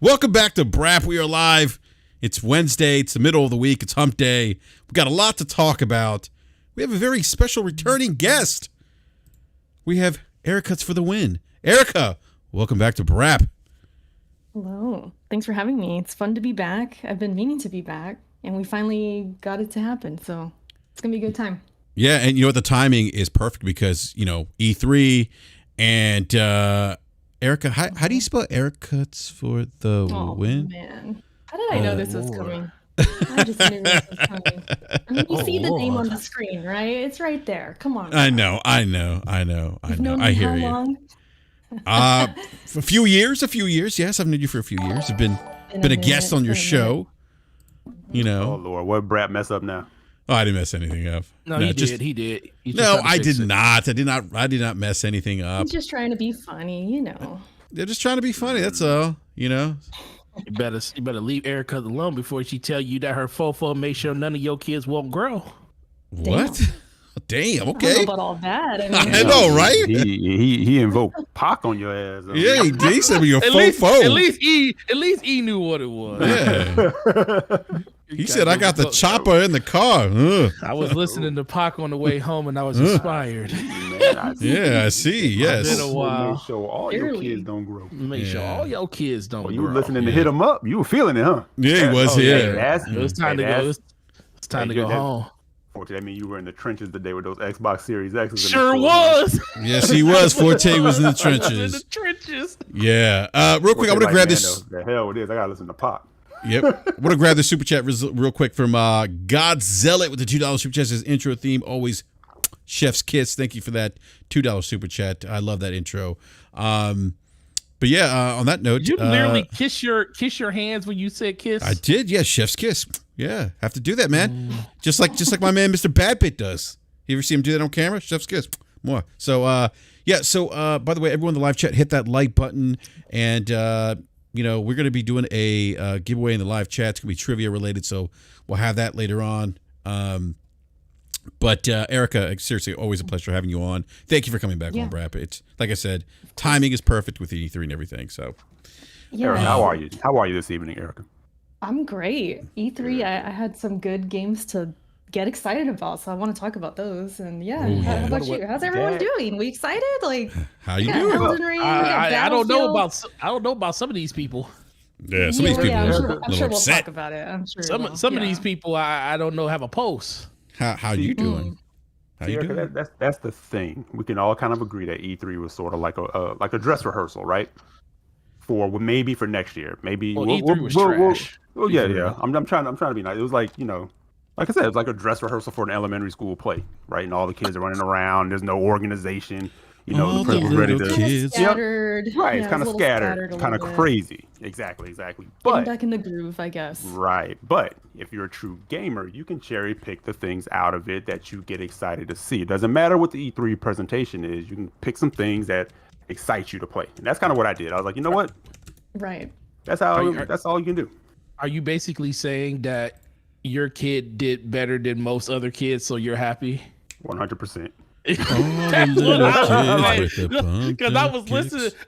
Welcome back to BRAP. We are live. It's Wednesday. It's the middle of the week. It's hump day. We've got a lot to talk about. We have a very special returning guest. We have Erica's for the win. Erica, welcome back to BRAP. Hello. Thanks for having me. It's fun to be back. I've been meaning to be back, and we finally got it to happen. So it's going to be a good time. Yeah, and you know what? The timing is perfect because, E3 and Erica, how do you spell Erica's for the win? Oh, man. How did I know this was coming? I just knew this was coming. I mean, you see the name on the screen, right? It's right there. Come on. I know. I hear you. Long? For a few years. Yes, I've known you for a few years. I've been a guest on your show. Oh Lord, what BRAP mess up now? Oh, I didn't mess anything up. No, he did. No, I did not. I did not mess anything up. He's just trying to be funny, They're just trying to be funny. That's all. You better leave Erica alone before she tell you that her fofo make sure none of your kids won't grow. What? Damn. Okay. I don't know about all that. I know, right? He invoked Pac on your ass. Yeah, he did. He said you're fofo. At least he knew what it was. Yeah. He said, "I got the chopper in the car." Ugh. I was listening to Pac on the way home, and I was inspired. Yeah, I see. Yes. It's been a while. Make sure all your kids don't grow. Make sure all your kids don't grow. You were listening to Hit 'Em Up. You were feeling it, huh? Yeah, he was. It was time to go. It's time to go home. Forte, that means you were in the trenches today with those Xbox Series X's. Sure was. Yes, he was. Forte was in the trenches. In the trenches. Yeah. Real quick, I want to grab this. The hell it is. I gotta listen to Pac. Yep. I want to grab the super chat real quick from Godzealot with the $2 super chat. His intro theme, always chef's kiss. Thank you for that $2 super chat. I love that intro. But yeah, on that note, you literally kiss your hands when you said kiss. I did. Yeah, chef's kiss. Yeah, have to do that, man. Just like my man, Mr. Badbit does. You ever see him do that on camera? Chef's kiss. More. So yeah. So by the way, everyone in the live chat, hit that like button, and we're going to be doing a giveaway in the live chat. It's going to be trivia related, so we'll have that later on. But Erica, seriously, always a pleasure having you on. Thank you for coming back on BRAP. It's like I said, timing is perfect with E3 and everything. So, Erica, how are you? How are you this evening, Erica? I'm great. E3, I had some good games to get excited about, so I want to talk about those. And how about you? How's everyone doing? We excited? Like, how you doing? Elden Ring, I don't know about some of these people. Yeah, some of these people. I'm sure we'll talk about it. I'm sure some of these people I don't know have a pulse. How you doing? How you doing? That's the thing. We can all kind of agree that E3 was sort of like a dress rehearsal, right? Maybe for next year. Maybe E3 was trash. Yeah. I'm trying to be nice. It was like, like I said, it was like a dress rehearsal for an elementary school play, right? And all the kids are running around. There's no organization. The principal's ready to. Kids. Scattered. Right, it's kind of scattered, kind of crazy. Exactly. But back in the groove, I guess. Right, but if you're a true gamer, you can cherry pick the things out of it that you get excited to see. It doesn't matter what the E3 presentation is. You can pick some things that excite you to play, and that's kind of what I did. I was like, you know what? Right. That's all you can do. Are you basically saying that your kid did better than most other kids, so you're happy? 100%. That's what I was like, because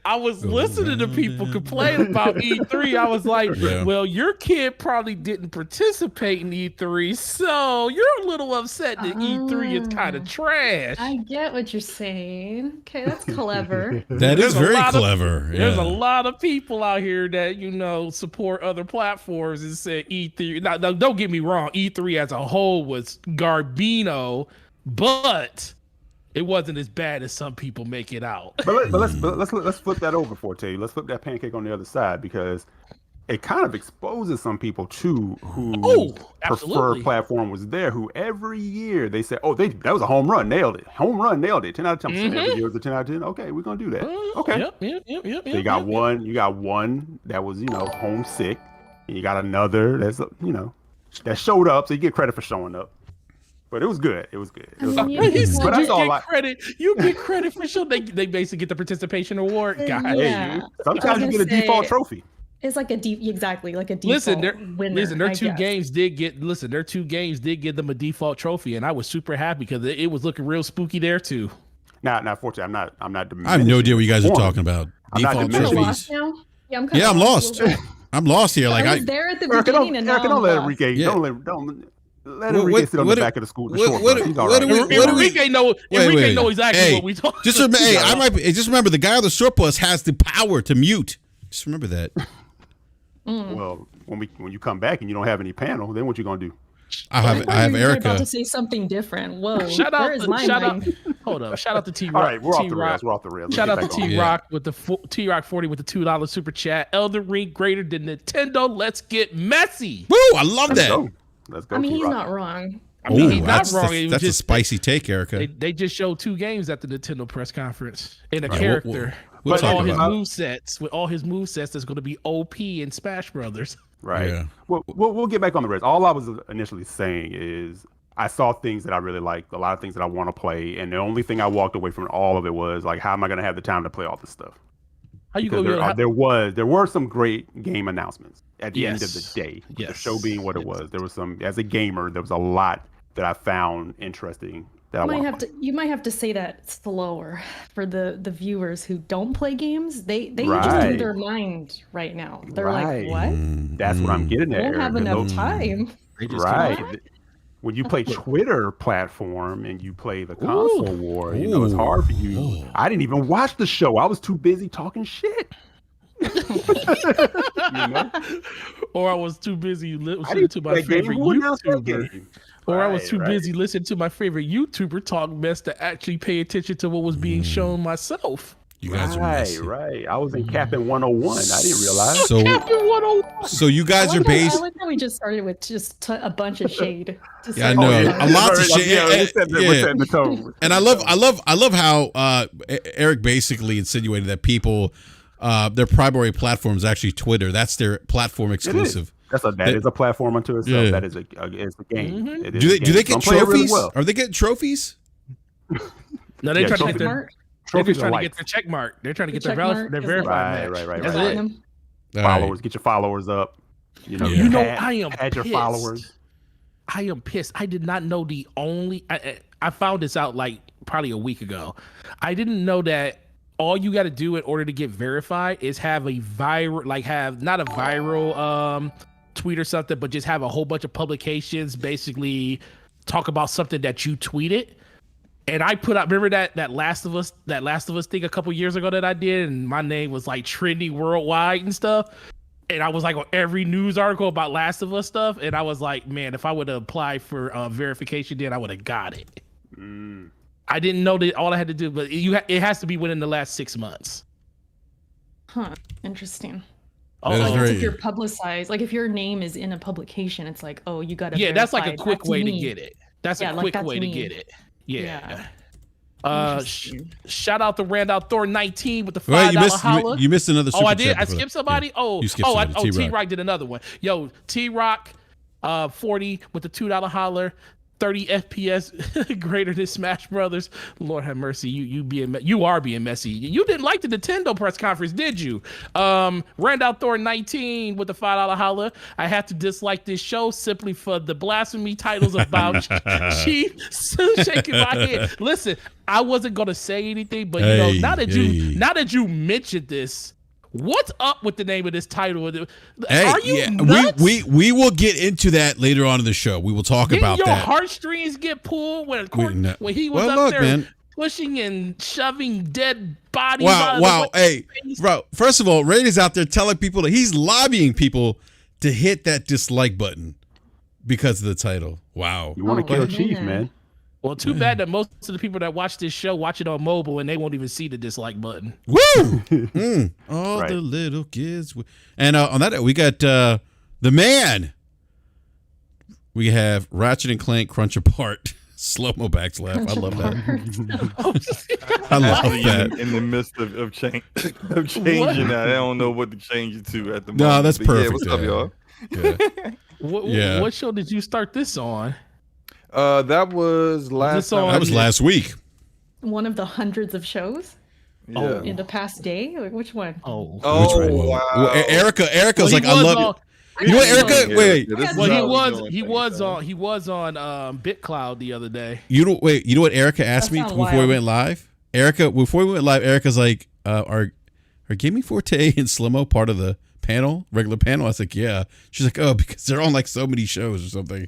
I was listening to people complain about E3. I was like, well, your kid probably didn't participate in E3, so you're a little upset that E3 is kind of trash. I get what you're saying. Okay, that's clever. That is very clever. There's a lot of people out here that support other platforms and say E3. Now, don't get me wrong, E3 as a whole was garbino, but it wasn't as bad as some people make it out. But let's flip that over, Forte. Let's flip that pancake on the other side, because it kind of exposes some people too who prefer platform was there, who every year they say, that was a home run, nailed it. 10 out of 10. Every year was a 10 out of 10. Okay, we're gonna do that. Okay. Yep. So you got one that was homesick. And you got another that's that showed up, so you get credit for showing up. But it was good. It was but you get credit for sure. They basically get the participation award, guys. Yeah. Sometimes you get a default trophy. It's like exactly like a default winner. Their two games did give them a default trophy, and I was super happy because it was looking real spooky there too. Now, fortunately, I'm not. I have no idea what you guys are talking about. Default trophies. Yeah, I'm lost. I'm lost here. Like I was there at the Erica, beginning, and now don't I'm let lost. Enrique. Yeah. Don't let Enrique sit on the back of the school. He's all right. Enrique know exactly what we talking. Just remember, the guy on the short bus has the power to mute. Just remember that. Well, when you come back and you don't have any panel, then what you gonna do? I have Erica. About to say something different. Whoa! Shout out to T Rock. All right, we're off the rails. Shout out to T Rock with the T-Rock 40 with the $2 super chat. Elden Ring greater than Nintendo. Let's get messy. Woo! I love that. Let's go. I mean, he's T-Rock. not wrong. He's not wrong. That's a spicy take, Erica. They just showed 2 games at the Nintendo press conference in a Right, character we'll with talk all his about movesets. With all his movesets, that's going to be OP in Smash Brothers. Right. Yeah. We'll get back on the rails. All I was initially saying is I saw things that I really liked, a lot of things that I want to play, and the only thing I walked away from all of it was like, how am I going to have the time to play all this stuff? How you Because there were some great game announcements at the end of the day. Yes. The show being what it was, there was some. As a gamer, there was a lot that I found interesting. That You might have to say that slower for the viewers who don't play games. They just Right. lose their mind right now. They're Right. like, what? That's what I'm getting I at. don't have Erica. enough time. Right. When you play Twitter platform and you play the console war, it's hard for you. I didn't even watch the show. I was too busy talking shit. Or I was too busy listening to my favorite YouTuber. Or I was too busy listening to my favorite YouTuber talk mess to actually pay attention to what was being shown myself. You guys are messy. Right. I was in Captain 101. I didn't realize. So you guys are based. I like how we just started with just a bunch of shade. Yeah, I know. A lot of shit. We're setting the tone. And I love how Eric basically insinuated that people, their primary platform is actually Twitter. That's their platform exclusive. That is a platform unto itself. Yeah. That is it's a game. Mm-hmm. Do they get trophies? Really well. Are they getting trophies? No, they're trying to get their check mark. They're trying to get their verified match. Right. That's it. Followers, get your followers up. I am add your followers. I am pissed. I did not know I found this out like probably a week ago. I didn't know that all you got to do in order to get verified is have a viral, have not a viral tweet or something, but just have a whole bunch of publications basically talk about something that you tweeted. And I put out, remember that Last of Us thing a couple years ago that I did, and my name was like trending worldwide and stuff. And I was like on every news article about Last of Us stuff. And I was like, man, if I would have applied for verification, then I would have got it. I didn't know that all I had to do, but it has to be within the last 6 months. Huh. Interesting. If you're publicized, like if your name is in a publication, it's like, oh, you got to. Yeah, that's like a quick way to get it. That's a quick way to get it. Yeah. Shout out to Randall Thor 19 with the $5 holla. You missed another super I did. chat I skipped somebody. Yeah. T-Rock did another one. Yo, T-Rock 40 with the $2 holler. 30 FPS greater than Smash Brothers. Lord have mercy. You are being messy. You didn't like the Nintendo press conference, did you? Randall Thor 19 with the $5 holla. I have to dislike this show simply for the blasphemy titles about Chief shaking my head. Listen, I wasn't gonna say anything, but now that you mentioned this, what's up with the name of this title? Are you nuts? We will get into that later on in the show. We will talk about that. Didn't your heartstrings get pulled when he was up there man. pushing and shoving dead bodies? Wow. Hey, bro. First of all, Raid is out there telling people that he's lobbying people to hit that dislike button because of the title. Wow. You want to kill Chief, man. Well, too bad that most of the people that watch this show watch it on mobile and they won't even see the dislike button. Woo! All the little kids. And on that, we got the man. We have Ratchet and Clank Crunch Apart. Slow-mo backslap. I love that. I love that. In the midst of changing that. I don't know what to change it to at the moment. No, that's perfect. Yeah, what's up, y'all? What show did you start this on? That was last week. One of the hundreds of shows. Yeah. In the past day. Like, which one? Wow. Well, Erica's like, I love it. You know what, Erica? Wait. He was on BitCloud the other day. You know what Erica asked me before we went live? Erica's like, are Gaming Forte and Slimmo part of the regular panel? I was like, yeah. She's like, oh, because they're on like so many shows or something.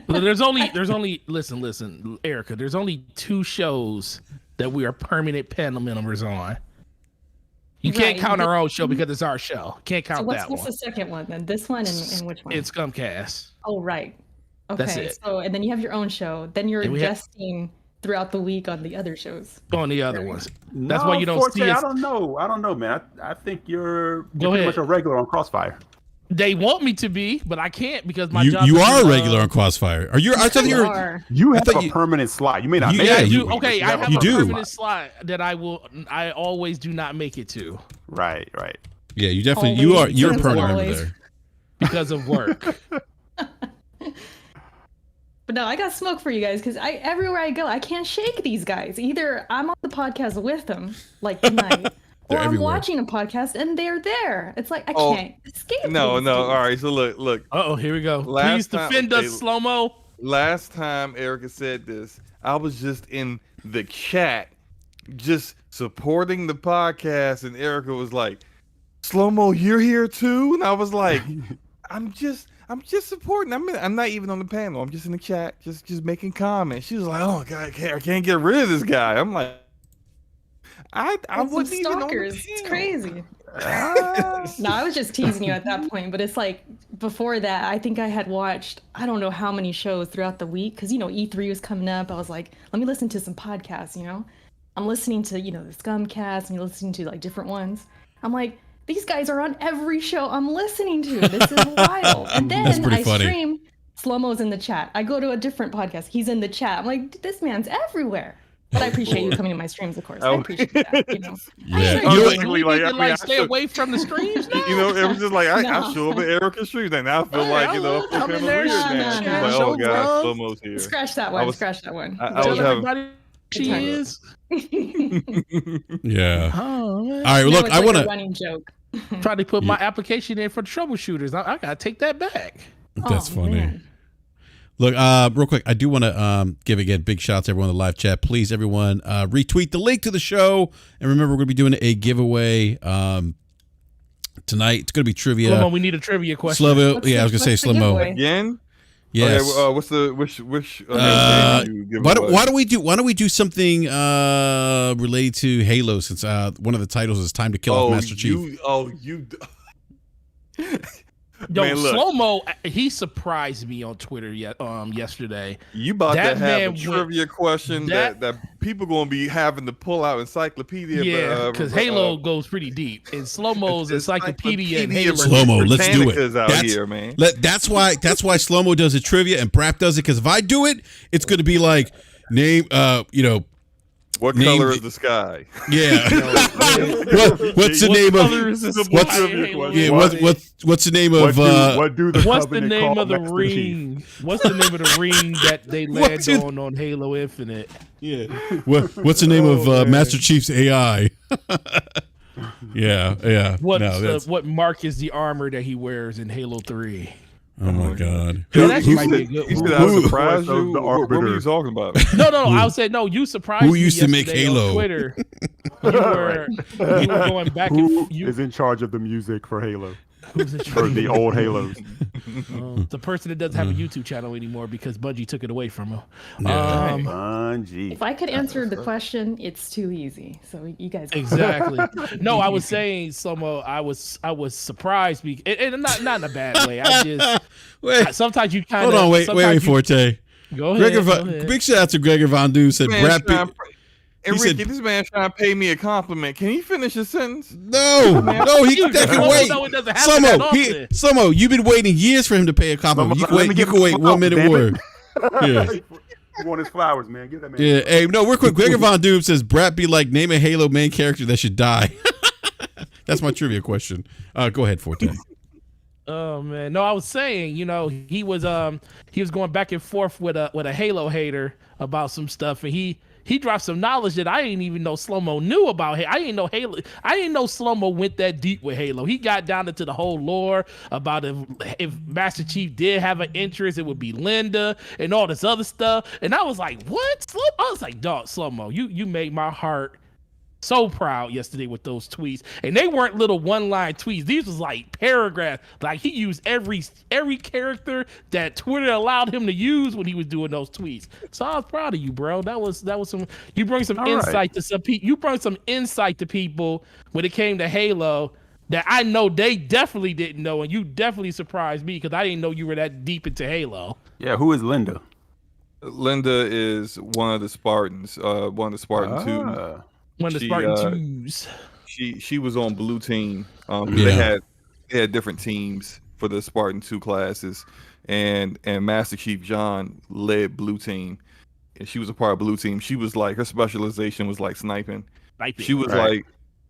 There's only listen, Erica. There's only 2 shows that we are permanent panel members on. You can't count our own show because it's our show. Can't count that one. What's the second one then? This one and which one? It's Scumcast. Oh, right. Okay. That's it. So, and then you have your own show. Then you're guesting throughout the week on the other shows. On the other ones. That's why you don't Forte, see us. I don't know, man. I think you're pretty much a regular on Crossfire. They want me to be, but I can't because my job. You are a regular on Crossfire. Are you? I thought you were. You have a permanent slot. You may not make it. I have a permanent slot that I always do not make it to. Right. Yeah, you definitely you're a permanent member there because of work. But no, I got smoke for you guys because everywhere I go, I can't shake these guys. Either I'm on the podcast with them, like tonight, or I'm watching a podcast and they're there. It's like I can't escape. No. All right, so look. Here we go. Please defend us, Slow-Mo. Last time Erica said this, I was just in the chat, just supporting the podcast, and Erica was like, "Slow-Mo, you're here too," and I was like, I'm just supporting. I'm not even on the panel. I'm just in the chat, just making comments. She was like, "Oh God, I can't get rid of this guy." I'm like, I wasn't even on the panel. It's crazy. No, I was just teasing you at that point, but it's like before that, I think I had watched I don't know how many shows throughout the week because E3 was coming up. I was like, let me listen to some podcasts. I'm listening to the Scumcast and listening to like different ones. I'm like, these guys are on every show I'm listening to. This is wild. And then I stream. Slow-Mo's in the chat. I go to a different podcast. He's in the chat. I'm like, this man's everywhere. But I appreciate you coming to my streams, of course. I appreciate that. Yeah. Stay away from the streams now? It was just like, I show up at Erica's streams, and I feel like, come in there, She's like, oh, God, Slow-Mo's here. Scratch that one. Scratch that one. I was everybody she is. Yeah. Oh, man. All right, look, I want to running joke. Try to put my application in for the troubleshooters. I gotta take that back. That's funny. Man. Look, real quick, I do want to give again big shout out to everyone in the live chat. Please, everyone, retweet the link to the show, and remember, we're going to be doing a giveaway tonight. It's going to be trivia. Slow-Mo, we need a trivia question. I was going to say Slow-Mo again. Yes. Okay, which why don't we do something related to Halo, since one of the titles is Time to Kill Off Master Chief. Man, Slow-Mo, he surprised me on Twitter yesterday. You about to have a trivia question that people gonna be having to pull out encyclopedia. Yeah, because Halo goes pretty deep, and Slow-Mo's encyclopedia and Halo. Slow-Mo, let's do it. That's why Slow-Mo does the trivia and BRAP does it. Because if I do it, it's gonna be like name, what color is the sky? Yeah. What's the name of? What's the name of? What's the name of the ring? What's the name of the ring that they land on Halo Infinite? Yeah. What's the name of Master Chief's AI? Yeah. What mark is the armor that he wears in Halo 3? Oh my God! Who surprised you? What were you talking about? No. I said no. You surprised me. Who used to make Halo? On Twitter. You were going back. Who is in charge of the music for Halo? For the old Halos? The person that doesn't have a YouTube channel anymore because Bungie took it away from him. Bungie. If I could answer the question, it's too easy. So you guys exactly. No, I was saying, Slow-Mo, I was surprised, and not in a bad way. I just sometimes you kind of hold on. Wait, Forte. Go ahead. Big shout out to Gregor Von Doom said BRAP. Enrique, this man trying to pay me a compliment. Can he finish his sentence? No, he can wait. Slow-Mo, you've been waiting years for him to pay a compliment. You can wait 1 minute more. Yeah. You want his flowers, man. Give that man. Yeah. Hey, no, real quick. Gregor Von Doom says BRAP be like, name a Halo main character that should die. That's my trivia question. Go ahead, Forte. Oh man, no, I was saying, he was going back and forth with a Halo hater about some stuff, and he dropped some knowledge that I didn't even know Slow-Mo knew about. I didn't know Halo. I didn't know Slow-Mo went that deep with Halo. He got down into the whole lore about if Master Chief did have an interest, it would be Linda and all this other stuff. And I was like, what? I was like, dog, Slow-Mo, you made my heart so proud yesterday with those tweets, and they weren't little one-line tweets. These was like paragraphs. Like he used every character that Twitter allowed him to use when he was doing those tweets. So I was proud of you, bro. That was some. You bring some insight to some people. You brought some insight to people when it came to Halo that I know they definitely didn't know, and you definitely surprised me because I didn't know you were that deep into Halo. Yeah, who is Linda? Linda is one of the Spartans. One of the Spartan 2. One of the Spartan 2s. She was on blue team. They had different teams for the Spartan 2 classes, and Master Chief John led blue team, and she was a part of blue team. She was like, her specialization was like sniping. She was like,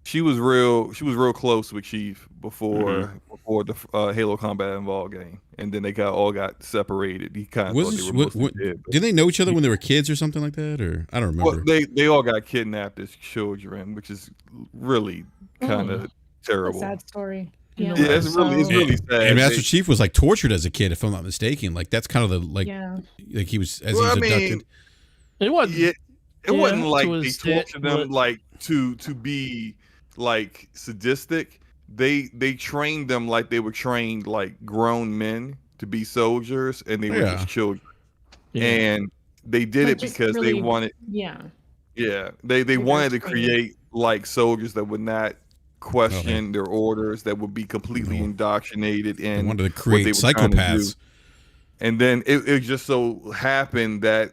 she was real close with Chief before the Halo Combat Involved game, and then they all got separated. He kind of thought they were mostly dead. Did they know each other when they were kids or something like that, or I don't remember? Well, they all got kidnapped as children, which is really kind of terrible. Sad story. Yeah, it's really sad. And Master Chief was like tortured as a kid, if I'm not mistaken. Like that's kind of the like he was he was abducted. It wasn't. It wasn't like they tortured them like to be like sadistic. They trained them like they were trained like grown men to be soldiers, and they were just children. And they did it because they wanted. They wanted to create like soldiers that would not question their orders, that would be completely indoctrinated in. They wanted to create psychopaths. And then it just so happened that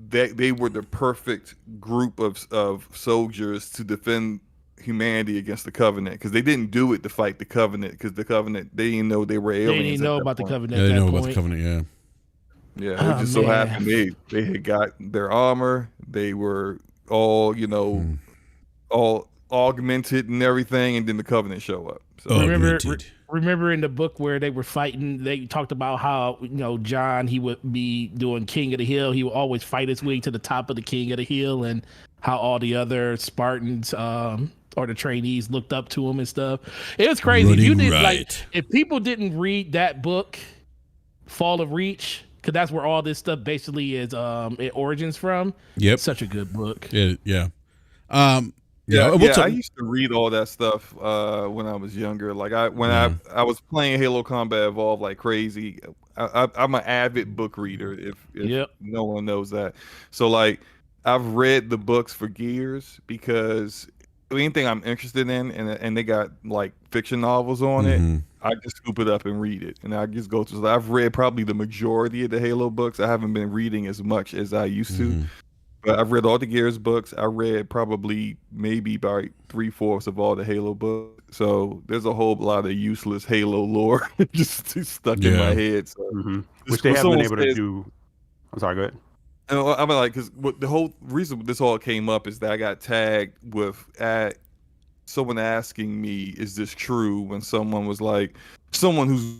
they were the perfect group of soldiers to defend humanity against the Covenant, because they didn't do it to fight the Covenant, because the Covenant, they didn't know they were aliens. They didn't know about the Covenant. They didn't know about the Covenant. It just so happened they had got their armor. They were all all augmented and everything, and then the Covenant show up. So remember in the book where they were fighting, they talked about how John, he would be doing King of the Hill. He would always fight his way to the top of the King of the Hill, and how all the other Spartans or the trainees looked up to him and stuff. It was crazy. If people didn't read that book, Fall of Reach, because that's where all this stuff basically is it origins from. Yep, such a good book. I used to read all that stuff when I was younger. Like I was playing Halo Combat Evolved like crazy. I'm an avid book reader, if no one knows that. So like I've read the books for years, because anything I'm interested in and they got like fiction novels on it, I just scoop it up and read it, and I just go through. So I've read probably the majority of the Halo books. I haven't been reading as much as I used to. But I've read all the Gears books. I read probably maybe about 3/4 of all the Halo books. So there's a whole lot of useless Halo lore just stuck in my head. So which they haven't been able to do. I'm sorry, go ahead. And I'm like, because the whole reason this all came up is that I got tagged with someone asking me, "Is this true?" When someone was like, someone who's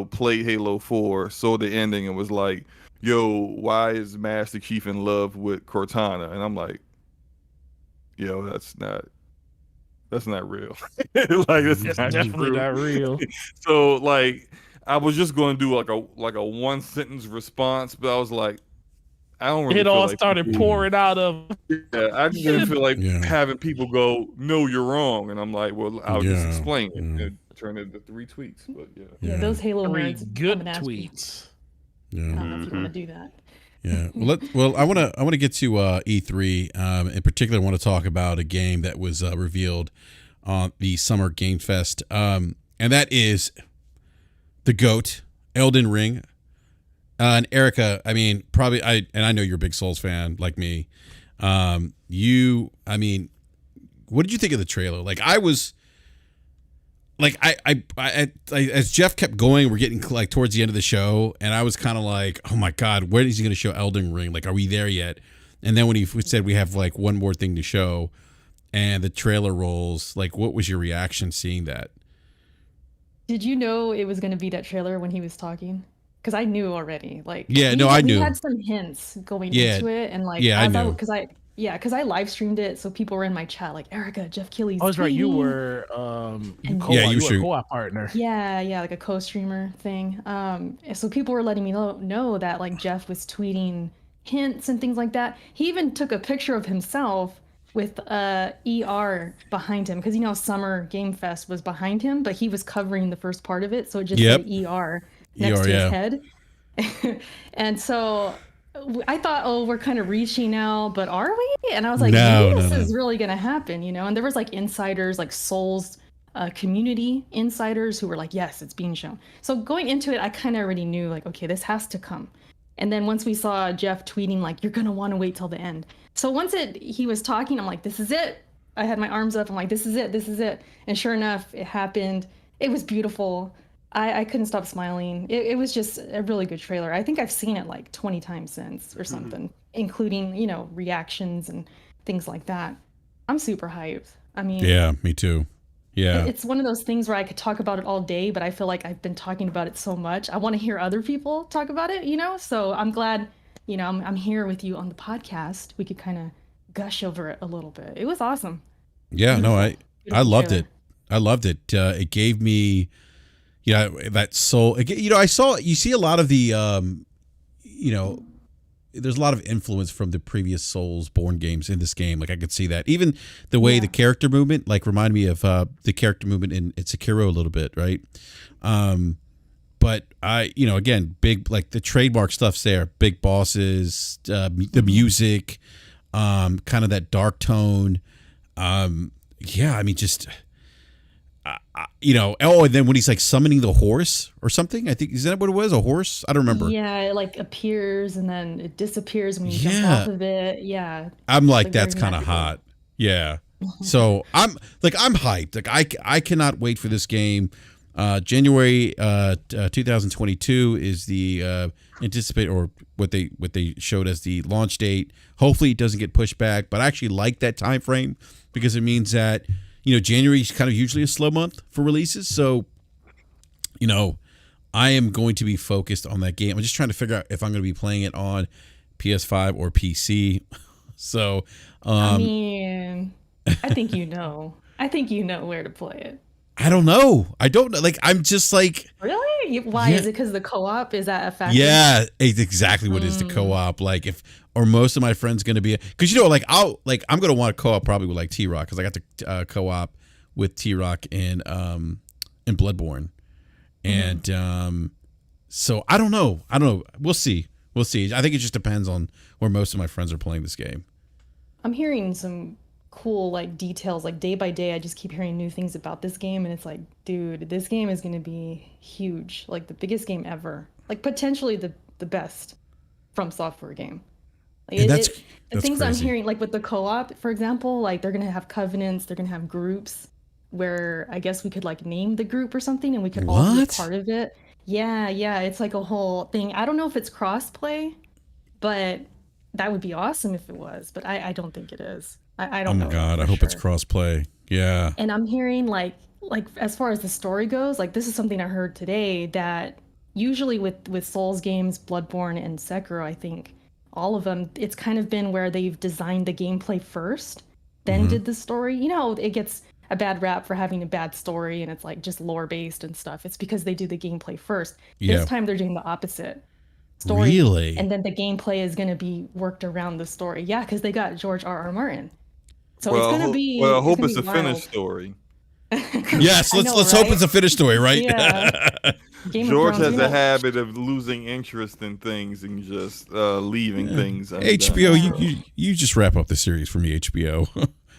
played Halo 4 saw the ending and was like, "Yo, why is Master Chief in love with Cortana?" And I'm like, "Yo, that's not real." Like that's definitely not real. So like, I was just going to do like a one sentence response, but I was like, I don't really. It all started pouring out of. Yeah, I just didn't feel like having people go, "No, you're wrong," and I'm like, "Well, I'll just explain it and turn it into 3 tweets." But those Halo nerds good tweets. I don't know if you want to do that. Well, I want to get to E3. In particular, I want to talk about a game that was revealed on the Summer Game Fest, and that is the GOAT, Elden Ring. And Erica, I mean, probably I know you're a big Souls fan like me. What did you think of the trailer? Like I was. Like I as Jeff kept going, we're getting like towards the end of the show, and I was kind of like, oh my God, when is he going to show Elden Ring? Like, are we there yet? And then when he said we have like one more thing to show, and the trailer rolls, like, what was your reaction seeing that? Did you know it was going to be that trailer when he was talking? Because I knew already. Like, I knew. We had some hints going into it, and like, I knew. Because I live streamed it, so people were in my chat like, Erica, Jeff Keighley's. Oh, that's right. You were you were a co-op partner. Yeah, like a co-streamer thing. So people were letting me know that like Jeff was tweeting hints and things like that. He even took a picture of himself with ER behind him, because Summer Game Fest was behind him, but he was covering the first part of it, so it just said ER next to his head. And so I thought, oh, we're kind of reaching out, but are we? And I was like, maybe this is really gonna happen, And there was like insiders, like Souls community insiders who were like, yes, it's being shown. So going into it, I kind of already knew, like, okay, this has to come. And then once we saw Jeff tweeting like, you're gonna want to wait till the end. So once he was talking, I'm like, this is it. I had my arms up. I'm like, this is it. And sure enough, it happened. It was beautiful. I couldn't stop smiling. It was just a really good trailer. I think I've seen it like 20 times since or something, including, reactions and things like that. I'm super hyped. I mean, yeah, me too. Yeah. It's one of those things where I could talk about it all day, but I feel like I've been talking about it so much. I want to hear other people talk about it, So I'm glad, I'm here with you on the podcast. We could kind of gush over it a little bit. It was awesome. Yeah, no, I loved it. I loved it. It gave me, that soul. You see a lot of the, there's a lot of influence from the previous Soulsborne games in this game. Like I could see that. Even the way the character movement, like reminded me of the character movement in Sekiro a little bit, right? But again, big, like the trademark stuff's there. Big bosses, the music, kind of that dark tone. Just... and then when he's like summoning the horse or something, I think, is that what it was? A horse? I don't remember. Yeah, it like appears and then it disappears when you jump off of it. Yeah. I'm like that's kind of hot. Yeah. So I'm hyped. Like I cannot wait for this game. January 2022 is the anticipated, or what they showed as the launch date. Hopefully it doesn't get pushed back, but I actually like that time frame because it means that January is kind of usually a slow month for releases. So, I am going to be focused on that game. I'm just trying to figure out if I'm going to be playing it on PS5 or PC. So, I mean, I think I think where to play it. I don't know. I don't know. Like, I'm just like... Really? Why? Is it because the co-op? Is that a factor? Yeah, it's exactly what is the co-op. Like, or most of my friends going to be... Because, I'm going to want to co-op probably with, like, T-Rock. Because I got to co-op with T-Rock in Bloodborne. And so, I don't know. We'll see. I think it just depends on where most of my friends are playing this game. I'm hearing some cool like details, like day by day I just keep hearing new things about this game, and it's like, dude, this game is going to be huge, like the biggest game ever, like potentially the best From Software game. Like that's the things crazy. I'm hearing, like with the co-op, for example, like they're going to have covenants, they're going to have groups where I guess we could like name the group or something and we could all be a part of it. Yeah, it's like a whole thing. I don't know if it's cross-play, but that would be awesome if it was, but I don't think it is. I don't know. Oh my God, I hope it's cross-play. Yeah. And I'm hearing like as far as the story goes, like this is something I heard today, that usually with Souls games, Bloodborne and Sekiro, I think all of them, it's kind of been where they've designed the gameplay first, then did the story. It gets a bad rap for having a bad story and it's like just lore based and stuff. It's because they do the gameplay first. Yeah. This time they're doing the opposite. Story, really? And then the gameplay is going to be worked around the story. Yeah, because they got George R.R. Martin. So it's going to be... Well, I hope it's a finished story. Yes, let's hope it's a finished story, right? Yeah. George has a habit of losing interest in things and just leaving things undone. HBO, you just wrap up the series for me, HBO.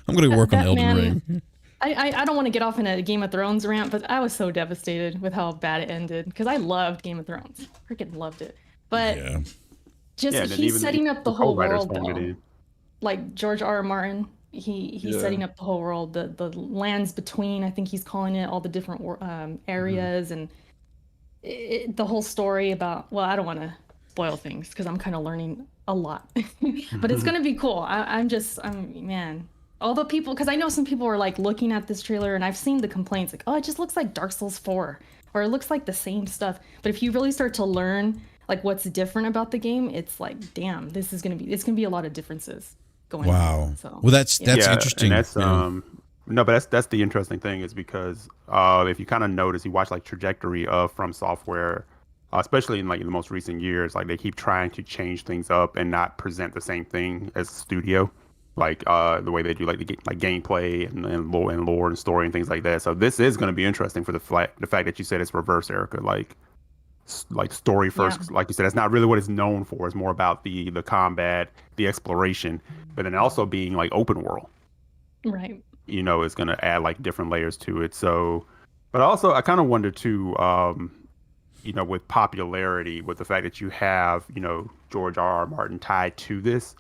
I'm going to work on Elden Ring. I don't want to get off in a Game of Thrones rant, but I was so devastated with how bad it ended because I loved Game of Thrones. Freaking loved it. But he's setting up the whole world, though. Like George R.R. Martin, he's setting up the whole world, the lands between, I think he's calling it, all the different areas, and the whole story about, well, I don't want to spoil things because I'm kind of learning a lot. But it's going to be cool. Man. All the people, because I know some people are like looking at this trailer and I've seen the complaints like, oh, it just looks like Dark Souls 4 or it looks like the same stuff. But if you really start to learn like what's different about the game, it's like, damn, it's gonna be a lot of differences going on. So, well, that's interesting. And that's no, but that's the interesting thing is because if you kind of notice, you watch like trajectory of From Software, especially in like the most recent years, like they keep trying to change things up and not present the same thing as a studio. like the way they do like like gameplay and lore and story and things like that. So this is going to be interesting for the fact that you said it's reverse, Erica. Like story first, Yeah. like you said, that's not really what it's known for. It's more about the combat, the exploration, but then also being like open world. Right. You know, it's going to add like different layers to it. So, but also I kind of wonder too, you know, with popularity, with the fact that you have, you know, George R.R. Martin tied to this,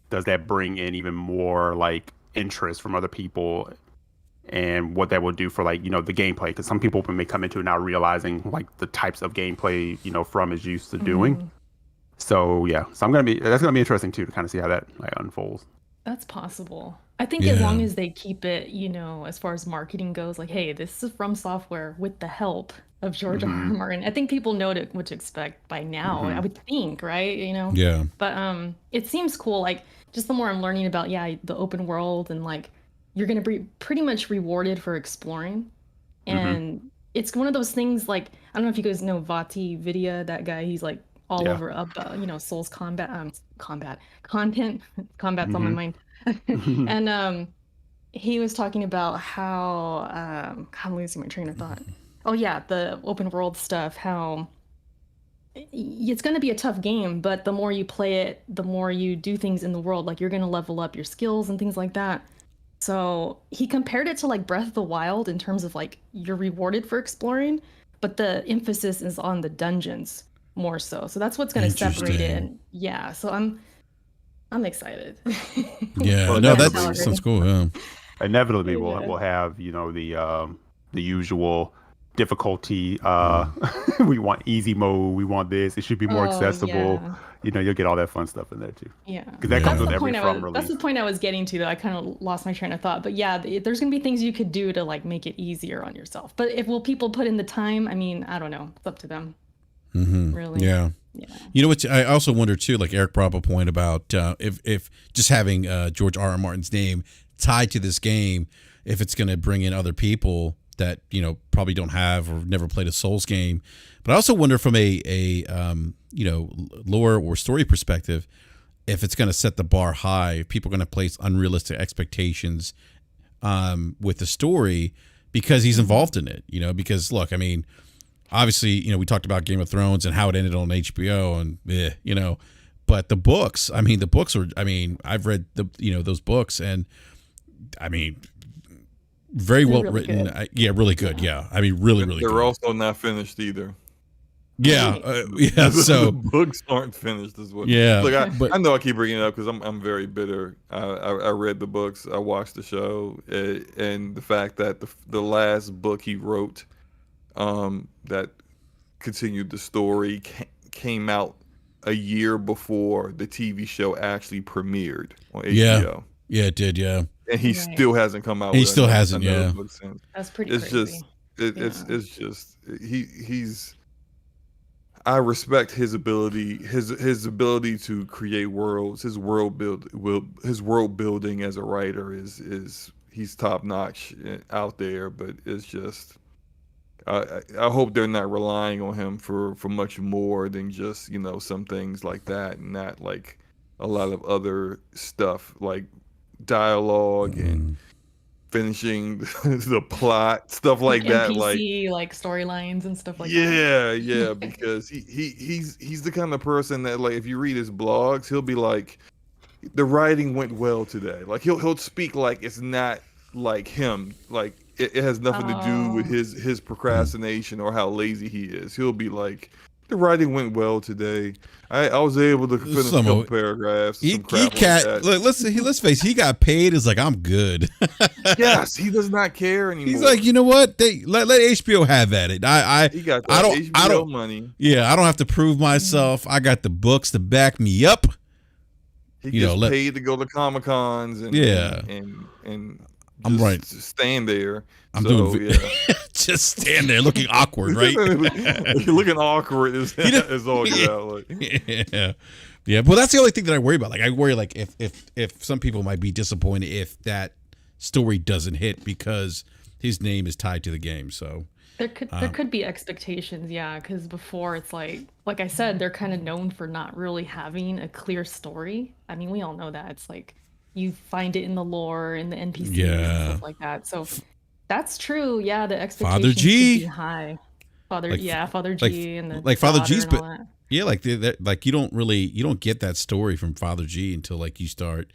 does that bring in even more like interest from other people, and what that will do for like, you know, the gameplay? Because some people may come into it now realizing like the types of gameplay, you know, From is used to doing. So yeah, so that's gonna be interesting too to kind of see how that like unfolds. That's possible. I think as long as they keep it, you know, as far as marketing goes, like, hey, this is From Software with the help of George R. R. Martin. I think people know what to expect by now. I would think, right? You know. Yeah. But it seems cool. Like, just the more I'm learning about, the open world, and like, you're gonna be pretty much rewarded for exploring, and it's one of those things. Like, I don't know if you guys know Vati Vidya, that guy. He's like all over you know, Souls content. Combat's on my mind. And he was talking about how I'm losing my train of thought. Oh yeah, the open world stuff, how it's going to be a tough game, but the more you play it, the more you do things in the world, like you're going to level up your skills and things like that. So he compared it to like Breath of the Wild in terms of like you're rewarded for exploring, but the emphasis is on the dungeons more so. So that's what's going to separate it. And yeah, so I'm excited. Yeah, Well, no, that sounds cool. Yeah. Inevitably, we'll have, you know, the usual difficulty. We want easy mode. We want this. It should be more accessible. Yeah. You know, you'll get all that fun stuff in there too. Yeah, because that comes with every From release. That's the point I was getting to. That I kind of lost my train of thought. But yeah, there's gonna be things you could do to like make it easier on yourself. But will people put in the time? I mean, I don't know. It's up to them. Really. Yeah. You know what? I also wonder too. Like Eric brought up a point about if just having George R. R. Martin's name tied to this game, if it's going to bring in other people that, you know, probably don't have or never played a Souls game. But I also wonder from a you know, lore or story perspective, if it's going to set the bar high, if people are going to place unrealistic expectations with the story because he's involved in it. You know, because look, I mean, obviously, you know, we talked about Game of Thrones and how it ended on HBO and, you know, but the books, I mean, I've read those books, and I mean, very well really written. Good. Really good. Yeah. I mean, really They're good. also not finished either. Yeah. So the books aren't finished as well. Yeah. Look, I know I keep bringing it up because I'm very bitter. I read the books, I watched the show, and the fact that the last book he wrote, that continued the story, came out a year before the TV show actually premiered on HBO. Yeah, it did. Yeah, and he still hasn't come out. He still hasn't. Yeah, that's pretty. It's crazy. It's just he's. I respect his ability, his ability to create worlds. His world building as a writer is he's top notch out there. But it's just. I hope they're not relying on him for much more than just, you know, some things like that, and not like a lot of other stuff like dialogue and finishing the plot, stuff like that, NPC, like storylines and stuff like that. Yeah, because he's the kind of person that, like, if you read his blogs, he'll be like, the writing went well today. Like he'll speak like it's not like him, like it has nothing to do with his procrastination or how lazy he is. He'll be like, the writing went well today. I was able to finish a couple paragraphs. Let's face it, he got paid. It's like, I'm good. Yes, he does not care anymore. He's like, you know what? Let HBO have at it. He got that HBO money. Yeah, I don't have to prove myself. I got the books to back me up. He gets paid to go to Comic-Cons and I'm right. Stand there. Just stand there looking awkward, right? You're looking awkward as all get out. Like. Yeah. Well, that's the only thing that I worry about. Like, I worry like if some people might be disappointed if that story doesn't hit because his name is tied to the game. So there could be expectations, because before it's like I said, they're kind of known for not really having a clear story. I mean, we all know that. It's like you find it in the lore and the NPCs and stuff like that. So that's true. Yeah, the expectations Father G. can be high. Father G and the Father daughter G's, and all but that. yeah, like you don't get that story from Father G until like you start,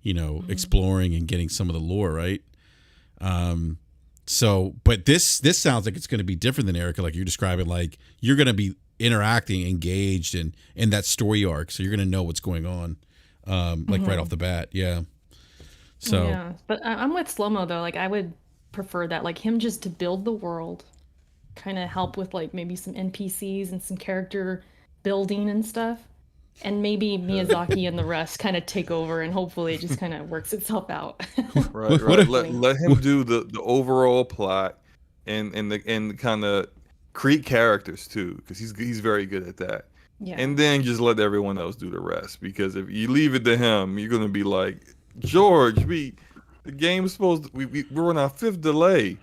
exploring and getting some of the lore, right? So, but this sounds like it's going to be different than Erica, like you're describing. Like you're going to be interacting, engaged in that story arc, so you're going to know what's going on, like right off the bat. Yeah. So yeah, but I'm with Slow-Mo though. Like I would prefer that, like him just to build the world, kind of help with like maybe some NPCs and some character building and stuff, and maybe Miyazaki and the rest kind of take over, and hopefully it just kind of works itself out. Right. Let him do the overall plot and kind of create characters too, because he's very good at that. Yeah. And then just let everyone else do the rest, because if you leave it to him, you're gonna be like, George, the game is supposed to, we're on our 5th delay.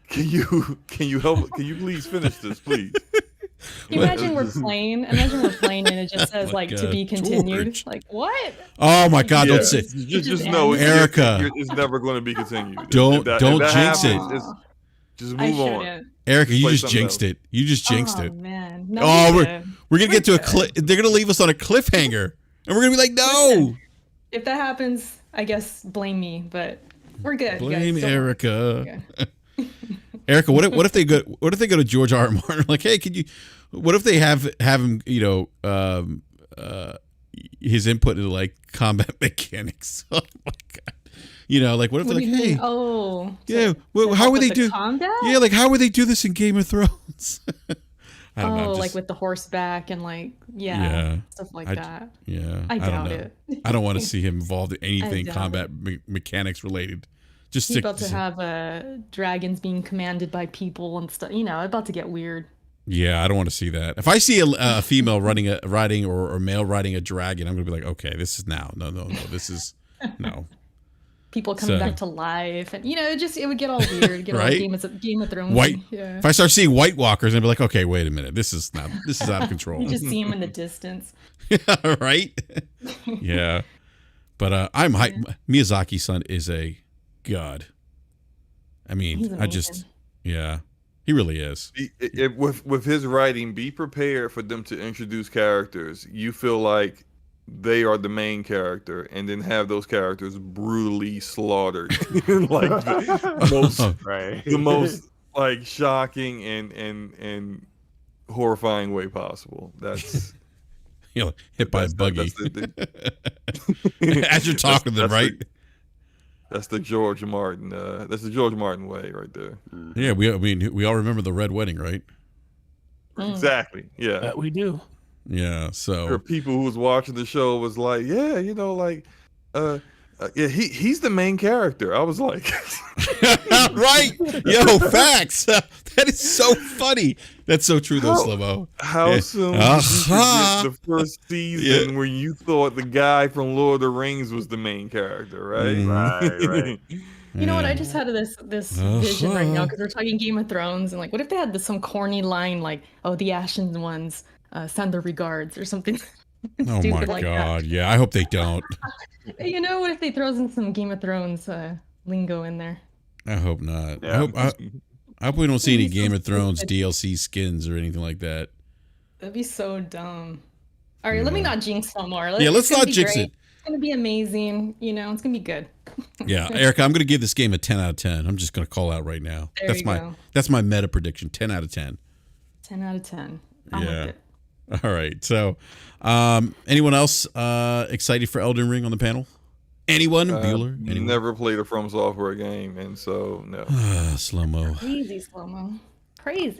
Can you help? Can you please finish this, please? Can you imagine we're playing and it just says like to be continued. George. Like what? Oh my God! Don't say just know, Erica. It's never going to be continued. Don't jinx it. Just move on. Erica, you just jinxed it. You just jinxed it. Man. No, we're gonna get to a cliff. They're gonna leave us on a cliffhanger, and we're gonna be like, no. Listen, if that happens, I guess blame me, but we're good. Blame guys. Erica. Erica, what if they go to George R. R. Martin? Like, hey, what if they have him, his input into like combat mechanics? Oh my God. Like what if they're like, hey, how would they do combat? Yeah, like how would they do this in Game of Thrones? I don't know, like with the horseback and like stuff like that. Yeah, I doubt it. I don't want to see him involved in anything combat mechanics related. Just he's about to have dragons being commanded by people and stuff. About to get weird. Yeah, I don't want to see that. If I see a female riding or male riding a dragon, I'm gonna be like, okay, this is no, this is no. People coming back to life, and it would get all weird. Get right? all Game of Thrones. If I start seeing White Walkers, I'd be like, okay, wait a minute, this is out of control. You just see them in the distance. Right? Yeah, but Miyazaki's son is a god. I mean, he really is. With his writing, be prepared for them to introduce characters you feel like they are the main character, and then have those characters brutally slaughtered like the most like shocking and horrifying way possible. That's hit by a buggy as you're talking to them, right? That's the George Martin. That's the George Martin way, right there. Yeah, we all remember the Red Wedding, right? Exactly. Yeah, we do. Yeah. So there are people who was watching the show was like, he's the main character. I was like, right? Yo, facts. That is so funny. That's so true, though, Slow-Mo. How soon did you forget the first season where you thought the guy from Lord of the Rings was the main character, right? Right. You know what? I just had this vision right now, because we're talking Game of Thrones, and like, what if they had some corny line like, "Oh, the Ashen Ones send their regards" or something? Oh my like God! That. Yeah, I hope they don't. What if they throws in some Game of Thrones lingo in there? I hope not. Yeah. I hope we don't see any Game of Thrones DLC skins or anything like that. That'd be so dumb. All right, let me not jinx no more. Let's not jinx it. It's gonna be amazing. It's gonna be good. Yeah, Erica, I'm gonna give this game a 10 out of 10. I'm just gonna call out right now. That's my meta prediction. 10 out of 10. 10 out of 10. I'm with it. All right. So, anyone else excited for Elden Ring on the panel? Anyone? Bueller? Anyone? Never played a From Software game, and so no. Slow-Mo. Crazy Slow-Mo. Crazy.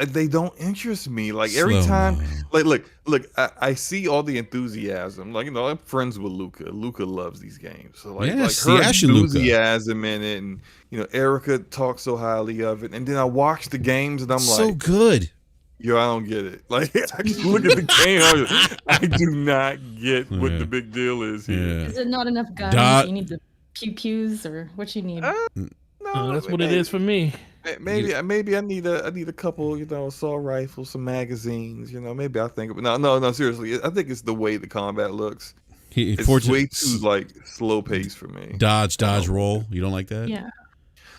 They don't interest me. Like every time, like look, I see all the enthusiasm. Like I'm friends with Luca. Luca loves these games. So like her enthusiasm in it, and Erica talks so highly of it, and then I watch the games, and I'm like, so good. Yo, I don't get it. Like I just look at the game, I do not get what the big deal is here. Yeah. Is it not enough guns? You need the pew-pews, or what you need? No, that's what it is for me. Maybe I need a couple, assault rifles, some magazines. Maybe I think. No, seriously, I think it's the way the combat looks. It's way too like slow pace for me. Dodge, roll. You don't like that? Yeah.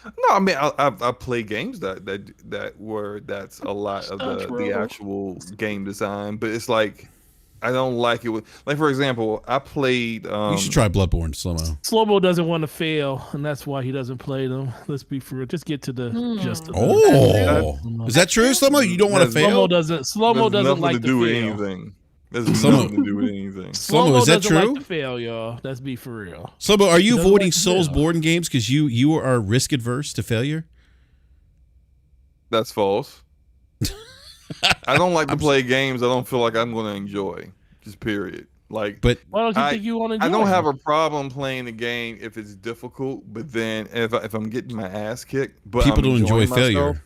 No, I mean I play games that's a lot of the actual game design, but it's like I don't like it with, like, for example, I played you should try Bloodborne, Slow-Mo. Slow-Mo doesn't want to fail, and that's why he doesn't play them. Let's be for real. Just get to the Is that true, Slow-Mo? You don't want to fail? Slow-Mo doesn't like to do anything. There's nothing to do with anything. Slow-Mo, is that true? Like to fail, y'all. Let's be for real. Slow-Mo, are you avoiding Soulsborne games because you are risk adverse to failure? That's false. I don't like to play games I don't feel like I'm going to enjoy. Just period. Like, but why don't you think you want to? I don't have a problem playing the game if it's difficult, but then if I'm getting my ass kicked, but people don't enjoy myself, failure.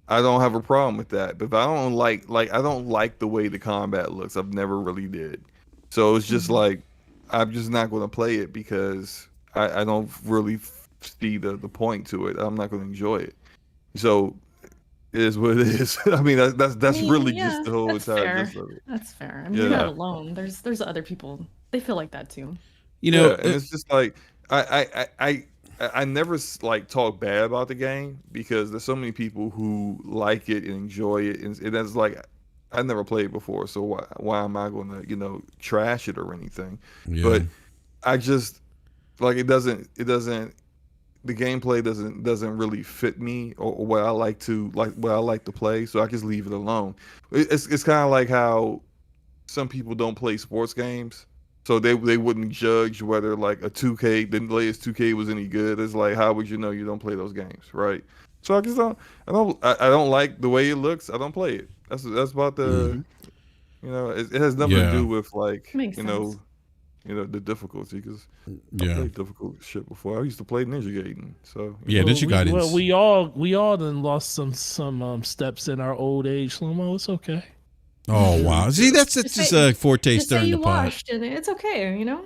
I don't have a problem with that. But if I don't I don't like the way the combat looks. I've never really did. So it's just like I'm just not going to play it because I don't really see the point to it. I'm not going to enjoy it. So. It is what it is. I mean, that's really just the whole entire gist of it. That's fair. I mean, you're not alone. There's other people. They feel like that too. You know, and it's just like I never like talk bad about the game because there's so many people who like it and enjoy it, and that's like I never played before, so why am I going to trash it or anything? Yeah. But I just like it doesn't. The gameplay doesn't really fit me or what I like to play, so I just leave it alone. It's kind of like how some people don't play sports games, so they wouldn't judge whether like a 2K, the latest 2K was any good. It's like, how would you know you don't play those games, right? So I just don't like the way it looks. I don't play it. That's about the it has nothing to do with like sense. The difficulty, because I played difficult shit before. I used to play Ninja Gaiden, so Ninja Gaiden. Well, we all then lost some steps in our old age. Slow-Mo, it's okay. Oh wow! See, that's just a forte stirring the pot. Watched and it's okay, You're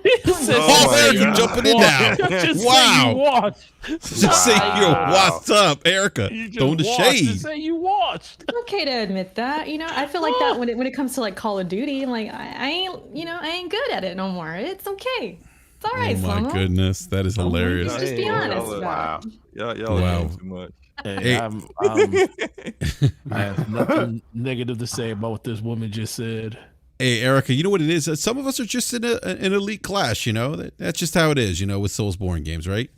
jumping in now. Wow! Just say you watched up, Erica. Throwing the shade. Just say you watched. It's okay to admit that. I feel like that when it comes to like Call of Duty, like I ain't good at it no more. It's okay. It's all right. Oh my goodness, that is hilarious. Just be honest about it. Y'all are too much. Hey, I have nothing negative to say about what this woman just said. Hey, Erica, you know what it is? Some of us are just in an elite class, That's just how it is, with Soulsborne games, right?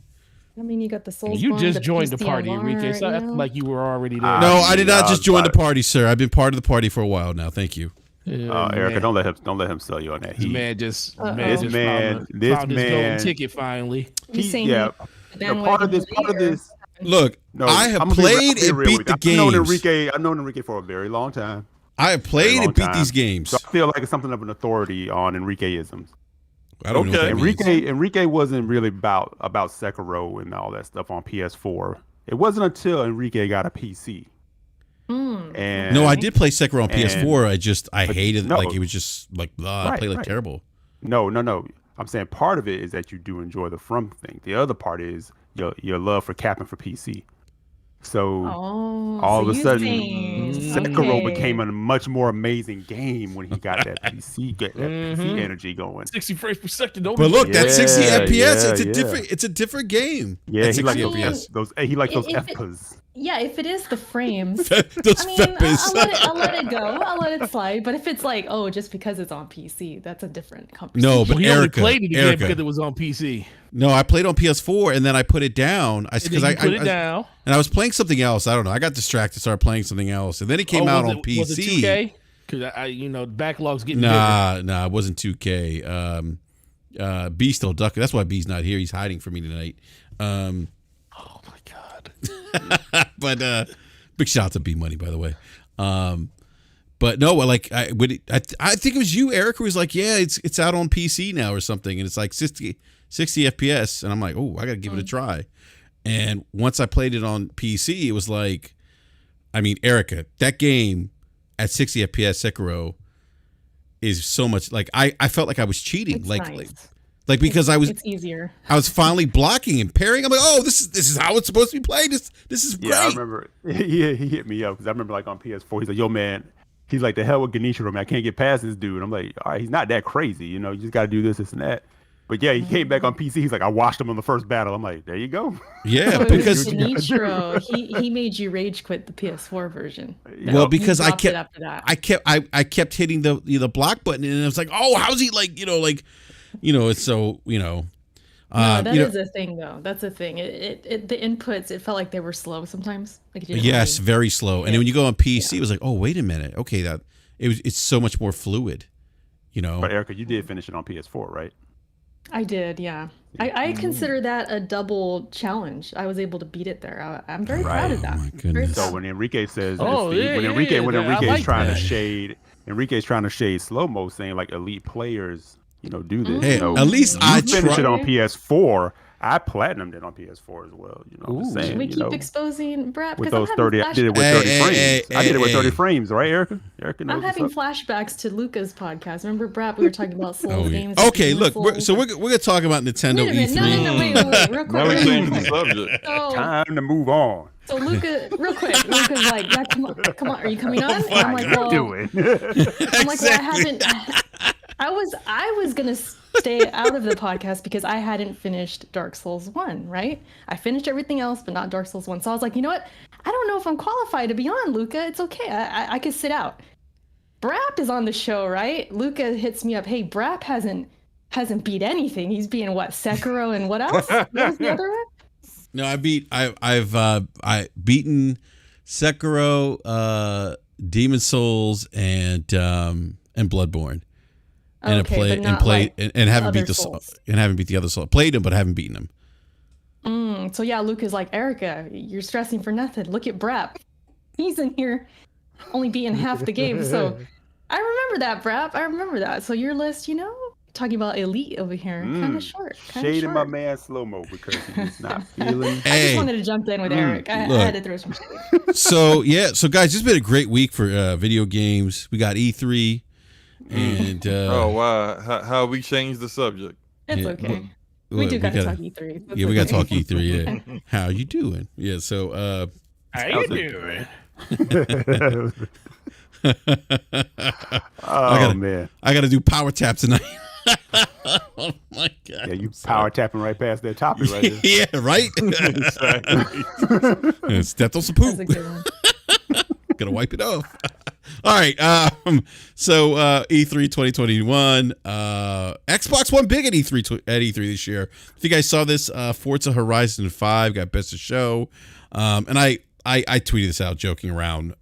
I mean, you got the Soulsborne. You just joined the party, Enrique. So I feel like you were already there. No, I did not just join the party, sir. I've been part of the party for a while now. Thank you. Erica, don't let him sell you on that. This man just found his golden ticket finally. Part of this. Look, I have played and beat the games. I've known Enrique for a very long time. I have played and beat these games. So I feel like it's something of an authority on Enriqueisms. I don't know what that means. Enrique wasn't really about Sekiro and all that stuff on PS4. It wasn't until Enrique got a PC. And no, I did play Sekiro on PS4. I hated it. Like it was just like I played terrible. No. I'm saying part of it is that you do enjoy the From thing. The other part is your love for capping for PC. So all of a sudden, Sekiro became a much more amazing game when he got that PC energy going. 60 frames per second. But look, that 60 FPS. It's a different game. Yeah, he likes those FPAs. Yeah, if it is the frames, I'll let it go. I'll let it slide. But if it's like, just because it's on PC, that's a different conversation. No, but he Erica, only played it again because it was on PC. No, I played on PS4 and then I put it down. I put it down. And I was playing something else. I don't know. I got distracted, started playing something else, and then it came out on PC. Was it 2K? Because backlog's getting bigger. Nah, it wasn't 2K. B's still ducking. That's why B's not here. He's hiding from me tonight. Oh my god. But big shout out to B Money, by the way. But no, like I think it was you, Eric, who was like, yeah, it's out on PC now or something, and it's like 60 FPS, and I'm like, oh, I gotta give it a try. And once I played it on PC, it was like, I mean, Erica, that game at 60 FPS, Sekiro, is so much like I felt like I was cheating, like because it's easier. I was finally blocking and parrying. I'm like, oh, this is how it's supposed to be played. This is great. Yeah, I remember. He hit me up because I remember like on PS4, he's like, yo man, he's like, the hell with Genichiro, man. I can't get past this dude. I'm like, all right, he's not that crazy. You know, you just got to do this and that. But yeah, he came back on PC. He's like, I watched him on the first battle. I'm like, there you go. Yeah, so because Genichiro, he made you rage quit the PS4 version. Well, because I kept hitting the block button, and I was like, oh, how's he like, it's so, No, that is a thing, though. That's a thing. The inputs, it felt like they were slow sometimes. Like it didn't very slow. And then when you go on PC, it was like, oh, wait a minute. Okay, it's so much more fluid, But Erica, you did finish it on PS4, right? I did, yeah. I consider that a double challenge. I was able to beat it there. I'm very proud of that. Oh my goodness. So when Enrique says, Enrique's trying to shade slow-mo, saying like elite players, do this. Hey, at least I finished it on PS4. I platinumed it on PS4 as well. Should we keep exposing BRAP? With those 30, I did it with 30 frames. I did it with 30 frames, right, Erica? I'm having flashbacks to Luca's podcast. Remember BRAP? We were talking about Souls games. Okay, look, we're gonna talk about Nintendo E3. No, wait, real quick. Now we changed the subject. Time to move on. So Luca, real quick, Luca's like, yeah, come on, are you coming on? And I'm like, well, I'm like, well, I haven't. I was gonna stay out of the podcast because I hadn't finished Dark Souls 1, right? I finished everything else, but not Dark Souls 1. So I was like, you know what? I don't know if I'm qualified to be on, Luca. It's okay. I could sit out. BRAP is on the show, right? Luca hits me up. Hey, BRAP hasn't beat anything. He's beating what? Sekiro and what else? What was the other one? No, I've beaten Sekiro, Demon Souls, and Bloodborne. And haven't beat the other Souls. Played them, but haven't beaten them. So yeah, Luke is like, Erica, you're stressing for nothing. Look at BRAP. He's in here only beating half the game. So I remember that, BRAP. I remember that. So your list, talking about elite over here, kind of short. Shading my man slow-mo because he's not feeling. I just wanted to jump in with Eric. I had to throw some shade. So guys, it's been a great week for video games. We got E3. And oh wow, how we changed the subject? It's okay. We gotta talk E3. We gotta talk E3. Yeah, how you doing? Yeah, so how you doing? Man, I gotta do power tap tonight. Oh my god! Yeah, you power tapping right past that topic right there. Yeah, right. Stepped on some poop. That's a good one. Gotta wipe it off. All right. So E3 2021. Xbox won big at E3 this year. If you guys saw this, Forza Horizon 5 got Best of Show. And I tweeted this out joking around.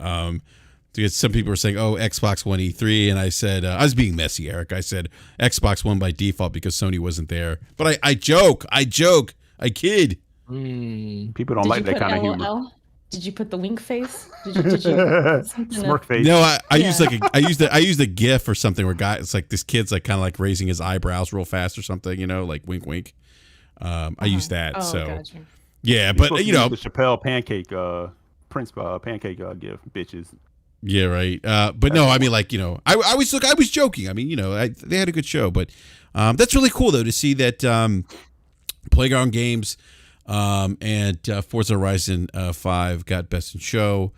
Because some people were saying, "Oh, Xbox won E3," and I said, I was being messy, Eric. I said Xbox won by default because Sony wasn't there. But I joke, I kid. People don't like that kind of humor. Did you put the wink face? Did you smirk face? No, I used a GIF or something where it's like this kid's like kind of like raising his eyebrows real fast or something, like wink wink. I used that. Gotcha. Yeah, but the Chappelle pancake Prince pancake GIF, bitches. Yeah, right. But no, I mean, like, I was joking. I mean, they had a good show, but that's really cool though to see that Playground Games and Forza Horizon 5 got Best in Show.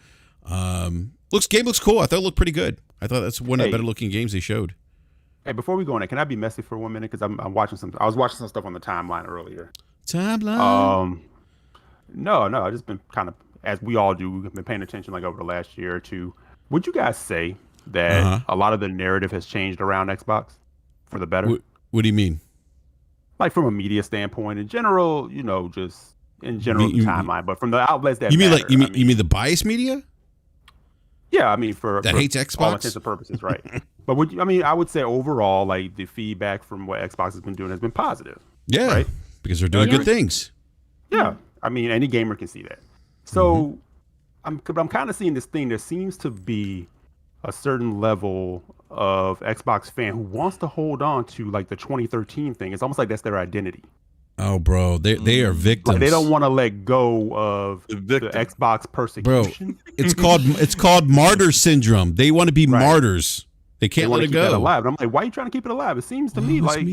Game looks cool. I thought it looked pretty good. I thought that's one of the better looking games they showed. Hey, before we go on it, can I be messy for 1 minute? Because I was watching some stuff on the timeline earlier. Timeline. No, I've just been kind of, as we all do, we've been paying attention like over the last year or two. Would you guys say that a lot of the narrative has changed around Xbox for the better? What do you mean? Like from a media standpoint, in general, just in general the timeline, but from the outlets that you mean the biased media? Yeah, I mean for hates Xbox, all intents and purposes, right? But I would say overall, like the feedback from what Xbox has been doing has been positive. Yeah, right? Because they're doing good things. Yeah, I mean any gamer can see that. So I'm kind of seeing this thing. There seems to be a certain level of Xbox fan who wants to hold on to like the 2013 thing. It's almost like that's their identity. Oh, bro, they are victims. Like they don't want to let go of the Xbox persecution. Bro, it's called martyr syndrome. They want to be martyrs. They can't let it go. That alive. And I'm like, why are you trying to keep it alive? It seems to me like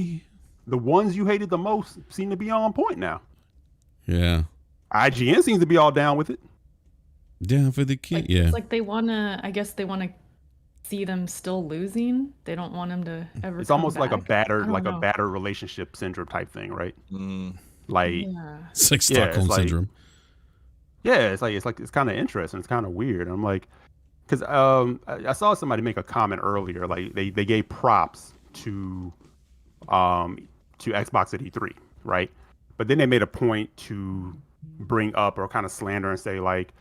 the ones you hated the most seem to be on point now. Yeah. IGN seems to be all down with it. Down for the kid. Yeah. It's like they want to. I guess they want to see them still losing. They don't want them to ever. It's almost like a battered know. relationship syndrome type thing, right? Mm. Like, Yeah. It's like Stockholm syndrome. Yeah, it's kind of interesting. It's kind of weird. I'm like, because I saw somebody make a comment earlier. Like they gave props to Xbox at E3, right? But then they made a point to bring up or kind of slander and say like,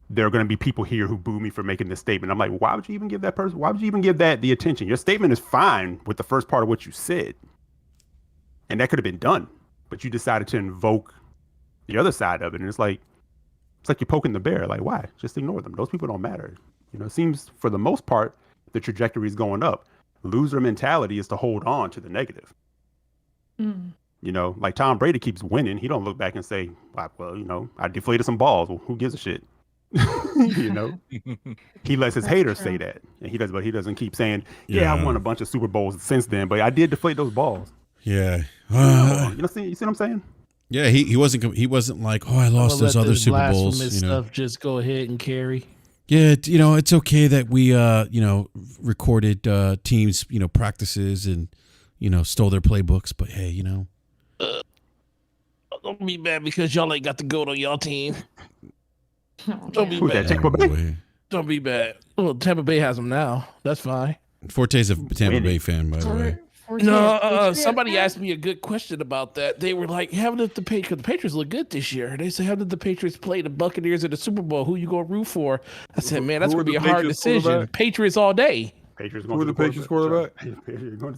there are going to be people here who boo me for making this statement. I'm like, why would you even give that person? Why would you even give that the attention? Your statement is fine with the first part of what you said, and that could have been done, but you decided to invoke the other side of it, and it's like you're poking the bear. Like, why? Just ignore them. Those people don't matter. You know, it seems for the most part the trajectory is going up. Loser mentality is to hold on to the negative. Mm. You know, like Tom Brady keeps winning. He don't look back and say, well, you know, I deflated some balls. Well, who gives a shit? You know, he lets his haters say that, and but he doesn't keep saying, yeah, I won a bunch of Super Bowls since then, but I did deflate those balls. Yeah. You see what I'm saying? Yeah, he wasn't like, oh, I lost those other Super Bowls. You know, stuff just go ahead and carry. Yeah, you know, it's okay that we recorded teams, practices and stole their playbooks, but hey, don't be mad because y'all ain't got the goat on y'all team. Don't be bad. Tampa Bay? Don't be bad. Well, Tampa Bay has them now. That's fine. Forte's a Tampa Bay fan, by the way. No, somebody asked me a good question about that. They were like, how did the Patriots look good this year? They said, how did the Patriots play the Buccaneers in the Super Bowl? Who you going to root for? I said, man, that's going to be a hard decision. Patriots all day. Who are the Patriots quarterback?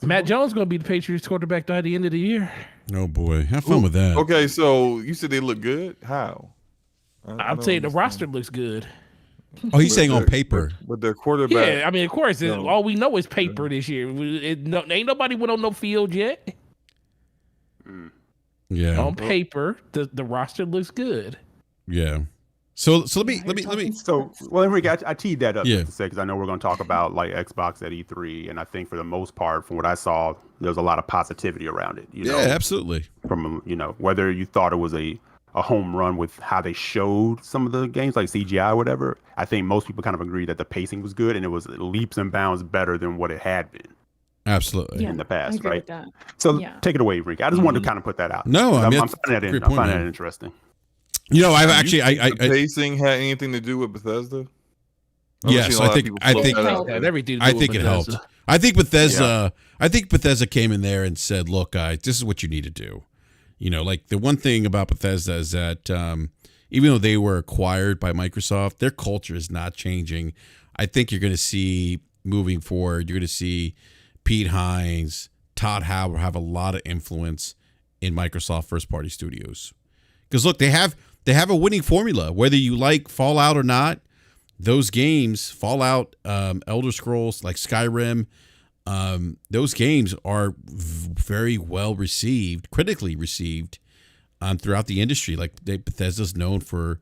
Matt Jones going to be the Patriots quarterback by the end of the year. Oh, boy. Have fun with that. Okay, so you said they look good? How? I'm saying the roster looks good. Oh, he's saying on paper. With their quarterback. Yeah, I mean, of course, all we know is paper this year. Ain't nobody went on no field yet. Yeah. On paper, the roster looks good. Yeah. So let me. So, well, Enrique, I teed that up just to say, because I know we're going to talk about like Xbox at E3, and I think for the most part, from what I saw, there was a lot of positivity around it. Yeah, absolutely. From whether you thought it was a home run with how they showed some of the games, like CGI or whatever, I think most people kind of agree that the pacing was good and it was leaps and bounds better than what it had been. Absolutely. In the past, right? So take it away, Enrique. I just wanted to kind of put that out. No, I'm finding that interesting. I've actually, I pacing had anything to do with Bethesda? Yes, I think it helped. I think Bethesda came in there and said, "Look, guys, this is what you need to do." Like the one thing about Bethesda is that even though they were acquired by Microsoft, their culture is not changing. I think you're going to see moving forward, you're going to see Pete Hines, Todd Howard have a lot of influence in Microsoft first-party studios. Because look, they have a winning formula. Whether you like Fallout or not, those games, Fallout, Elder Scrolls, like Skyrim, those games are very well received, critically received, throughout the industry. Like Bethesda's known for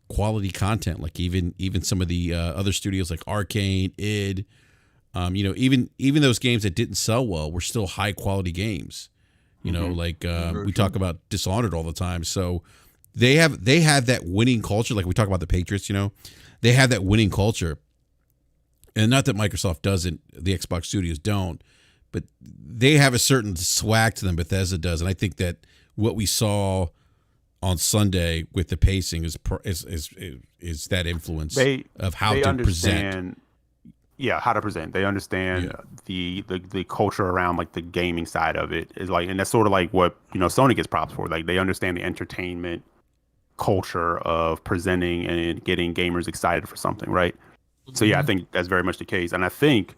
quality content. Like even some of the other studios like Arcane, id, even those games that didn't sell well were still high quality games. We talk about Dishonored all the time. So they have that winning culture. Like we talk about the Patriots. They have that winning culture. And not that Microsoft doesn't, the Xbox studios don't, but they have a certain swag to them, Bethesda does. And I think that what we saw on Sunday with the pacing is that influence of how to present. Yeah, how to present. They understand the culture around like the gaming side of it is like, and that's sort of like what Sony gets props for. Like they understand the entertainment culture of presenting and getting gamers excited for something, right? So I think that's very much the case. And I think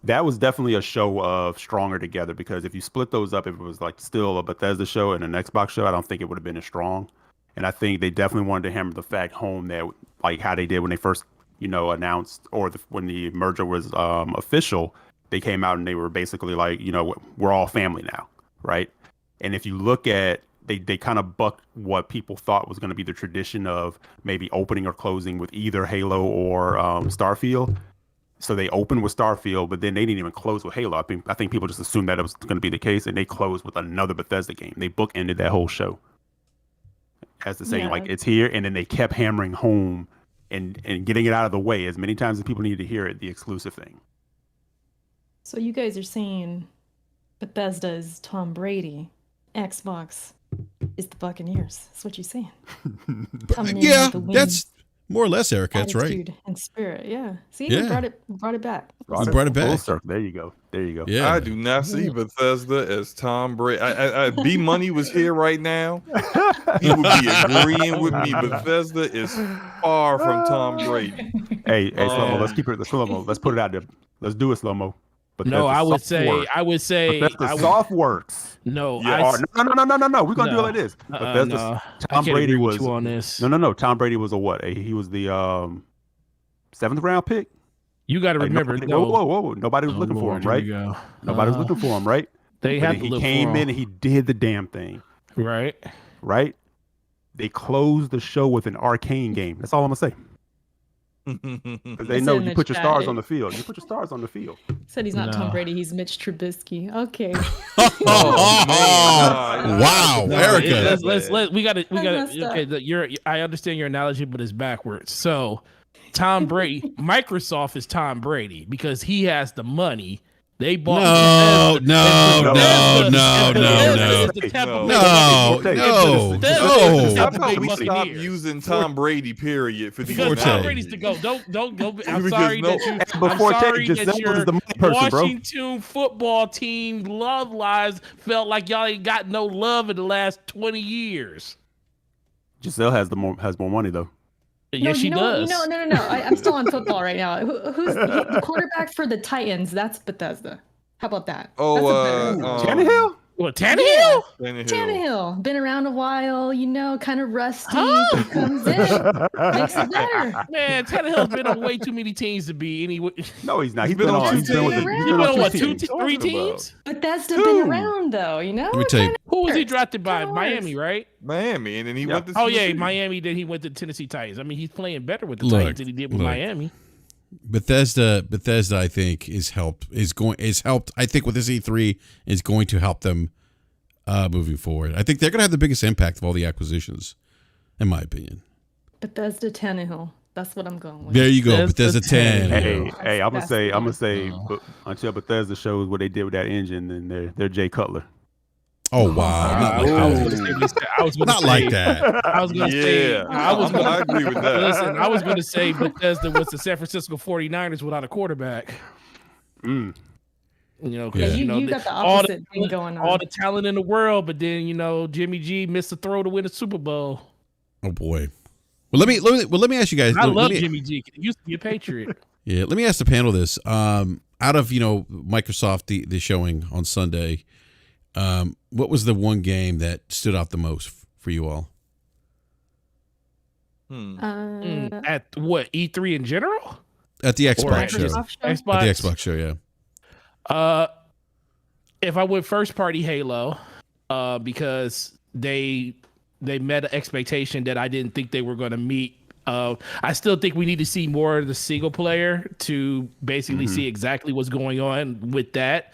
that was definitely a show of stronger together, because if you split those up, if it was like still a Bethesda show and an Xbox show, I don't think it would have been as strong. And I think they definitely wanted to hammer the fact home that like how they did when they first, announced, or when the merger was official, they came out and they were basically like, we're all family now, right? And if you look at, they kind of bucked what people thought was going to be the tradition of maybe opening or closing with either Halo or Starfield. So they opened with Starfield, but then they didn't even close with Halo. I think people just assumed that it was going to be the case, and they closed with another Bethesda game. They bookended that whole show as to saying like it's here, and then they kept hammering home and getting it out of the way as many times as people needed to hear it, the exclusive thing. So you guys are saying Bethesda is Tom Brady, Xbox is the Buccaneers. That's what you're saying. Coming in Yeah, with the win, that's more or less, Erica. That's right. attitude and spirit. Yeah. See, Yeah. we brought it back. We brought it back. Full circle. There you go. There you go. Yeah. I do not see Bethesda as Tom Brady. B Money was here right now. He would be agreeing with me. Bethesda is far from Tom Brady. Hey, slow-mo. Let's keep it slow-mo. Let's put it out there. Let's do it slow-mo. No, I would say Bethesda soft works. No, yeah, no. We're gonna do it like this. Bethesda, Tom Brady was on this. No. Tom Brady was a what? He was the 7th round pick. You got to remember. Whoa. Nobody was looking for him, right? Nobody was looking for him, right? They had to he look came for him. in and he did the damn thing. Right. They closed the show with an arcane game. That's all I'm gonna say. Because they know you put your stars on the field. You put your stars on the field. Said he's not Tom Brady. He's Mitch Trubisky. Okay. Wow, Erica. We got to. Okay, I understand your analogy, but it's backwards. So, Tom Brady, Microsoft is Tom Brady because he has the money. They bought No. How about we stop using Tom Brady, period, for because Tom Brady's to go. Don't go. I'm sorry that your Washington football team love lives felt like y'all ain't got no love in the last 20 years. Giselle has more money though. Yes, she does. No. I'm still on football right now. Who's the quarterback for the Titans? That's Bethesda. How about that? Tannehill? What, Tannehill? Yeah. Tannehill. Been around a while, kind of rusty. He comes in, makes it better. Man, Tannehill's been on way too many teams to be anyway. No, he's not. He's been on three teams? Bethesda been around though, Let me tell you. Who was he drafted by? Miami, right? Miami, and then he went to Miami, then he went to Tennessee Titans. I mean, he's playing better with the Titans than he did with Miami. Bethesda, I think, is helped. I think with this E3 is going to help them moving forward. I think they're going to have the biggest impact of all the acquisitions, in my opinion. Bethesda Tannehill. That's what I'm going with. There you go, Bethesda 10. Hey, I'm gonna say, until Bethesda shows what they did with that engine, then they're Jay Cutler. Oh wow! Not like that. I was going to say. I agree with that. Listen, I was going to say Bethesda was the San Francisco 49ers without a quarterback. You got the opposite thing going on. All the talent in the world, but then Jimmy G missed a throw to win a Super Bowl. Oh boy. Well, let me ask you guys. I love Jimmy G. He used to be a Patriot. Yeah, let me ask the panel this. Out of Microsoft the showing on Sunday. What was the one game that stood out the most for you all? At what, E3 in general? At the Xbox show. Xbox? At the Xbox show, yeah. If I went first party Halo, because they met an expectation that I didn't think they were going to meet. I still think we need to see more of the single player to basically see exactly what's going on with that.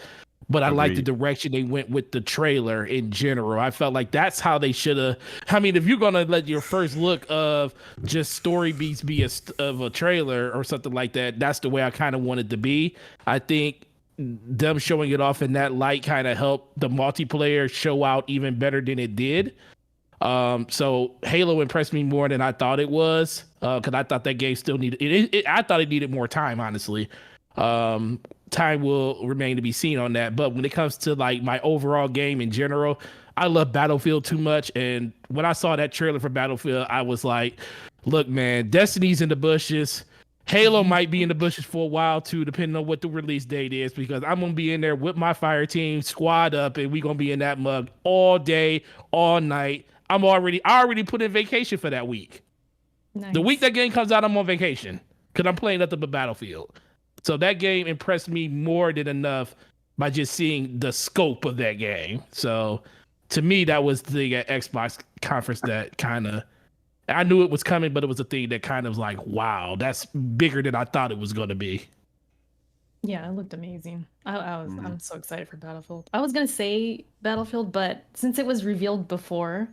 But I like the direction they went with the trailer in general. I felt like that's how they should have. I mean, if you're going to let your first look of just story beats be of a trailer or something like that, that's the way I kind of wanted to be. I think them showing it off in that light kind of helped the multiplayer show out even better than it did. So Halo impressed me more than I thought it was, because I thought that game still needed I thought it needed more time, honestly. Time will remain to be seen on that. But when it comes to like my overall game in general, I love Battlefield too much. And when I saw that trailer for Battlefield, I was like, look, man, Destiny's in the bushes. Halo might be in the bushes for a while too, depending on what the release date is, because I'm going to be in there with my fire team, squad up, and we're going to be in that mug all day, all night. I already put in vacation for that week. Nice. The week that game comes out, I'm on vacation because I'm playing nothing but Battlefield. So that game impressed me more than enough by just seeing the scope of that game. So to me, that was the thing at Xbox conference that kind of, I knew it was coming, but it was a thing that kind of was like, wow, that's bigger than I thought it was going to be. Yeah, it looked amazing. I'm so excited for Battlefield. I was going to say Battlefield, but since it was revealed before,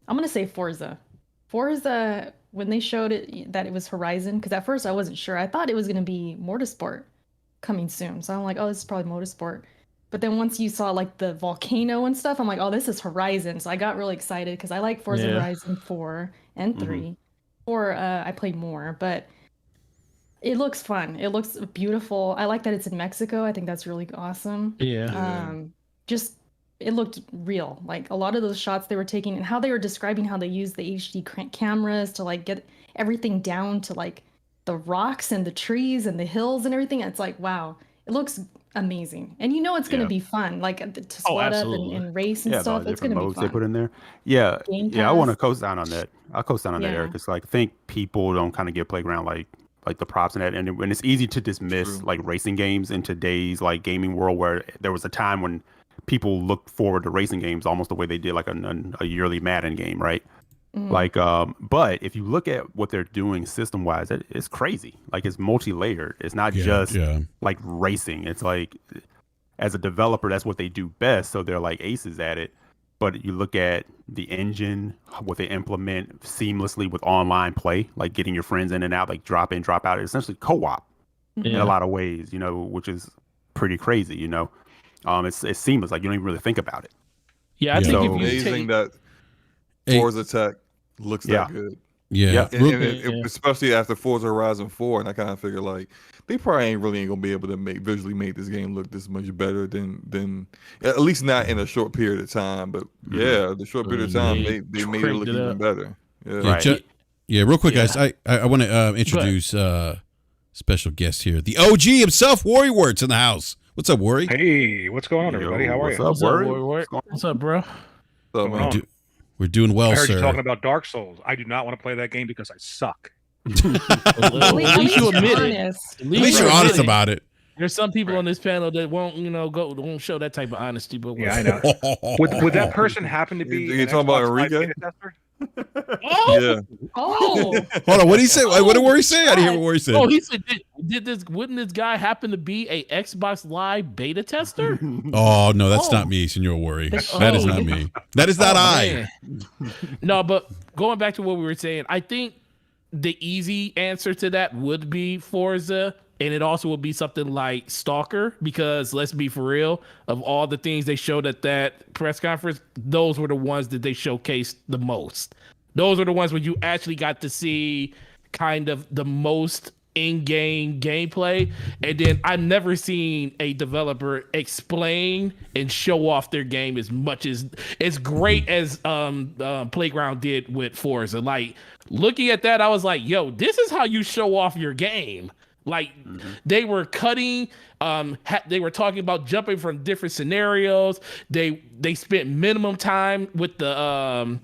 I'm going to say Forza. Forza, when they showed it that it was Horizon, because at first I wasn't sure. I thought it was going to be Motorsport. coming soon. So I'm like, oh, this is probably motorsport. But then once you saw like the volcano and stuff, I'm like, oh, this is Horizon. So I got really excited because I like Forza Horizon 4 and 3. 4, I played more, but it looks fun. It looks beautiful. I like that it's in Mexico. I think that's really awesome. Just it looked real. Like a lot of those shots they were taking and how they were describing how they use the HD cameras to like get everything down to like the rocks and the trees and the hills and everything. It's like, wow, it looks amazing. And you know it's going to be fun, like to squat up and race and stuff. The it's going to be modes fun. they put in there. Yeah, I want to coast down on that. I'll coast down on that, Eric. It's like I think people don't kind of give Playground like the props and that, and it's easy to dismiss like racing games in today's like gaming world, where there was a time when people looked forward to racing games almost the way they did like a yearly Madden game, right? Like, but if you look at what they're doing system wise, it's crazy. Like it's multi-layered. It's not just like racing. It's like as a developer, that's what they do best. So they're like aces at it. But you look at the engine, what they implement seamlessly with online play, like getting your friends in and out, like drop in, drop out. It's essentially co-op in a lot of ways, you know, which is pretty crazy, you know. It's seamless. Like you don't even really think about it. Yeah, I think if you amazing that Forza Tech looks that good. And especially after Forza Horizon 4, and I kind of figure like they probably ain't gonna be able to visually make this game look this much better than at least not in a short period of time. But the short period of time they made it look even better. Real quick, guys. I want to introduce special guest here, the OG himself, Worry Words in the house. What's up, Worry? Hey, what's going on, everybody? How are you? What's up, Worry? What's up, bro? We're doing well, I heard sir. you talking about Dark Souls. I do not want to play that game because I suck. At least you admit it. At least you're honest about it. There's some people on this panel that won't show that type of honesty. But I know. Would that person happen to be? You talking about Enrique? Oh! Hold on, what did he say? What did Worry say? I didn't hear what Worry said. Oh, he said, wouldn't this guy happen to be a Xbox Live beta tester? Oh, no, that's not me, Senor Worry. That is not me. That is not I. No, but going back to what we were saying, I think the easy answer to that would be Forza. And it also would be something like Stalker, because let's be for real, of all the things they showed at that press conference, those were the ones that they showcased the most. Those are the ones where you actually got to see kind of the most in-game gameplay. And then I've never seen a developer explain and show off their game as much as great as Playground did with Forza. Like looking at that, I was like, yo, this is how you show off your game. Like they were cutting, they were talking about jumping from different scenarios. They spent minimum time with the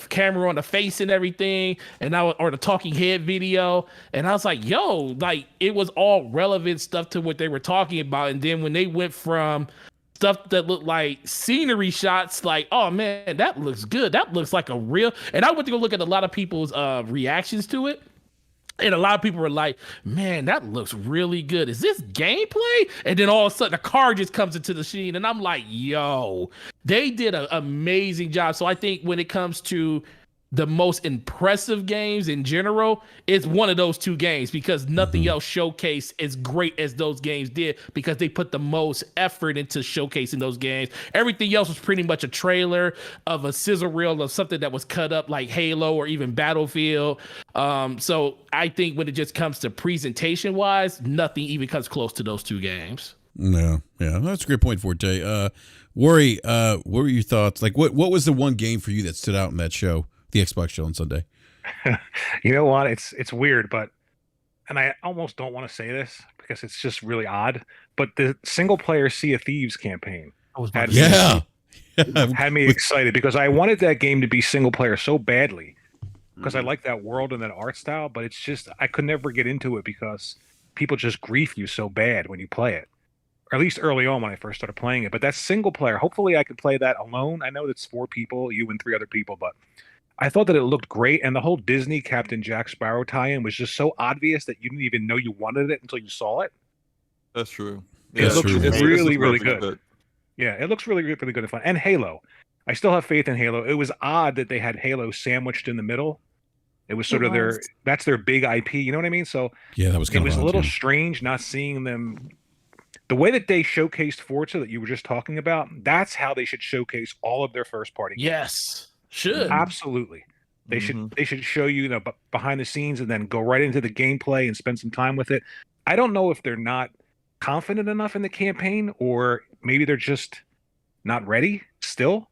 camera on the face and everything, or the talking head video. And I was like, yo, like it was all relevant stuff to what they were talking about. And then when they went from stuff that looked like scenery shots, like, oh man, that looks good. That looks like a real. And I went to go look at a lot of people's reactions to it. And a lot of people were like, man, that looks really good. Is this gameplay? And then all of a sudden, a car just comes into the scene. And I'm like, yo, they did an amazing job. So I think when it comes to the most impressive games in general, it's one of those two games, because nothing else showcased as great as those games did, because they put the most effort into showcasing those games. Everything else was pretty much a trailer of a sizzle reel of something that was cut up, like Halo or even Battlefield. So I think when it just comes to presentation wise, nothing even comes close to those two games. No, yeah, that's a great point, Forte. Worry, what were your thoughts? Like, what was the one game for you that stood out in that show? The Xbox show on Sunday. You know what? It's weird, and I almost don't want to say this because it's just really odd, but the single player Sea of Thieves campaign had me excited, because I wanted that game to be single player so badly, because I like that world and that art style, but it's just I could never get into it because people just grief you so bad when you play it. Or at least early on when I first started playing it. But that's single player. Hopefully I could play that alone. I know that's 4 people, you and 3 other people, but I thought that it looked great, and the whole Disney Captain Jack Sparrow tie-in was just so obvious that you didn't even know you wanted it until you saw it. That's true. Yeah, it looks really, really good. Yeah, it looks really, really good and fun. And Halo. I still have faith in Halo. It was odd that they had Halo sandwiched in the middle. It was sort of that's their big IP. You know what I mean? So yeah, that was kind it was of a little strange not seeing them. The way that they showcased Forza that you were just talking about, that's how they should showcase all of their first party games. Yes, should. Absolutely. They should show you, behind the scenes and then go right into the gameplay and spend some time with it. I don't know if they're not confident enough in the campaign, or maybe they're just not ready still.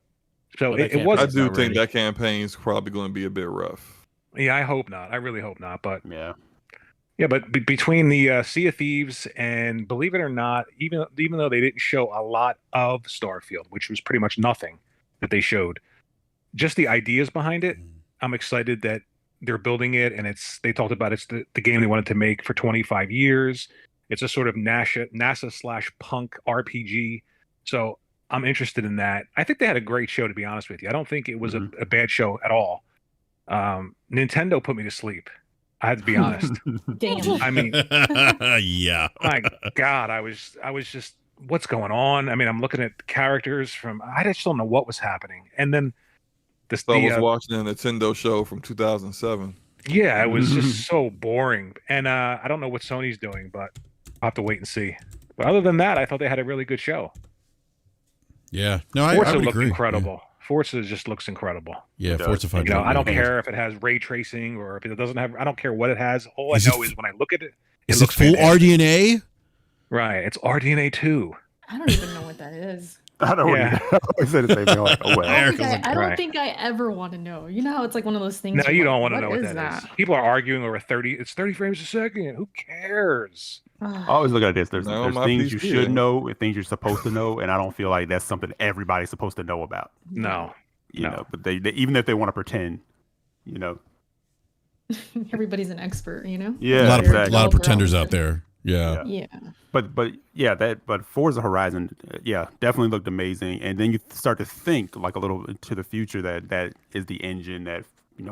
So it was. I do think that campaign is probably going to be a bit rough. Yeah, I hope not. I really hope not. But yeah, but between the Sea of Thieves and, believe it or not, even though they didn't show a lot of Starfield, which was pretty much nothing that they showed, just the ideas behind it, I'm excited that they're building it, and they talked about it's the game they wanted to make for 25 years. It's a sort of NASA/punk RPG. So I'm interested in that. I think they had a great show, to be honest with you. I don't think it was a bad show at all. Nintendo put me to sleep. I had to be honest. Damn. I mean, yeah. My God, I was just, what's going on? I mean, I'm looking at the characters I just don't know what was happening. And then I was watching a Nintendo show from 2007. Yeah, it was just so boring. And I don't know what Sony's doing, but I'll have to wait and see. But other than that, I thought they had a really good show. Yeah. No, Forza I would looked agree. incredible. Yeah. Forza just looks incredible. Yeah, Forza 5. I don't care if it has ray tracing or if it doesn't have. I don't care what it has. All I know is when I look at it, it looks full RDNA. Right, it's RDNA 2. I don't even know what that is. I don't. Yeah. I said the same thing. Like, oh well. I don't think I ever want to know. You know how it's like one of those things. No, you don't want to know what that is. People are arguing over 30. It's 30 frames a second. Who cares? I always look at this. There's things you should know and things you're supposed to know, and I don't feel like that's something everybody's supposed to know about. No, you know, but they even if they want to pretend, you know, everybody's an expert. You know, yeah, a lot of pretenders out there. Yeah. But Forza Horizon, definitely looked amazing. And then you start to think like a little into the future that is the engine that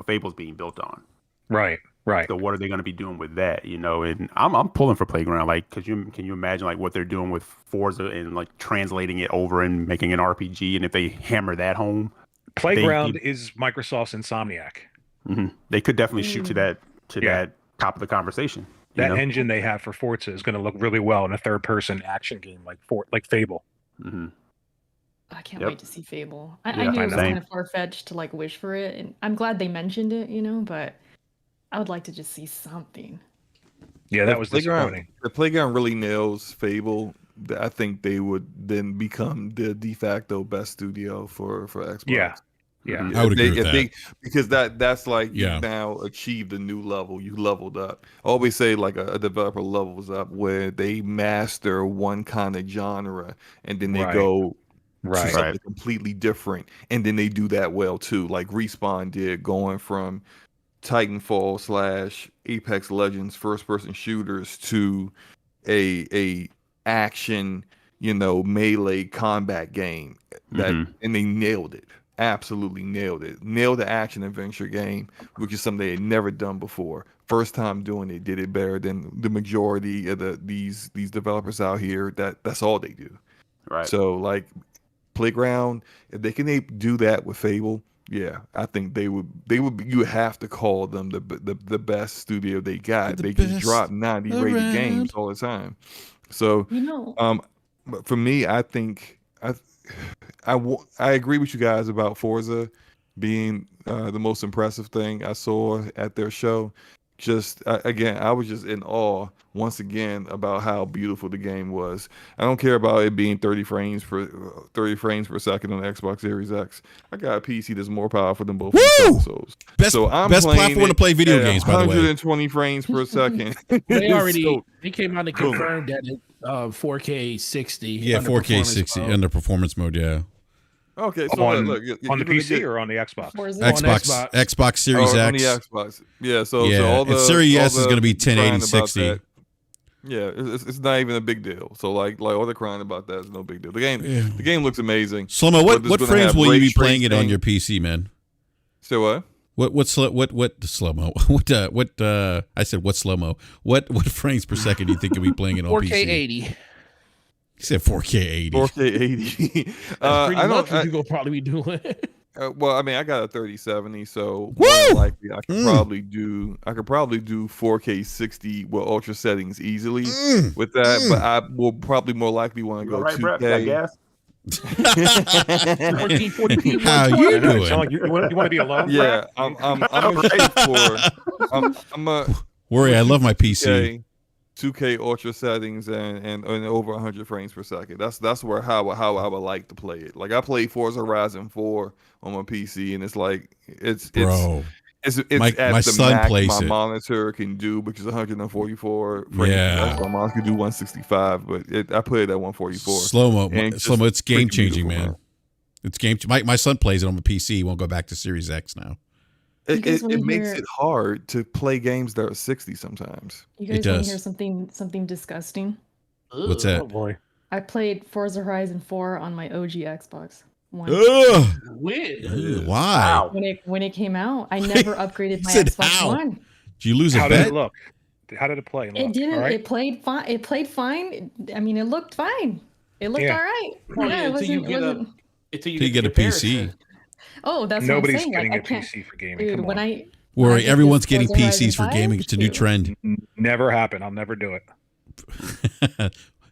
Fable's being built on. Right. So what are they going to be doing with that? And I'm pulling for Playground, like, because can you imagine like what they're doing with Forza and like translating it over and making an RPG? And if they hammer that home, Playground is Microsoft's Insomniac. Mm-hmm. They could definitely shoot to that top of the conversation. That engine they have for Forza is going to look really well in a third-person action game like Fable. Mm-hmm. I can't wait to see Fable. I knew it was kind of far-fetched to like wish for it, and I'm glad they mentioned it, but I would like to just see something. Yeah, that was disappointing. The Playground really nails Fable. I think they would then become the de facto best studio for Xbox. Yeah, I would agree with that. Because that's like you've now achieved a new level. You leveled up. I always say like a developer levels up where they master one kind of genre and then they go to something completely different, and then they do that well too. Like Respawn did, going from Titanfall / Apex Legends first-person shooters to a action, melee combat game and they nailed it. Absolutely nailed it. Nailed the action adventure game, which is something they had never done before. First time doing it, did it better than the majority of these developers out here. That's all they do. Right. So like Playground, if they can do that with Fable, I think they would. You would have to call them the best studio they got. They just drop 90 rated games all the time. So but for me, I think I agree with you guys about Forza being the most impressive thing I saw at their show. Just again, I was just in awe once again about how beautiful the game was. I don't care about it being 30 frames per second on the Xbox Series X. I got a PC that's more powerful than both consoles. Best platform to play video games, by the way. 120 frames per second. They came out and confirmed that it 4K 60. Yeah, 4K 60 under performance mode. Yeah. Okay, so on the PC or on the Xbox? Xbox Series X. On the Xbox. Yeah, so and Series S is going to be 1080 60. Yeah, it's not even a big deal. So like all the crying about that is no big deal. The game looks amazing. Slow-mo, what frames will you be playing it on your PC, man? So what? What slow-mo? I said what slow-mo? What frames per second do you think you'll be playing it on 4K PC? 80. You said 4K 80. 4K 80. That's pretty much what you're going to probably be doing. Well, I mean, I got a 3070, so Woo! more than likely I could probably do 4K 60 with ultra settings easily with that. But I will probably more likely want to go right, 2K. Brap? Got gas? 1440p. How you doing? Sound like you want to be alone? Yeah, Brap? I'm gonna shoot for. I'm a Worry, I love my PC. 2K ultra settings and over 100 frames per second. That's where how I would like to play it. Like I played Forza Horizon 4 on my PC, and it's like it's Bro. It's my at the son max plays my it. monitor can do, which is 144 frames. Yeah. My monitor can do 165, but I put it at 144. Slow-mo, it's game-changing, man. It's my son plays it on my PC. He won't go back to Series X now. It makes it hard to play games that are 60 sometimes. You guys want to hear something disgusting? What's that? Oh boy. I played Forza Horizon 4 on my OG Xbox One. When? Why? When it came out, I never upgraded my said Xbox how? One. Did you lose a How bet? did it look? How did it play? It didn't. Right? It played fine. It played fine. I mean, it looked fine. It looked all right. Yeah, it wasn't. Until you get a PC. Oh, that's Nobody's what I'm saying. getting a PC for gaming. Dude, Come when on. Worry, get everyone's this getting Forza Horizon PCs for 5, gaming. It's a new trend. Never happen. I'll never do it.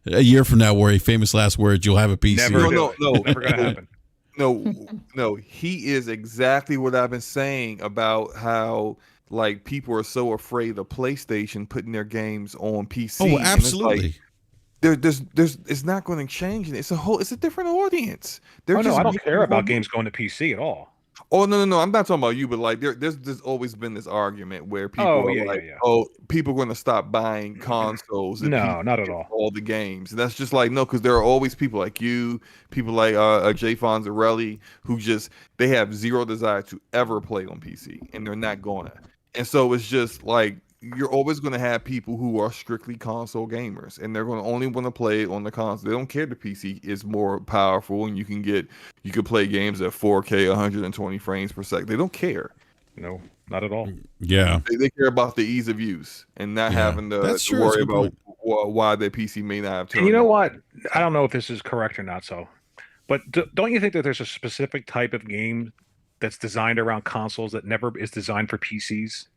A year from now, Worry, famous last words, you'll have a PC. No. Never gonna happen. No, he is exactly what I've been saying about how like people are so afraid of PlayStation putting their games on PC. Oh, absolutely. There's it's not going to change. It's a different audience. I don't care about games going to PC at all. Oh no, I'm not talking about you, but like there's always been this argument where people people are going to stop buying consoles. No, not at all the games. And that's just like no, because there are always people like you, people like Jay Fonzarelli, who they have zero desire to ever play on PC, and they're not gonna. And so it's just like you're always going to have people who are strictly console gamers, and they're going to only want to play it on the console. They don't care the PC is more powerful, and you can play games at 4K 120 frames per second. They don't care. No, not at all. Yeah, they care about the ease of use and not having to worry about why their PC may not have. And you know what? I don't know if this is correct or not. But don't you think that there's a specific type of game that's designed around consoles that never is designed for PCs?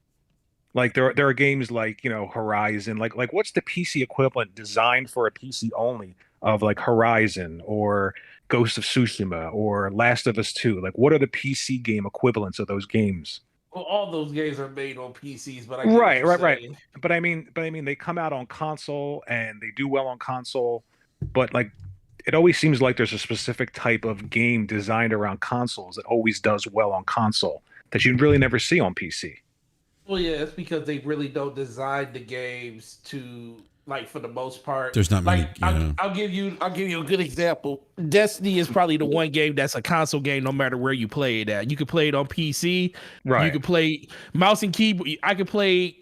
Like there are games like Horizon, like what's the PC equivalent designed for a PC only of like Horizon or Ghost of Tsushima or Last of Us 2? Like what are the PC game equivalents of those games? Well, all those games are made on PCs, but right. But I mean they come out on console and they do well on console, but like it always seems like there's a specific type of game designed around consoles that always does well on console that you really never see on PC. Well, yeah, it's because they really don't design the games to like for the most part. There's not many. I'll give you a good example. Destiny is probably the one game that's a console game, no matter where you play it at. You can play it on PC. Right. You can play mouse and keyboard. I can play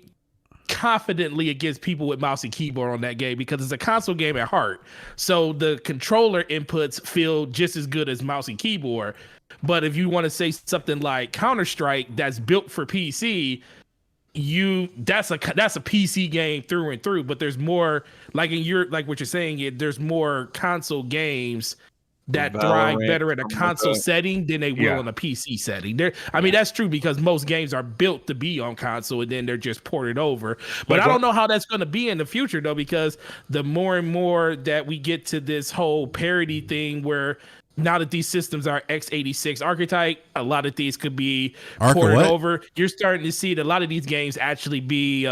confidently against people with mouse and keyboard on that game because it's a console game at heart. So the controller inputs feel just as good as mouse and keyboard. But if you want to say something like Counter-Strike that's built for PC, that's a PC game through and through, but there's more like what you're saying, there's more console games that thrive better in a console setting than they will in a PC setting. That's true because most games are built to be on console and then they're just ported over. But I don't know how that's going to be in the future though, because the more and more that we get to this whole parity thing where now that these systems are x86 archetype, a lot of these could be ported over. You're starting to see that a lot of these games actually be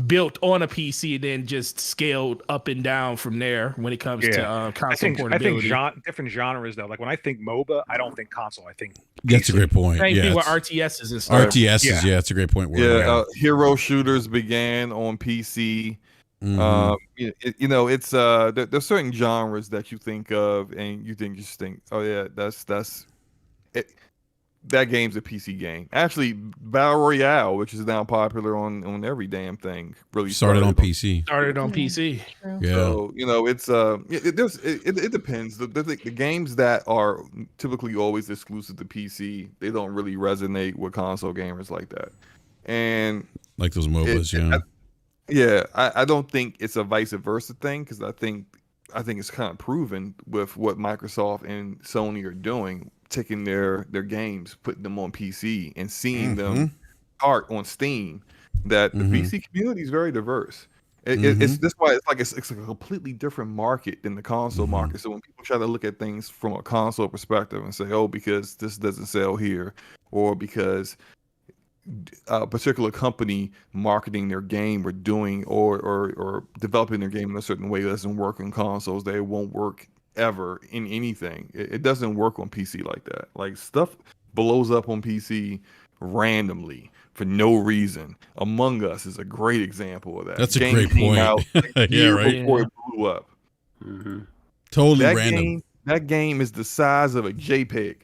built on a PC and then just scaled up and down from there when it comes to console portability. I think different genres though. Like when I think MOBA, I don't think console. I think PC. That's a great point. Same thing with RTSs and stuff. RTSs, that's a great point. Hero shooters began on PC. It's there's certain genres that you think of and you think, oh yeah, that's it. That game's a PC game. Actually, Battle Royale, which is now popular on every damn thing, really started on PC. Started on PC. Yeah. So it depends. The games that are typically always exclusive to PC, they don't really resonate with console gamers like that. And like those MOBAs, I don't think it's a vice versa thing because I think it's kind of proven with what Microsoft and Sony are doing taking their games, putting them on PC, and seeing them start on Steam. That the PC community is very diverse. It's that's why it's a completely different market than the console market. So when people try to look at things from a console perspective and say, oh, because this doesn't sell here, or because a particular company marketing their game or doing or developing their game in a certain way doesn't work on consoles, they won't work ever in anything. It doesn't work on PC like that. Like, stuff blows up on PC randomly for no reason. Among Us is a great example of that. That's a great point. Out like before it blew up. Totally random. That game is the size of a JPEG.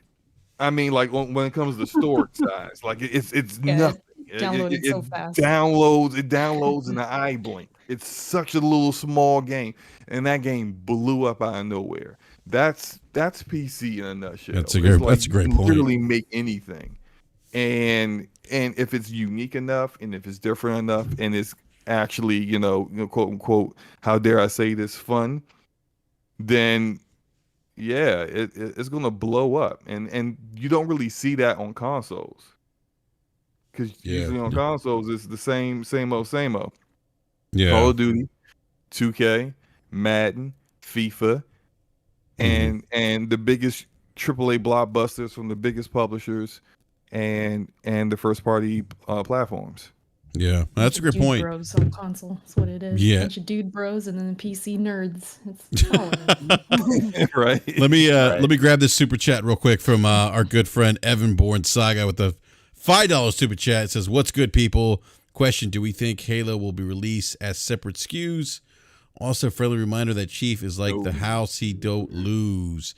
I mean, like, when it comes to storage size, like it's nothing. Downloaded so fast. It downloads in the eye blink. It's such a little small game, and that game blew up out of nowhere. That's PC in a nutshell. That's a great point. Literally make anything, and if it's unique enough, and if it's different enough, and it's actually, quote unquote, how dare I say this, fun, then yeah, it's gonna blow up, and you don't really see that on consoles, because usually on consoles it's the same old. Yeah, Call of Duty, 2K, Madden, FIFA, and the biggest AAA blockbusters from the biggest publishers, and the first party platforms. Yeah, that's a great point. Bros on console. That's what it is. Yeah, a bunch of dude bros and then PC nerds. It's all of it. Right. Let me grab this super chat real quick from our good friend Evan Bourne Saga with the $5 super chat. It says, "What's good, people? Question: do we think Halo will be released as separate SKUs? Also, friendly reminder that Chief is like the house he don't lose.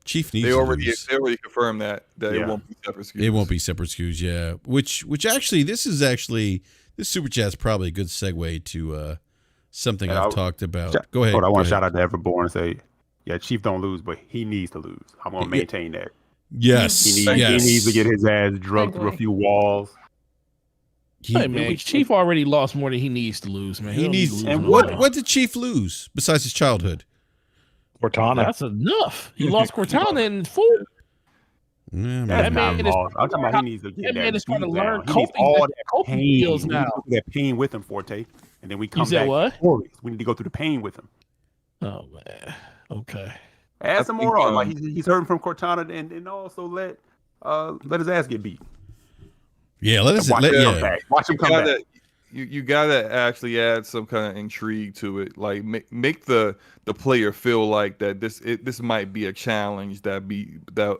Chief needs to lose. They already confirmed that it won't be separate SKUs. It won't be separate SKUs, yeah. Which actually, this super chat's probably a good segue to something I've talked about. Go ahead. I want to shout out to Everborn and say, yeah, Chief don't lose, but he needs to lose. I'm going to maintain that. Yes. He needs to get his ass drugged through a few walls. Hey, man, Chief already lost more than he needs to lose, man. He needs. And what did Chief lose besides his childhood? Cortana. That's enough. He lost Cortana in 4. Yeah, that man is. I'm talking about he needs to get that. Man is trying to learn coping skills now. That pain with him, Forte, and then we come back. What? We need to go through the pain with him. Oh man. Okay. Add some more on. Like he's hurting from Cortana, and also let his ass get beat. Yeah, watch him come back. You gotta actually add some kind of intrigue to it. Like make the player feel like that this might be a challenge that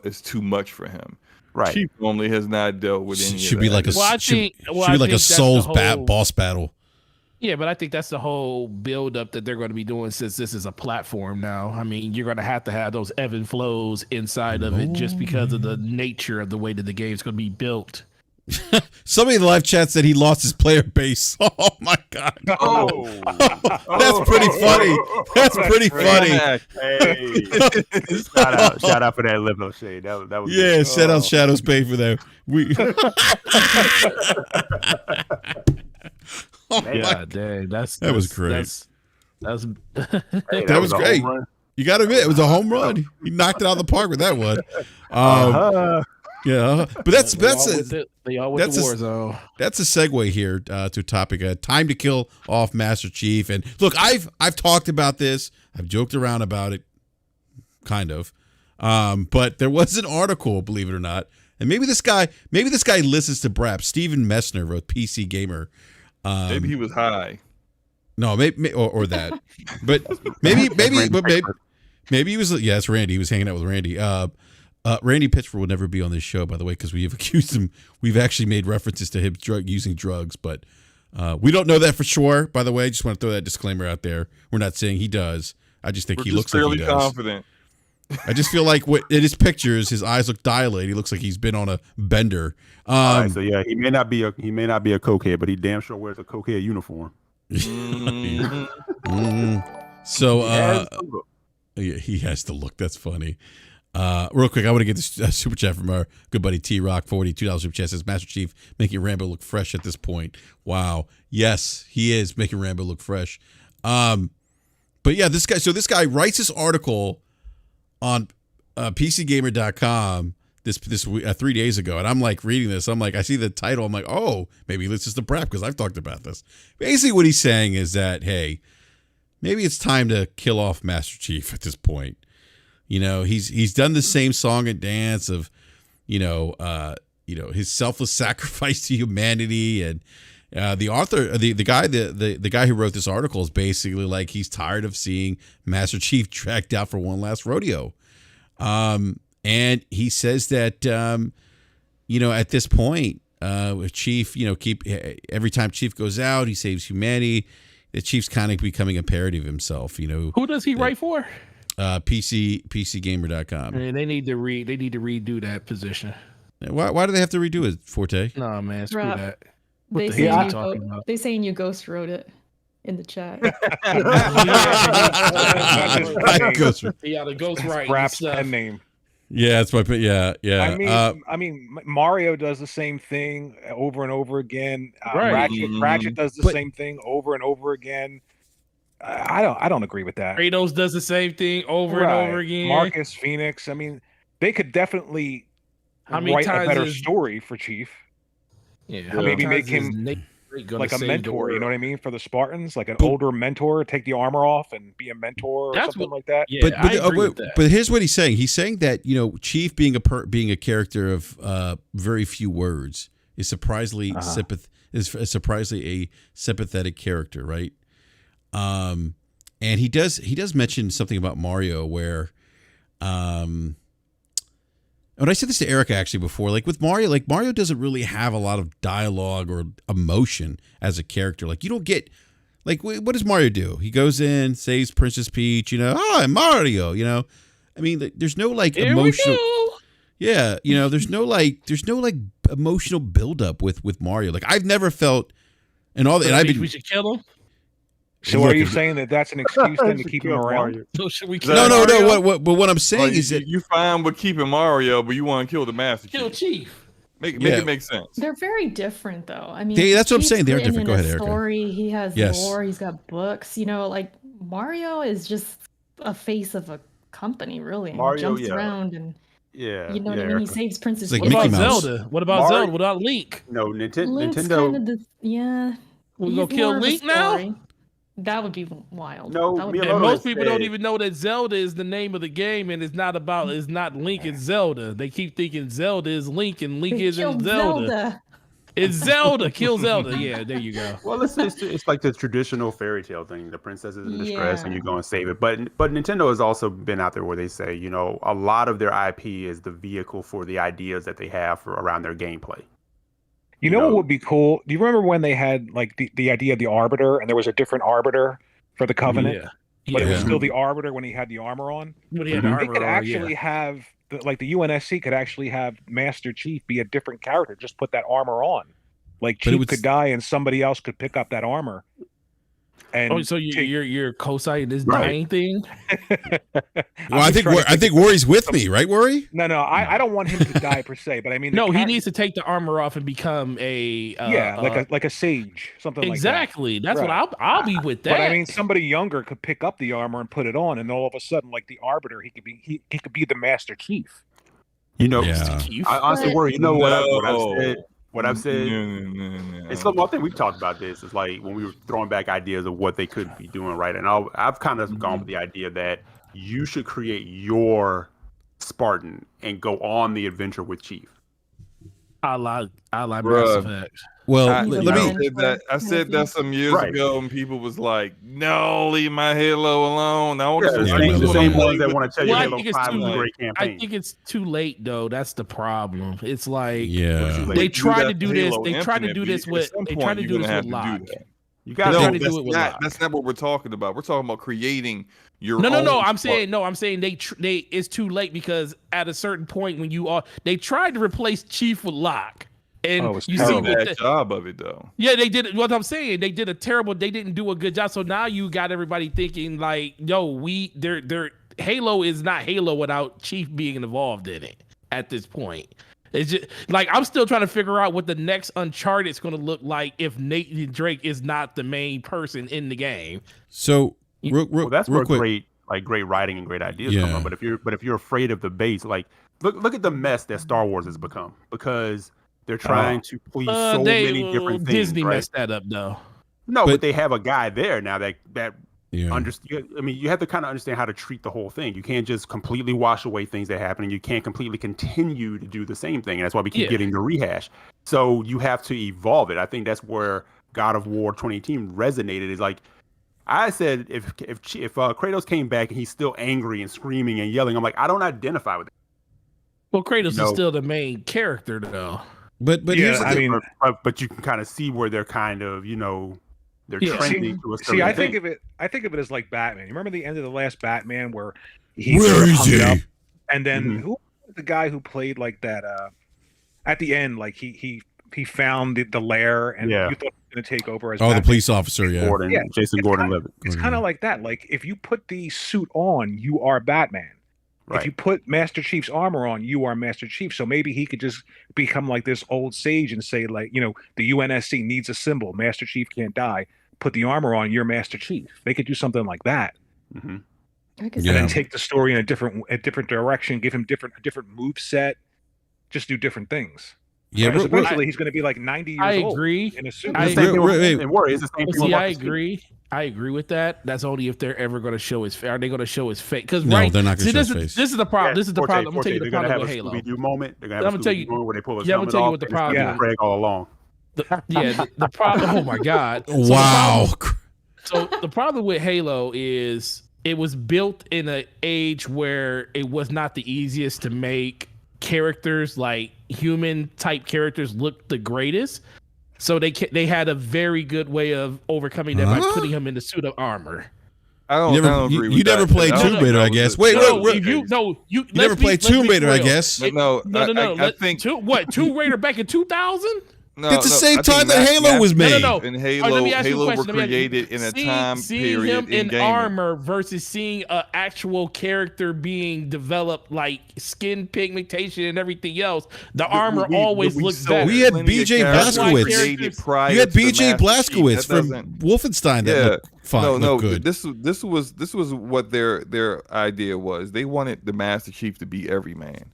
is too much for him. Right. Chief normally has not dealt with any. Should be like a Souls boss battle. Yeah, but I think that's the whole build up that they're going to be doing, since this is a platform now. I mean, you're going to have those ebb and flows inside of it, just because of the nature of the way that the game's going to be built. Somebody in the live chat said he lost his player base. Oh my god! Oh, that's pretty funny. That's pretty funny. Hey, shout out for that Limo shade. That was good. Shout out Shadows Pay for that. Dang, that was great. That was great. You got to admit, it was a home run. He knocked it out of the park with that one. Yeah, but that's a segue here to a topic. Time to kill off Master Chief. And look, I've talked about this. I've joked around about it, kind of. But there was an article, believe it or not, and maybe this guy listens to BRAP. Stephen Messner wrote PC Gamer. Maybe he was high. No, maybe or that, but maybe he was. Yeah, it's Randy. He was hanging out with Randy. Randy Pitchford will never be on this show, by the way, because we have accused him. We've actually made references to him using drugs, but we don't know that for sure. By the way, I just want to throw that disclaimer out there. We're not saying he does. I just think he looks like he does. Confident. I just feel like in his pictures, his eyes look dilated. He looks like he's been on a bender. All right, so yeah, he may not be a cokehead, but he damn sure wears a cokehead uniform. So he has the look. That's funny. Real quick, I want to get this super chat from our good buddy T Rock 40 $2 super chat. Says Master Chief making Rambo look fresh at this point. Wow, yes, he is making Rambo look fresh. But yeah, this guy writes this article on PCGamer.com this 3 days ago, and I'm like reading this. I'm like, I see the title. I'm like, oh, maybe this is the BRAP because I've talked about this. Basically, what he's saying is that, hey, maybe it's time to kill off Master Chief at this point. You know, he's done the same song and dance of, his selfless sacrifice to humanity, and the author, the guy who wrote this article is basically like he's tired of seeing Master Chief dragged out for one last rodeo. And he says that, at this point, with Chief, every time Chief goes out, he saves humanity. The Chief's kind of becoming a parody of himself. Who does he write for? PCGamer.com. And they need to redo that position. Why do they have to redo it, Forte? No, man, screw that. They saying you ghost wrote it in the chat. Yeah, the ghost right. BRAP's pen name. Yeah, it's my yeah. I mean, Mario does the same thing over and over again. Right. Ratchet does the same thing over and over again. I don't agree with that. Kratos does the same thing over and over again. Marcus, Phoenix. I mean, they could definitely write a better story for Chief. Yeah, maybe make him like a mentor. You know what I mean, for the Spartans, like an older mentor, take the armor off and be a mentor or something like that. Yeah, I agree with that. But here's what he's saying. He's saying that Chief being a character of very few words is surprisingly a sympathetic character, right? And he does mention something about Mario where, and I said this to Erica actually before, like with Mario, Mario doesn't really have a lot of dialogue or emotion as a character. Like you don't get, like, what does Mario do? He goes in, saves Princess Peach, I'm Mario, I mean, there's no like emotional, yeah, there's no emotional buildup with Mario. Like I've never felt, and all that, and I've been, we should kill him. So are you saying that that's an excuse then to keep him around? So should we kill No. What I'm saying is that you fine with keeping Mario, but you want to kill the Master Chief. Kill Chief. Make it make sense. They're very different, though. I mean, that's what I'm saying. They're different. Go ahead, Erica. Story. He has lore. He's got books. Like Mario is just a face of a company, really. And Mario jumps around and what I mean. He saves Princess Peach. Peach. What about Zelda? What about Zelda? What about Link? No, Link's Nintendo. kind of We're gonna kill Link now. That would be wild. No, and most people don't even know that Zelda is the name of the game, and it's not Link, it's Zelda. They keep thinking Zelda is Link, and Link isn't Zelda. It's Zelda. Kill Zelda. Yeah, there you go. Well, it's like the traditional fairy tale thing. The princess is in distress, and you go and save it. But Nintendo has also been out there where they say, a lot of their IP is the vehicle for the ideas that they have around their gameplay. You know what would be cool? Do you remember when they had like the idea of the Arbiter, and there was a different Arbiter for the Covenant? Yeah. But it was still the Arbiter when he had the armor on. When he had they could actually have the UNSC could actually have Master Chief be a different character. Just put that armor on. Like Chief could die, and somebody else could pick up that armor. And so you're co-signing this dying thing? Well, I think Worry's with me, right, Worry? No, I don't want him to die per se, but I mean, he needs to take the armor off and become a like a sage, something exactly. like that. That's what I'll be with that. But I mean, somebody younger could pick up the armor and put it on, and all of a sudden, like the Arbiter, he could be the Master Chief. I honestly worry. What I've said, it's I think we've talked about this. It's like when we were throwing back ideas of what they could be doing, right? And I've kind of gone with the idea that you should create your Spartan and go on the adventure with Chief. I like Mass Effect. Well, I said that some years ago, and people was like, "No, leave my Halo alone." The same ones that want to tell you Halo 5 was a great campaign. I think it's too late, though. That's the problem. It's like they tried to do this. They tried to do this with Locke. You got to do it with Locke. That's not what we're talking about. We're talking about creating your own. No. I'm saying they it's too late because at a certain point when they tried to replace Chief with Locke. And you see bad job of it though. Yeah, they did. What I'm saying, they didn't do a good job. So now you got everybody thinking like, yo, their Halo is not Halo without Chief being involved in it at this point. It's just like I'm still trying to figure out what the next Uncharted is going to look like if Nathan Drake is not the main person in the game. So that's where great writing and great ideas come from. But if you're afraid of the base, like look at the mess that Star Wars has become because they're trying to please so many different things. Disney right? messed that up though. No, but they have a guy there now that Yeah. understand. I mean, you have to kind of understand how to treat the whole thing. You can't just completely wash away things that happen, and you can't completely continue to do the same thing. And that's why we keep getting the rehash. So you have to evolve it. I think that's where God of War 2018 resonated. Is like I said, if Kratos came back and he's still angry and screaming and yelling, I'm like, I don't identify with it. Well, Kratos is still the main character though. But here's the thing. But you can kind of see where they're kind of they're trending to a certain I thing. think of it as like Batman. You remember the end of the last Batman where where is he? Up, and then who was the guy who played like that? At the end, like he found the lair, and you thought he was going to take over as Batman. The police officer, Jason Gordon-Levitt. It's kind of like that. Like if you put the suit on, you are Batman. Right. If you put Master Chief's armor on, you are Master Chief. So maybe he could just become like this old sage and say, like, the UNSC needs a symbol. Master Chief can't die. Put the armor on, you're Master Chief. They could do something like that. Mm-hmm. And then take the story in a different direction, give him a different move set, just do different things. Yeah, right? Eventually he's going to be like 90 years old. I agree. In a suit. I agree. I agree with that. That's only if they're ever going to show his face. Are they going to show his face? Because they're not going to show his face. This is the problem. This is the problem. I'm going to tell you the problem with Halo. Scooby-Doo moment. They're going to have a Scooby-Doo moment where they pull his helmet off. What the problem is. Craig all along. The problem. Oh my God! Wow. So the problem with Halo is it was built in an age where it was not the easiest to make characters, like human type characters, look the greatest. So they had a very good way of overcoming that by putting him in the suit of armor. I don't agree with you that. never played Tomb Raider, I guess. Wait. You never played Tomb Raider, I guess. No. I think Tomb Raider back in 2000. No, it's the same time that Halo was made. No. And Halo were created in a time seeing period him in gaming. armor versus seeing an actual character being developed, like skin pigmentation and everything else. The armor always looked better. We had BJ Blazkowicz. You had BJ Blazkowicz from Wolfenstein that looked fine. No. Good. This was what their idea was. They wanted the Master Chief to be everyman.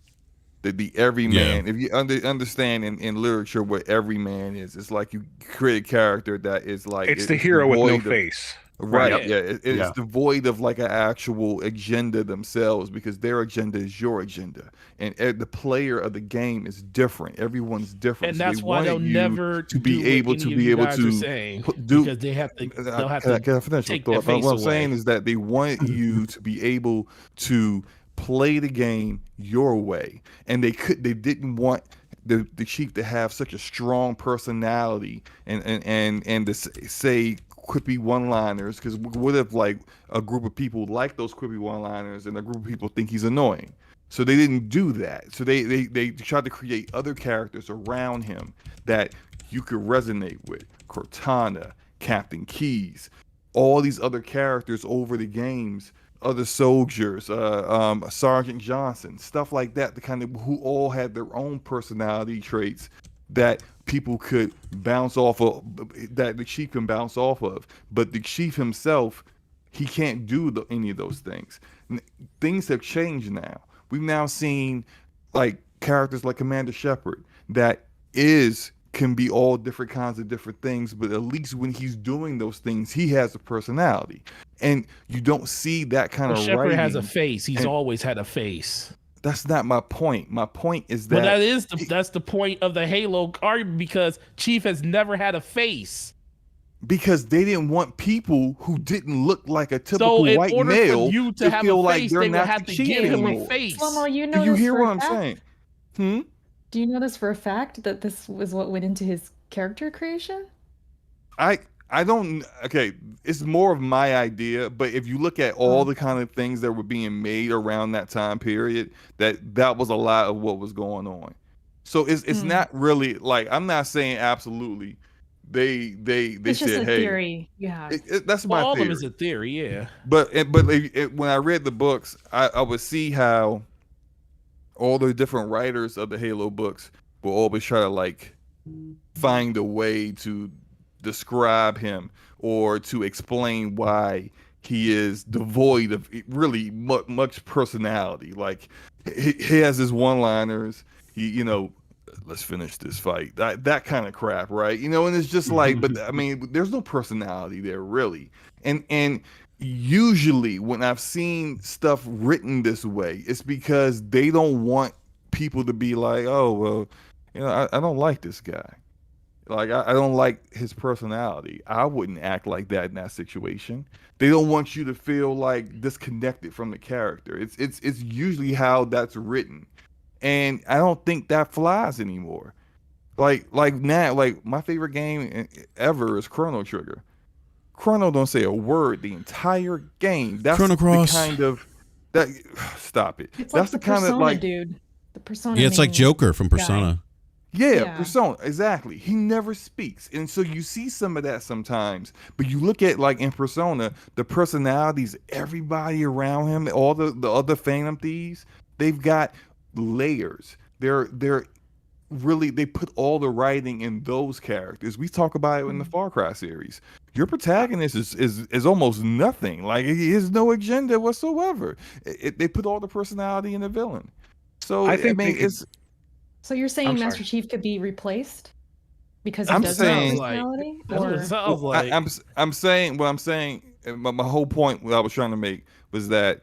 The everyman. If you understand in literature what everyman is, it's like you create a character that is like it's the hero with no face. Right. Yeah. It's devoid of like an actual agenda themselves, because their agenda is your agenda, and the player of the game is different. Everyone's different, and that's why they'll never be able to do, because they have to. They'll have to finish take their their face What I'm away. saying is that they want you to be able to play the game your way, and they didn't want the Chief to have such a strong personality and to say quippy one-liners, because what if like a group of people like those quippy one-liners and a group of people think he's annoying? So they didn't do that. So they tried to create other characters around him that you could resonate with. Cortana, Captain Keyes, all these other characters over the games, other soldiers, Sergeant Johnson, stuff like that, who all had their own personality traits that people could bounce off of, that the Chief can bounce off of. But the Chief himself, he can't do any of those things. Things have changed now. We've now seen like characters like Commander Shepard that can be all different kinds of different things, but at least when he's doing those things, he has a personality. And you don't see that kind of Shepard writing. has a face. He's always had a face. That's not my point. My point is that that's the point of the Halo argument, because Chief has never had a face. Because they didn't want people who didn't look like a typical white male for you to have feel a like face, they're they would not have to Chief give him anymore. a face. Well, you Do you hear what I'm saying? Do you know this for a fact, that this was what went into his character creation? I don't. Okay, it's more of my idea, but if you look at all the kind of things that were being made around that time period, that was a lot of what was going on. So it's not really like, I'm not saying absolutely. They it's said, just a hey, theory. Yeah, that's my all theory. of them is a theory, yeah. But when I read the books, I would see how all the different writers of the Halo books will always try to like find a way to describe him or to explain why he is devoid of really much personality. Like he has his one-liners. Let's finish this fight. That kind of crap, right? And it's just like, but I mean, there's no personality there really. And usually when I've seen stuff written this way, it's because they don't want people to be like, oh well, I don't like this guy. Like I don't like his personality. I wouldn't act like that in that situation. They don't want you to feel like disconnected from the character. It's usually how that's written. And I don't think that flies anymore. Like now, like my favorite game ever is Chrono Trigger. Chrono don't say a word the entire game. That's Chrono Cross. The kind of that. Stop it. It's That's like the kind Persona, of like dude. The Persona. Yeah, it's like main Joker from guy. Persona. Yeah, Persona, exactly. He never speaks. And so you see some of that sometimes. But you look at like in Persona, the personalities, everybody around him, all the other Phantom Thieves, they've got layers. They're really, they put all the writing in those characters. We talk about it in the Far Cry series. Your protagonist is almost nothing. Like he has no agenda whatsoever. They put all the personality in the villain. So I mean, it's. So you're saying Master Chief could be replaced because he I'm doesn't have saying- personality? That's what it sounds like. I'm saying what I'm saying. My whole point, what I was trying to make, was that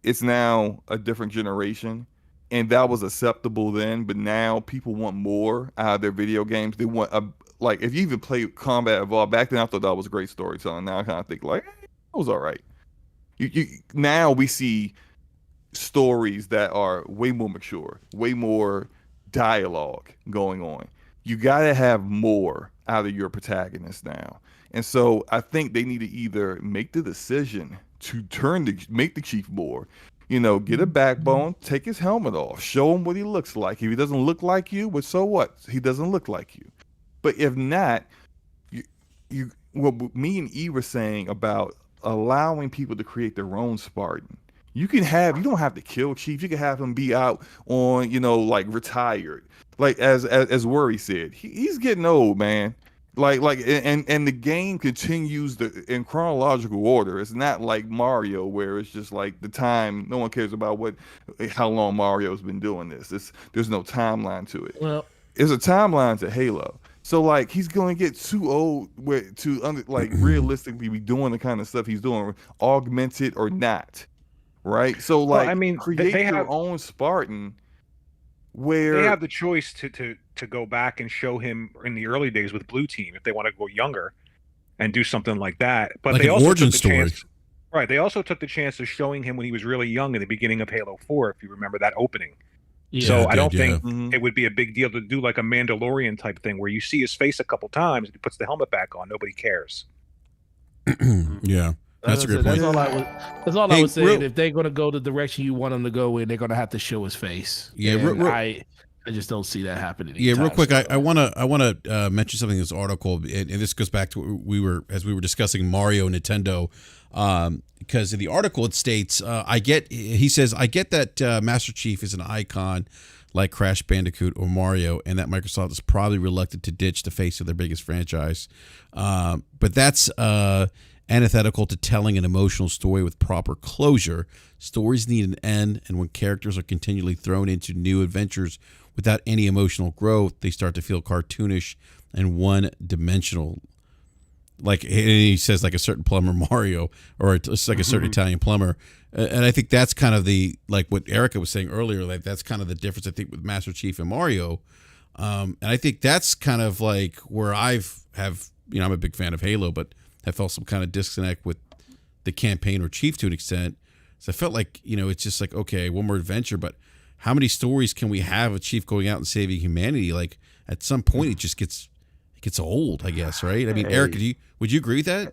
it's now a different generation, and that was acceptable then. But now people want more out of their video games. They want like if you even play Combat Evolved back then, I thought that was great storytelling. Now I kind of think like it was all right. You now we see stories that are way more mature, way more dialogue going on. You got to have more out of your protagonist now. And so I think they need to either make the decision to make the chief more, get a backbone, take his helmet off, show him what he looks like. If he doesn't look like you, well, so what? He doesn't look like you. But if not, what me and E were saying about allowing people to create their own Spartan. You don't have to kill Chief. You can have him be out on, like retired. Like as Worry said, he's getting old, man. And the game continues in chronological order. It's not like Mario where it's just like the time. No one cares about how long Mario's been doing this. There's no timeline to it. Well, there's a timeline to Halo. So like he's going to get too old to realistically be doing the kind of stuff he's doing, augmented or not. Right, so like, I mean, create they your have own Spartan, where they have the choice to go back and show him in the early days with Blue Team if they want to go younger and do something like that. But like they an also origin took the story. chance, right? They also took the chance of showing him when he was really young in the beginning of Halo 4, if you remember that opening. yeah, So I don't think Mhm. it would be a big deal to do like a Mandalorian type thing where you see his face a couple times and he puts the helmet back on, nobody cares. Yeah. That's a great point. That's all I was saying. If they're going to go the direction you want them to go in, they're going to have to show his face. Yeah, And I just don't see that happening. Yeah, real quick, soon. I want to mention something in this article, and this goes back to what as we were discussing Mario and Nintendo, because in the article it states, he says, I get that Master Chief is an icon like Crash Bandicoot or Mario, and that Microsoft is probably reluctant to ditch the face of their biggest franchise, but that's antithetical to telling an emotional story with proper closure. Stories need an end, and when characters are continually thrown into new adventures without any emotional growth, they start to feel cartoonish and one-dimensional. Like he says, like a certain plumber Mario, or it's like a certain Italian plumber. And I think that's kind of like what Erica was saying earlier. Like that's kind of the difference I think with Master Chief and Mario. And I think that's kind of like where I'm a big fan of Halo, but I felt some kind of disconnect with the campaign or Chief to an extent. So I felt like, it's just like, okay, one more adventure, but how many stories can we have of Chief going out and saving humanity? Like at some point it just gets old, I guess, right? I mean, Eric, would you agree with that?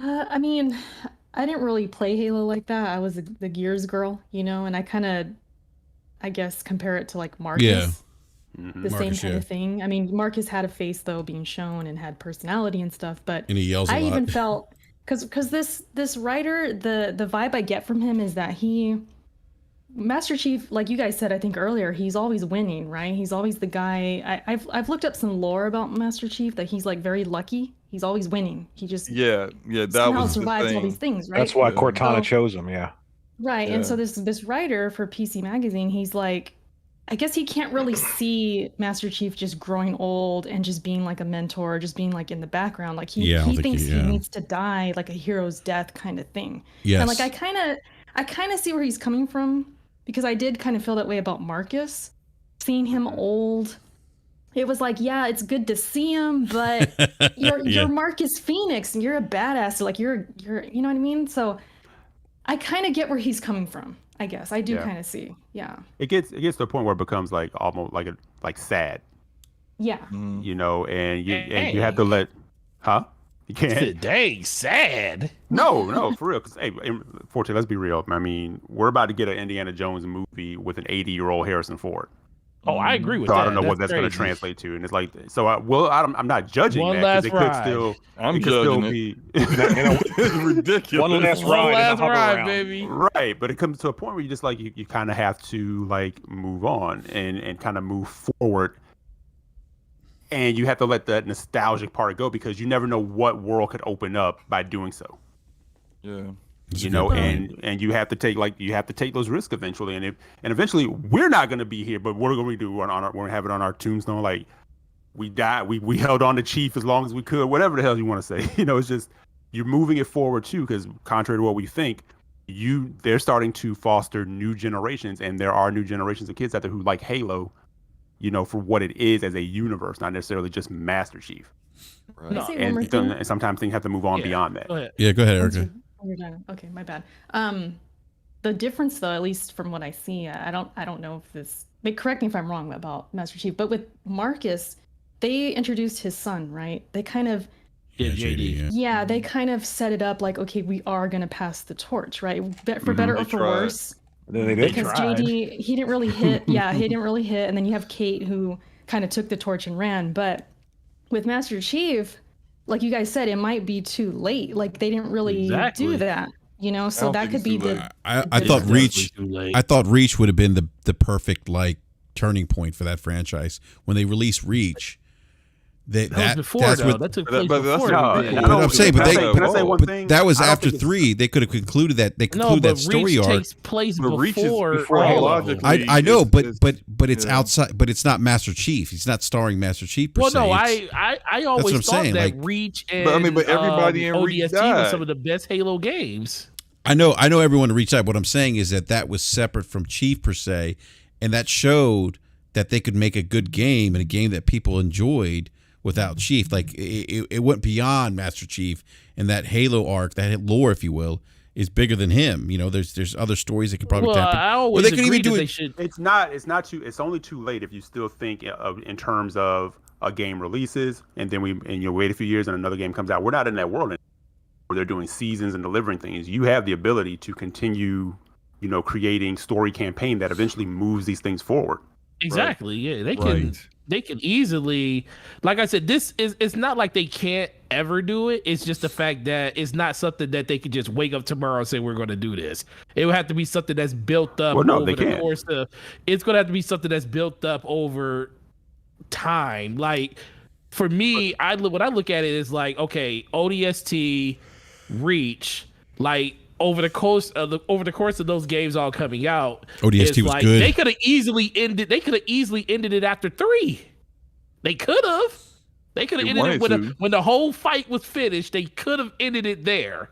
I mean, I didn't really play Halo like that. I was the Gears girl, and I kind of, I guess, compare it to like Marcus. Yeah. The same kind of thing. I mean, Marcus had a face though being shown and had personality and stuff, but And he yells a lot. I even felt because this writer, the vibe I get from him is that he Master Chief, like you guys said, I think earlier, he's always winning, right? He's always the guy. I've looked up some lore about Master Chief that he's like very lucky. He's always winning. He just that somehow was the survives all thing. these things, right? That's why Yeah. Cortana chose him. Yeah. Right. Yeah. And so this writer for PC Magazine, he's like, I guess he can't really see Master Chief just growing old and just being like a mentor, just being like in the background. Like he thinks he needs to die like a hero's death kind of thing. Yes. And like I kind of see where he's coming from, because I did kind of feel that way about Marcus, seeing him old. It was like, yeah, it's good to see him, but you're Marcus Phoenix and you're a badass. So like you're you know what I mean? So I kind of get where he's coming from. I guess I do kind of see. Yeah. It gets to a point where it becomes like almost like sad. Yeah. You know, and you have to let, You can't. Dang, sad. No, for real. Because hey, Forte, let's be real. I mean, we're about to get an Indiana Jones movie with an 80-year-old Harrison Ford. Oh, I agree with so that. I don't know what that's going to translate to, and it's like, so I'm not judging that, because it could still, I'm it could still judging be it's ridiculous. One last ride, baby. right. But it comes to a point where you just like you kind of have to like move on and kind of move forward, and you have to let that nostalgic part go, because you never know what world could open up by doing so. Yeah. You know, and you have to take those risks eventually, and eventually we're not going to be here, but what are we going to do? We're going to have it on our tombstone, like we died, we held on to Chief as long as we could, whatever the hell you want to say. You know, it's just you're moving it forward too, because contrary to what we think, they're starting to foster new generations, and there are new generations of kids out there who like Halo, you know, for what it is as a universe, not necessarily just Master Chief. Right. No. And sometimes things have to move on beyond that. Go ahead. Yeah, go ahead, Erica. You're done. Okay, my bad. The difference, though, at least from what I see, I don't know if this. Correct me if I'm wrong about Master Chief, but with Marcus, they introduced his son, right? They kind of. JD. Yeah, they kind of set it up like, okay, we are gonna pass the torch, right? For better or for worse. They Because tried. JD, he didn't really hit. Yeah, he didn't really hit, and then you have Kate, who kind of took the torch and ran. But with Master Chief, like you guys said, it might be too late. Like they didn't really do that, you know. So that could be the. I thought Reach. I thought Reach would have been the perfect like turning point for that franchise when they released Reach. That was before, though. That took place before. I'm saying, but can I say one thing? that was after 3. They could have concluded that. They concluded that story Reach arc. takes place Reach is before Halo. I know, but it's outside. But it's not Master Chief. He's not starring Master Chief. Per Well, se. no, It's- I always what I'm thought saying, that like- Reach and but everybody in Reach ODST died. was some of the best Halo games. I know everyone reached out. What I'm saying is that was separate from Chief per se, and that showed that they could make a good game and a game that people enjoyed without Chief. Like it went beyond Master Chief, and that Halo arc, that lore, if you will, is bigger than him. You know, there's other stories that could probably tap in. I always they could agree even do that it. they should. It's only too late if you still think in terms of a game releases, and then you wait a few years and another game comes out. We're not in that world anymore where they're doing seasons and delivering things. You have the ability to continue, you know, creating story campaign that eventually moves these things forward. Exactly. Yeah, they can. They can easily, like I said, it's not like they can't ever do it. It's just the fact that it's not something that they could just wake up tomorrow and say we're going to do this. It would have to be something that's built up over the course of. It's going to have to be something that's built up over time. Like for me, when I look at it, is like, okay, ODST, Reach, like. Over the course of those games all coming out, ODST was like, good. They could have easily ended it after 3. They could have. They could have ended it when the whole fight was finished. They could have ended it there.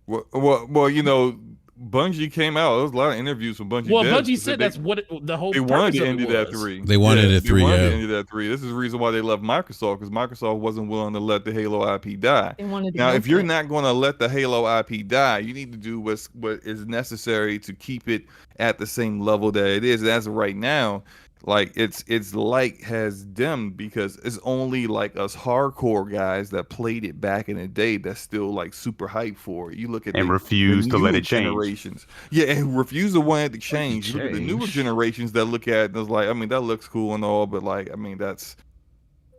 Well, you know, Bungie came out. There was a lot of interviews from Bungie. Well, Bungie said that's what the whole. They wanted to end it at 3. They wanted it at 3. They wanted to end it at 3. This is the reason why they left Microsoft, because Microsoft wasn't willing to let the Halo IP die. Now, if you're not going to let the Halo IP die, you need to do what is necessary to keep it at the same level that it is. As of right now, like its light has dimmed because it's only like us hardcore guys that played it back in the day that's still like super hyped for it. You look at and refuse to let it change. Generations. Yeah, and refuse to want it to change. You look at the newer generations that look at it and it's like, I mean, that looks cool and all, but like, I mean, that's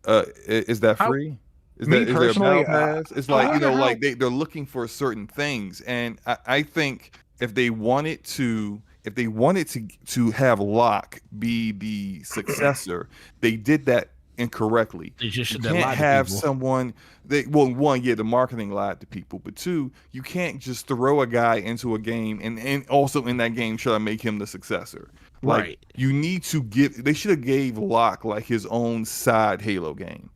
is that free? Is there a battle pass? It's like, you know, like they're looking for certain things, and I think if they wanted to if they wanted to have Locke be the successor, they did that incorrectly. They just You should can't have someone one, the marketing lied to people, but two, you can't just throw a guy into a game and also in that game try to make him the successor. Like, right. You need to they should have gave Locke like his own side Halo game.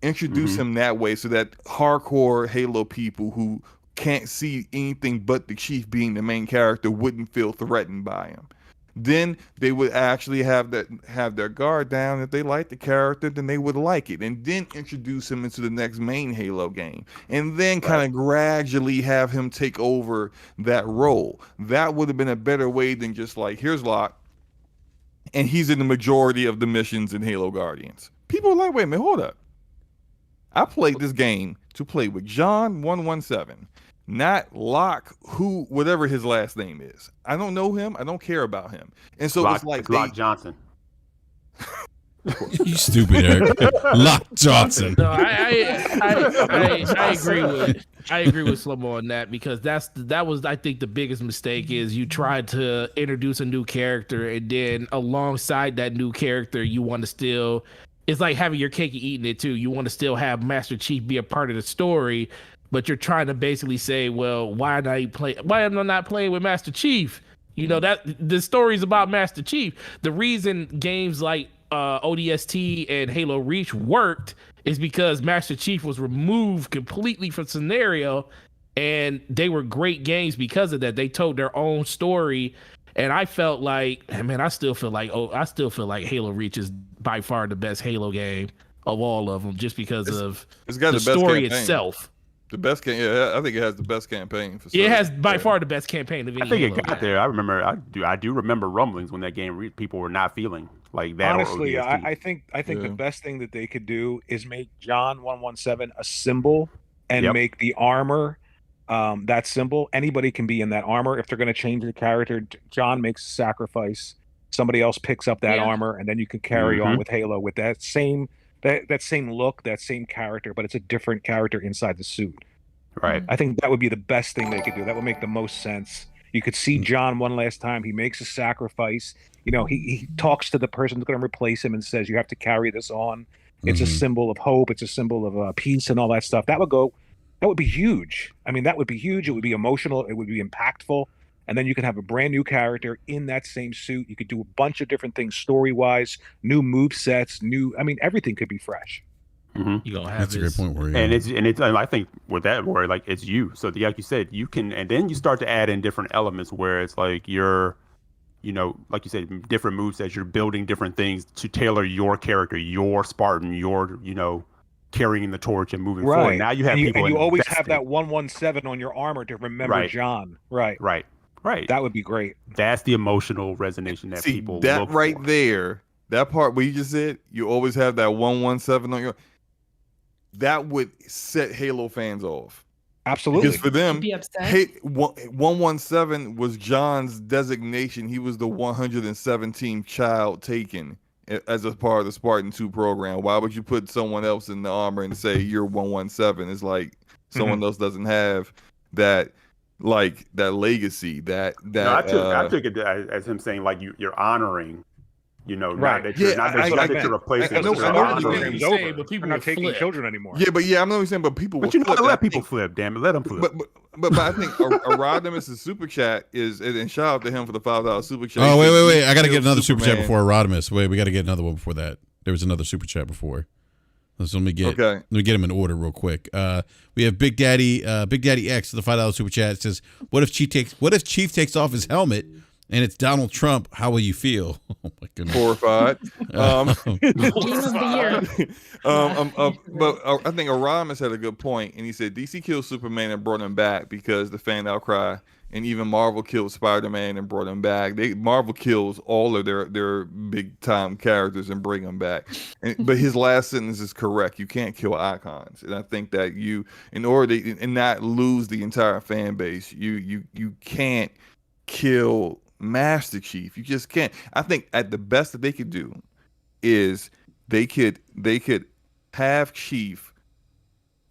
Introduce him that way so that hardcore Halo people who can't see anything but the Chief being the main character wouldn't feel threatened by him. Then they would actually have their guard down. If they like the character, then they would like it, and then introduce him into the next main Halo game, and then kind of gradually have him take over that role. That would have been a better way than just like, here's Locke, and he's in the majority of the missions in Halo Guardians. People are like, wait a minute, hold up. I played this game to play with John 117, not Locke, whatever his last name is. I don't know him. I don't care about him. And so it's like Locke Johnson. You stupid, Eric. Locke Johnson. No, I agree with Slomo on that, because that was I think the biggest mistake is you tried to introduce a new character, and then alongside that new character you want to still, it's like having your cake and eating it too. You want to still have Master Chief be a part of the story, but you're trying to basically say, well, why am I not playing with Master Chief? You know, that the story's about Master Chief. The reason games like ODST and Halo Reach worked is because Master Chief was removed completely from scenario, and they were great games because of that. They told their own story, and I felt like, man, I still feel like Halo Reach is by far the best Halo game of all of them, just because it's got the story itself. The best game, yeah, I think it has the best campaign. It has by far the best campaign of any. I think Halo it got there. I remember, I do remember rumblings when that game people were not feeling like that. Honestly, I think the best thing that they could do is make John 117 a symbol, and make the armor that symbol. Anybody can be in that armor. If they're going to change the character, John makes a sacrifice. Somebody else picks up that armor, and then you can carry on with Halo with that same look, that same character, but it's a different character inside the suit. Right. I think that would be the best thing they could do. That would make the most sense. You could see John one last time. He makes a sacrifice. You know, he talks to the person who's going to replace him and says, you have to carry this on. It's a symbol of hope. It's a symbol of peace and all that stuff. That would be huge. I mean, that would be huge. It would be emotional. It would be impactful. And then you can have a brand new character in that same suit. You could do a bunch of different things story-wise, new move sets, everything could be fresh. You gonna have That's a great point. And it's I think with that where like it's you. So like you said, you can, and then you start to add in different elements where it's like you're, you know, like you said, different move sets. You're building different things to tailor your character, your Spartan, your, you know, carrying the torch and moving forward. Now you have people, and you always have that 117 on your armor to remember John. Right. That would be great. That's the emotional resonance that people that look right for. there. That part where you just said you always have that 117 on your. That would set Halo fans off. Absolutely. Because for them, be upset. 117 was John's designation. He was the 117th child taken as a part of the Spartan 2 program. Why would you put someone else in the armor and say you're 117? It's like someone else doesn't have that, like that legacy. I took it as him saying like you're honoring. You know, not that you're replacing. I know but people are not taking children anymore. Yeah, but I'm not saying, but people. But you know, let people flip. Damn it, let them flip. But I think Rodimus' super chat is, and shout out to him for the $5 super chat. Oh wait! I gotta get another super chat before Rodimus. Wait, we gotta get another one before that. There was another super chat before. Let me get them in order real quick. We have Big Daddy X, the $5 super chat. It says, what if Chief takes off his helmet and it's Donald Trump? How will you feel? Oh my goodness. Horrified. Game of the year. But I think Aramis had a good point, and he said DC killed Superman and brought him back because the fan outcry, and even Marvel killed Spider-Man and brought him back. Marvel kills all of their big time characters and bring them back. But his last sentence is correct. You can't kill icons, and I think that in order to not lose the entire fan base, you can't kill Master Chief. You just can't. I think at the best that they could do is they could have Chief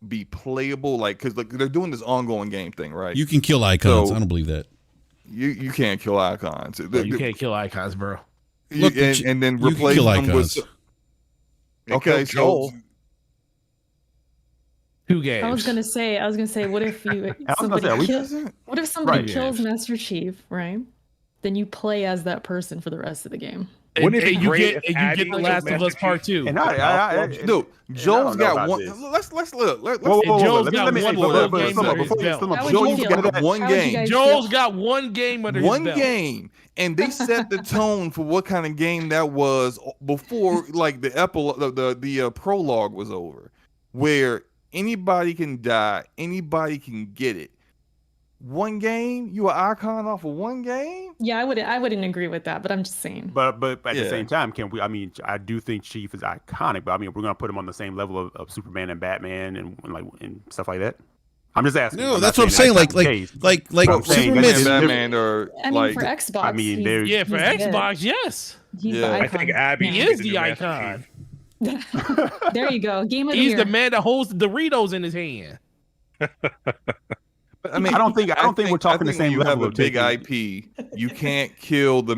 be playable, like, because they're doing this ongoing game thing, right? You can kill icons. I don't believe that. You can't kill icons. You can't kill icons, bro. Look, and then you can replace kill them icons. with. They Okay, killed Joel. so 2 games. I was gonna say, what if what if somebody kills Master Chief, right? Then you play as that person for the rest of the game. Wouldn't it be you great get if The Abby Last killed of Us Master Part Chief? 2. And dude, Joel's got one. this. Let's look. Joel's got one Joel's How one would you game. guys Joel's feel? got one game under his One belt. game, and they set the tone for what kind of game that was before, like the prologue was over, where anybody can die, anybody can get it. One game, you an icon off of one game? Yeah, I wouldn't agree with that, but I'm just saying. But at the same time, I do think Chief is iconic, but I mean, we're gonna put him on the same level of Superman and Batman and stuff like that. I'm just asking. No, that's what I'm saying. Like Superman's Batman or I mean, for Xbox. I mean, he's For Xbox, yes. He's Yeah. the I icon. think Abby He should is be the Master icon. Chief. There you go. Game of the He's year. the man that holds the Doritos in his hand. But, I mean, I don't think we're talking the same when you level have a of big taking- IP. You can't kill the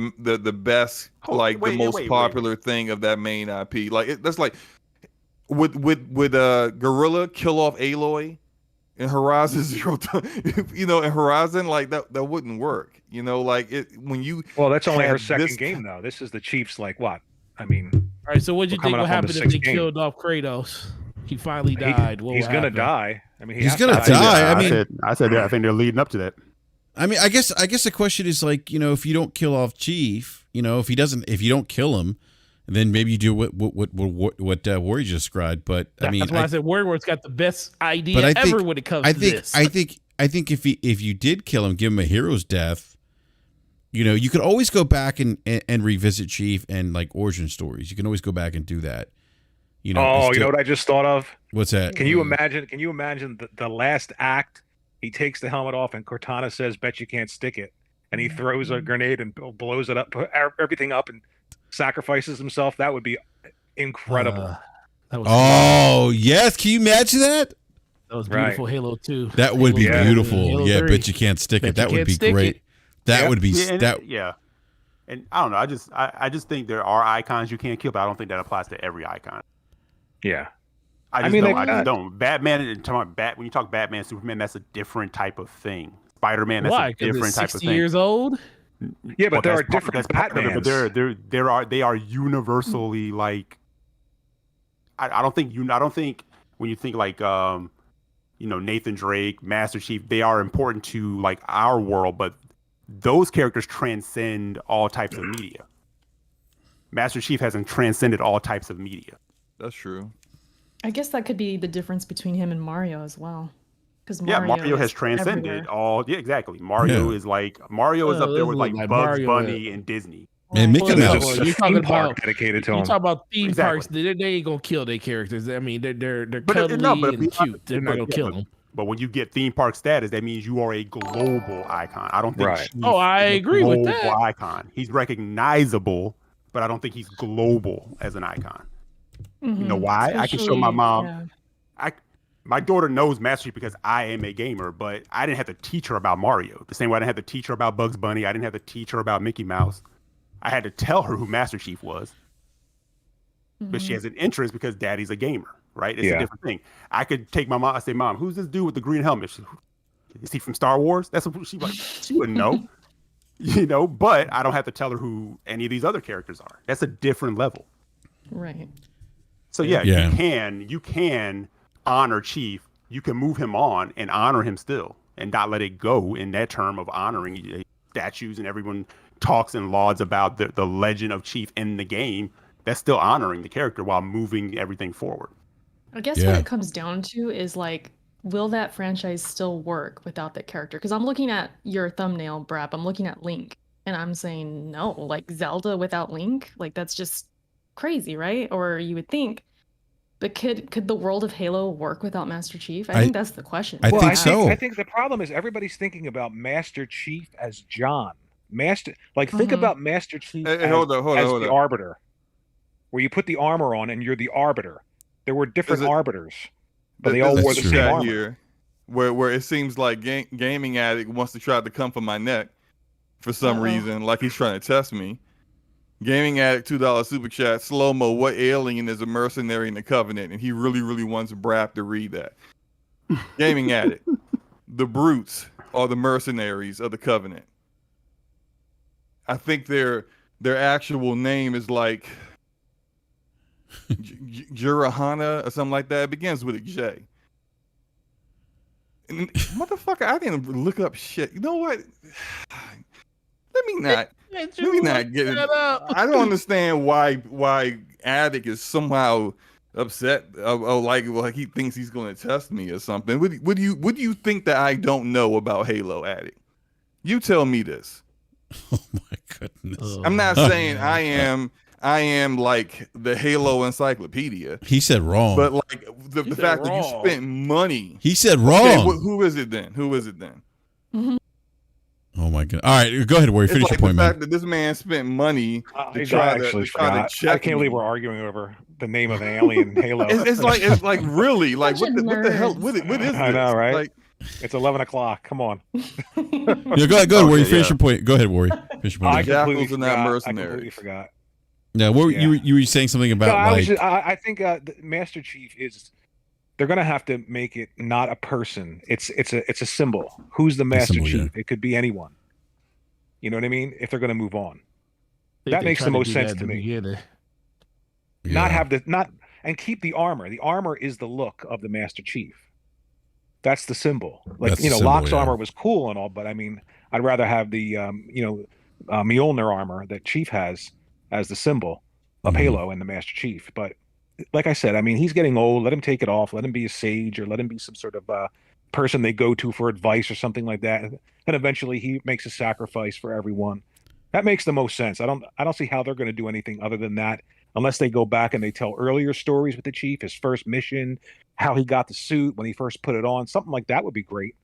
best, the most popular thing of that main IP. Like that's like would Gorilla kill off Aloy in Horizon Zero? In Horizon, like that wouldn't work. Like when you. Well, that's only her have second this- game though. This is the Chief's like what? I mean, All right, so what do you We're think coming will up on happen the if they sixth game. killed off Kratos? He finally died. What he's will gonna happen? die. I mean, He's has to gonna die. I said I think they're leading up to that. I mean, I guess the question is like, if you don't kill off Chief, if you don't kill him, then maybe you do what Warrior just described. But I mean, that's why I said Warrior's got the best idea ever when it comes to this. I think if you did kill him, give him a hero's death, you could always go back and revisit Chief and like origin stories. You can always go back and do that. you know what I just thought of? What's that? Can you imagine the last act? He takes the helmet off and Cortana says, "Bet you can't stick it," and he throws a grenade and blows it up, everything up, and sacrifices himself. That would be incredible. Yes, can you imagine that? That was beautiful. Right. Halo 2. That would be beautiful. Halo Yeah, 3. but you can't stick it. That would be great. That would be yeah. And I don't know. I just think there are icons you can't kill, but I don't think that applies to every icon. Yeah. I just don't. Batman and when you talk Batman, Superman, that's a different type of thing. Spider-Man, that's a different type of 60 thing. years old? Yeah, but there are different Batmans. But they are universally like. I don't think when you think like Nathan Drake, Master Chief, they are important to like our world, but those characters transcend all types of media. Master Chief hasn't transcended all types of media. That's true. I guess that could be the difference between him and Mario as well. Because Mario has transcended all. Yeah, exactly. Mario is up there with like Bugs Mario Bunny and Disney. And Mickey Mouse. You're talking about dedicated to you him. talk about theme parks. They ain't gonna kill their characters. I mean, they're cuddly and cute. They're not gonna kill them. But when you get theme park status, that means you are a global icon. I don't think. Right. Chief I is a agree with global that. Icon. He's recognizable, but I don't think he's global as an icon. You know why? I can show my mom. Yeah. My daughter knows Master Chief because I am a gamer, but I didn't have to teach her about Mario. The same way I didn't have to teach her about Bugs Bunny. I didn't have to teach her about Mickey Mouse. I had to tell her who Master Chief was. But she has an interest because Daddy's a gamer, right? It's a different thing. I could take my mom. I say, "Mom, who's this dude with the green helmet? Is he from Star Wars?" That's what she like. She wouldn't know, But I don't have to tell her who any of these other characters are. That's a different level. Right. So you can honor Chief. You can move him on and honor him still, and not let it go in that term of honoring statues and everyone talks and lauds about the legend of Chief in the game. That's still honoring the character while moving everything forward. I guess what it comes down to is like, will that franchise still work without that character? Because I'm looking at your thumbnail, BRAP. I'm looking at Link, and I'm saying no. Like Zelda without Link, like that's just crazy, right? Or you would think. But could the world of Halo work without Master Chief? I think that's the question. I think so. I think the problem is everybody's thinking about Master Chief as John. Think about Master Chief as the Arbiter, where you put the armor on and you're the Arbiter. There were different Arbiters, but they all wore the same armor. Here, where it seems like Gaming Addict wants to try to come for my neck. for some reason, like he's trying to test me. Gaming Addict $2 super chat. Slow mo. What alien is a mercenary in the Covenant? And he really, really wants BRAP to read that. Gaming Addict. The brutes are the mercenaries of the Covenant. I think their actual name is like Jurahana or something like that. It begins with a J. And, motherfucker, I didn't look up shit. You know what? Let me not get it. I don't understand why Addict is somehow upset or like he thinks he's going to test me or something. What do you think that I don't know about Halo, Addict? You tell me this. Oh my goodness! I'm not saying I am like the Halo encyclopedia. He said wrong. But like the fact that you spent money. He said wrong. Okay, who is it then? Mm-hmm. Oh my god! All right, go ahead, Warrior. Finish your point, man. The fact that this man spent money to try to check. I can't believe we're arguing over the name of an alien Halo. It's like really like what the hell? What is this? I know, right? Like, it's 11 o'clock. Come on. Yeah, go ahead, Warrior. Finish your point. Go ahead, Warrior. Finish your point. I completely forgot. Now, you were saying something about I think the Master Chief is. They're gonna have to make it not a person. It's a symbol. Who's the Master Chief? Yeah. It could be anyone. You know what I mean? If they're gonna move on, that makes the most sense to me. Yeah. Not and keep the armor. The armor is the look of the Master Chief. That's the symbol. Like Locke's armor was cool and all, but I mean, I'd rather have the Mjolnir armor that Chief has as the symbol of Halo and the Master Chief. But like I said, I mean, he's getting old. Let him take it off. Let him be a sage, or let him be some sort of person they go to for advice or something like that. And eventually, he makes a sacrifice for everyone. That makes the most sense. I don't see how they're going to do anything other than that, unless they go back and they tell earlier stories with the Chief, his first mission, how he got the suit when he first put it on. Something like that would be great.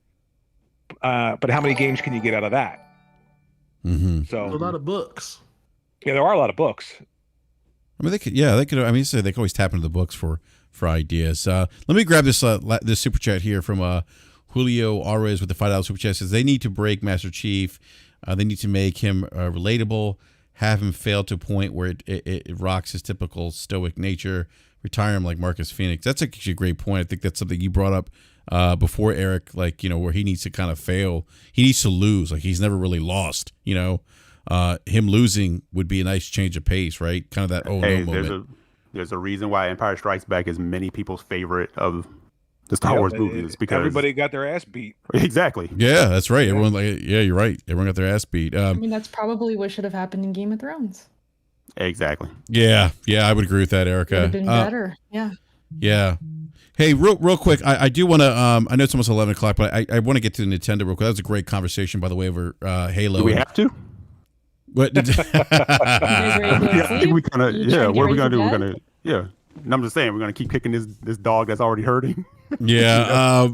But how many games can you get out of that? Mm-hmm. So a lot of books. Yeah, there are a lot of books. I mean, they could. I mean, they could always tap into the books for ideas. Let me grab this this super chat here from Julio Arres with the $5 super chat. It says they need to break Master Chief. They need to make him relatable. Have him fail to a point where it rocks his typical stoic nature. Retire him like Marcus Phoenix. That's actually a great point. I think that's something you brought up before, Eric. Like, where he needs to kind of fail. He needs to lose. Like, he's never really lost. Him losing would be a nice change of pace, right? Kind of that no moment. There's a reason why Empire Strikes Back is many people's favorite of the Star Wars movies, because everybody got their ass beat. Exactly. Yeah, that's right. Everyone you're right. Everyone got their ass beat. I mean, that's probably what should have happened in Game of Thrones. Exactly. Yeah, I would agree with that, Erica. Would have been better. Yeah. Yeah. Hey, real quick, I do want to. I know it's almost 11 o'clock, but I want to get to the Nintendo real quick. That was a great conversation, by the way, over Halo. Do we have to? What? I think we kind of. Yeah. What are we gonna do? We're gonna. Yeah. And I'm just saying, we're gonna keep kicking this dog that's already hurting. Yeah.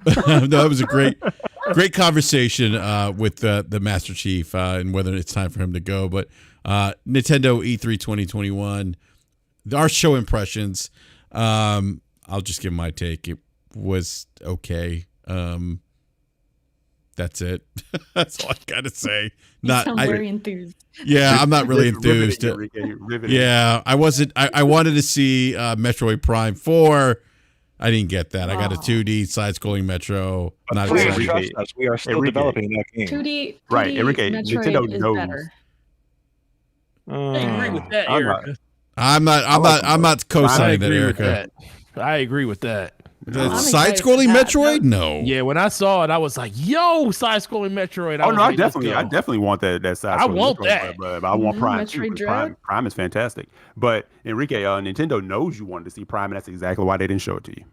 No, that was a great conversation with the Master Chief and whether it's time for him to go. But Nintendo E3 2021, our show impressions. I'll just give my take. It was okay. That's it. That's all I gotta say. Very enthused. Yeah, I'm not really enthused. Riveting. Yeah, I wasn't. I wanted to see Metroid Prime 4. I didn't get that. I got a 2D side-scrolling Metro. Not we are still developing that game. 2D right, Enrique. Metroid Nintendo is knows. Better. I agree with that, Erica. I'm not co-signing that, Erica. I agree with that. The side-scrolling Metroid? No. Yeah, when I saw it, I was like, "Yo, side-scrolling Metroid!" I definitely want that side. I want that, but I want Prime too. Metroid Prime is fantastic. But Enrique, Nintendo knows you wanted to see Prime, and that's exactly why they didn't show it to you.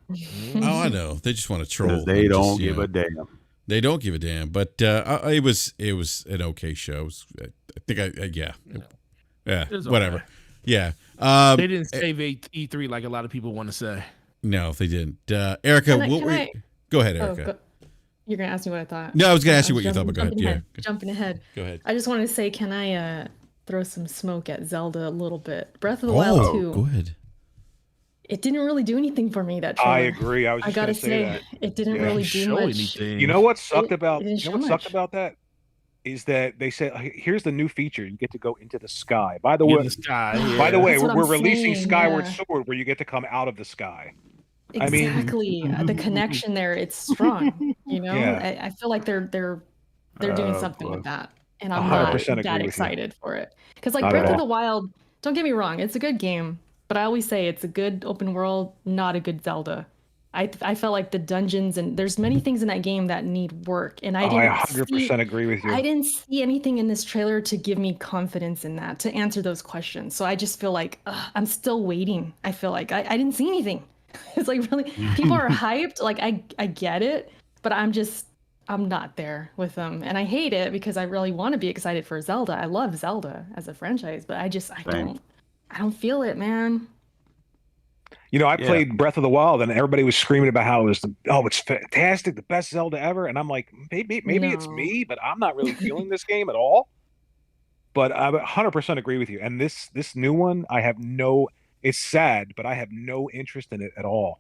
Oh, I know. They just want to troll. They don't give a damn. They don't give a damn. But it was an okay show. I think yeah, whatever. Okay. Yeah. They didn't save E3 like a lot of people want to say. No, they didn't. Erica, go ahead, Erica. You're going to ask me what I thought? No, I was going to ask you what you thought, but go ahead. Yeah. Jumping ahead. Go ahead. I just wanted to say, can I throw some smoke at Zelda a little bit? Breath of the Wild 2. Go ahead. It didn't really do anything for me, that trailer. I agree. I gotta say, it didn't really do much. You know what sucked about that? is that they said, here's the new feature. You get to go into the sky. By the way, In the sky. Yeah. by the way, That's what we're I'm releasing saying, Skyward yeah. Sword where you get to come out of the sky. Exactly. The connection there, it's strong. You know, Yeah. I feel like they're doing something with that, and I'm 100% not agree that with you. excited for it. Because like Not Breath at of the all. Wild, don't get me wrong, it's a good game, but I always say it's a good open world, not a good Zelda. I felt like the dungeons and there's many things in that game that need work, and I didn't 100% agree with you. I didn't see anything in this trailer to give me confidence in that, to answer those questions. So I just feel like I'm still waiting. I feel like I didn't see anything. It's like really, people are hyped. Like I get it, but I'm not there with them, and I hate it because I really want to be excited for Zelda. I love Zelda as a franchise, but I don't feel it, man. You know, I played Breath of the Wild, and everybody was screaming about how it's fantastic, the best Zelda ever. And I'm like, maybe it's me, but I'm not really feeling this game at all. But I 100% agree with you. And this new one, it's sad, but I have no interest in it at all.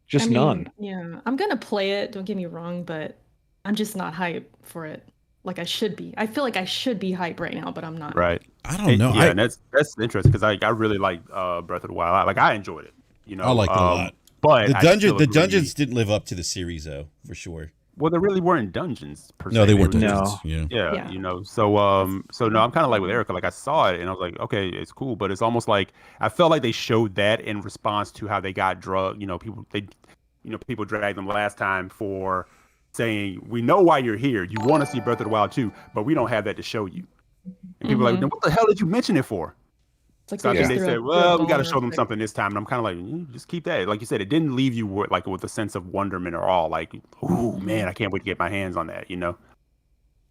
Just none. Yeah, I'm gonna play it. Don't get me wrong, but I'm just not hyped for it like I should be. I feel like I should be hyped right now, but I'm not. Right. I don't know. Yeah, and that's interesting because I really like Breath of the Wild. I enjoyed it. You know, I liked it a lot. But the dungeons didn't live up to the series, though, for sure. Well, there really weren't dungeons per se. No, they weren't were dungeons. just- Yeah, you know. So no, I'm kind of like with Erica. Like I saw it and I was like, okay, it's cool, but it's almost like I felt like they showed that in response to how they got drugged. You know, people dragged them last time for saying, we know why you're here. You want to see Breath of the Wild too, but we don't have that to show you. And people are like, then what the hell did you mention it for? Like so I think they said, well, we got to show them something this time. And I'm kind of like, just keep that. Like you said, it didn't leave you with a sense of wonderment or awe. Like, ooh, man, I can't wait to get my hands on that, you know?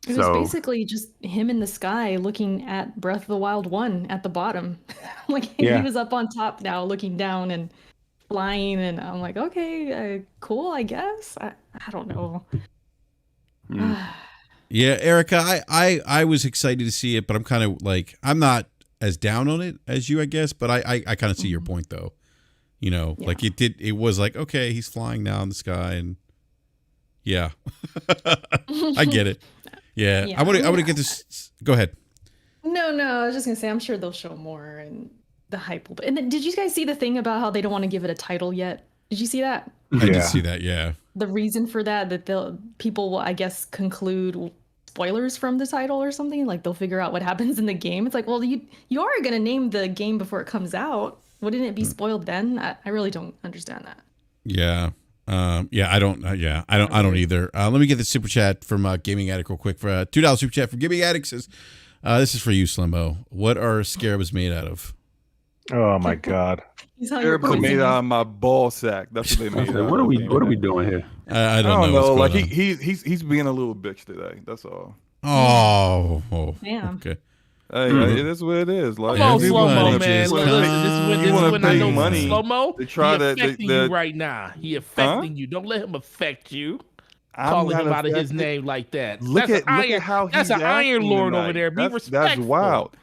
It was basically just him in the sky looking at Breath of the Wild 1 at the bottom. He was up on top now looking down and flying. And I'm like, okay, cool, I guess. I don't know. Yeah, Erica, I was excited to see it, but I'm kind of like, I'm not as down on it as you, I guess, but I kind of see your point though. You know, like it was like, okay, he's flying now in the sky, and yeah, I get it. Yeah. I want to get this. Go ahead. No, I was just gonna say, I'm sure they'll show more and the hype will be. And then, did you guys see the thing about how they don't want to give it a title yet? Did you see that? I did see that. Yeah. The reason for that people will, I guess, conclude spoilers from the title or something. Like they'll figure out what happens in the game. It's like, well, you are gonna name the game before it comes out. Wouldn't it be spoiled then? I really don't understand that. Yeah. I don't either. Let me get the super chat from Gaming Addict real quick. For $2 super chat from Gaming Addict says, this is for you, Slimmo. What are scarabs made out of? Oh my God. Scarabs are made out of my ball sack. That's what they made out of. What are we doing here? I don't know. Like he's being a little bitch today. That's all. Oh. Damn. Okay. Hey, it is what it is. Like, come on, Slow-Mo, man. You Listen, want to when I pay know money Slow-Mo, to try he affecting you right now. He affecting you. Don't let him affect you. Calling him out of his name like that. Look at how he's that's an Iron Lord tonight. over there. Be respectful. That's wild.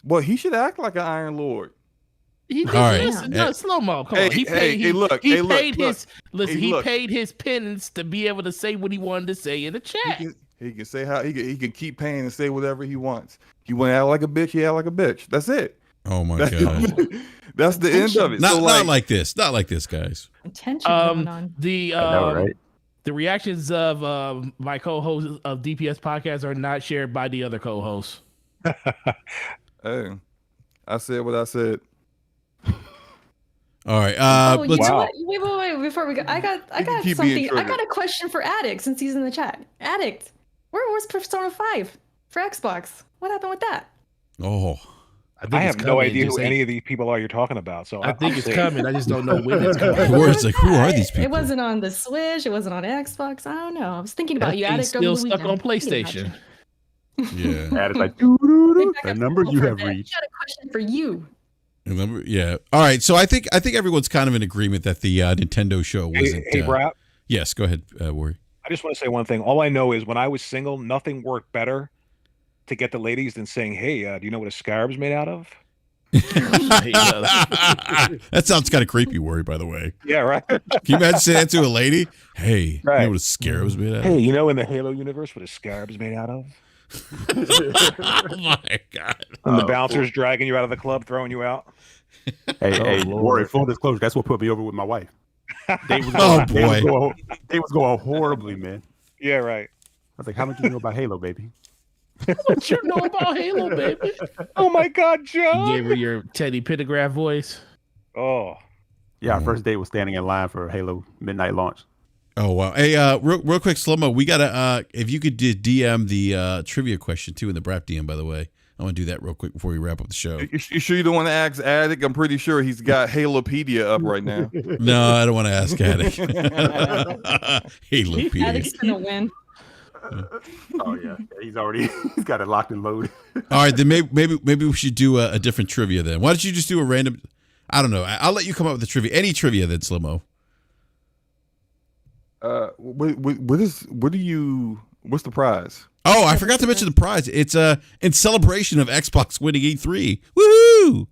Well, he should act like an Iron Lord. He did. All right. Listen, no, Slow-Mo. Come on. He paid his penance to be able to say what he wanted to say in the chat. He can say how he can keep paying and say whatever he wants. You want to act like a bitch, he act like a bitch. That's it. Oh my God. That's the end of it. Not like this. Not like this, guys. Attention going on. The reactions of my co-hosts of DPS podcast are not shared by the other co-hosts. Hey, I said what I said. All right. You know what? Wait, before we go, I got something. I got a question for Addict since he's in the chat. Addict, where was Persona 5 for Xbox? What happened with that? Oh, I have no idea who any of these people are you're talking about. So I think it's coming. I just don't know when it's coming. Who are these people? It wasn't on the Switch. It wasn't on Xbox. I don't know. I was thinking about you, Addict. Still stuck on PlayStation. Yeah. Addict like the number you have reached. I got a question for you. Remember? Yeah. All right. So I think everyone's kind of in agreement that the Nintendo show wasn't. Hey, BRAP? Yes. Go ahead, Worry. I just want to say one thing. All I know is when I was single, nothing worked better to get the ladies than saying, "Hey, do you know what a scarab's made out of?" That sounds kind of creepy, Worry. By the way. Yeah. Right. Can you imagine saying that to a lady? Hey, you know what a scarab's made out of? Hey, you know in the Halo universe what a scarab's made out of? Oh my God! And the bouncer's dragging you out of the club, throwing you out. Hey, Lord. Worry, full disclosure, that's what put me over with my wife. They was Oh, going, boy. they was going horribly, man. Yeah, right. I was like, how much do you know about Halo, baby? What you know about Halo, baby? Oh my God, You John. gave her your Teddy Pendergraft voice. Oh, Yeah, our first date was standing in line for Halo midnight launch. Oh wow! Hey, real quick, Slow-Mo, we gotta if you could DM the trivia question too in the BRAP DM. By the way, I want to do that real quick before we wrap up the show. You sure you don't want to ask Attic? I'm pretty sure he's got Halopedia up right now. No, I don't want to ask Attic. Halopedia. Addict's gonna win. Oh yeah, he's got it locked and loaded. All right, then maybe we should do a different trivia then. Why don't you just do a random? I don't know. I'll let you come up with the trivia. Any trivia then, Slow-Mo. What's the prize? Oh, I forgot to mention the prize. It's in celebration of Xbox winning E3. Woohoo!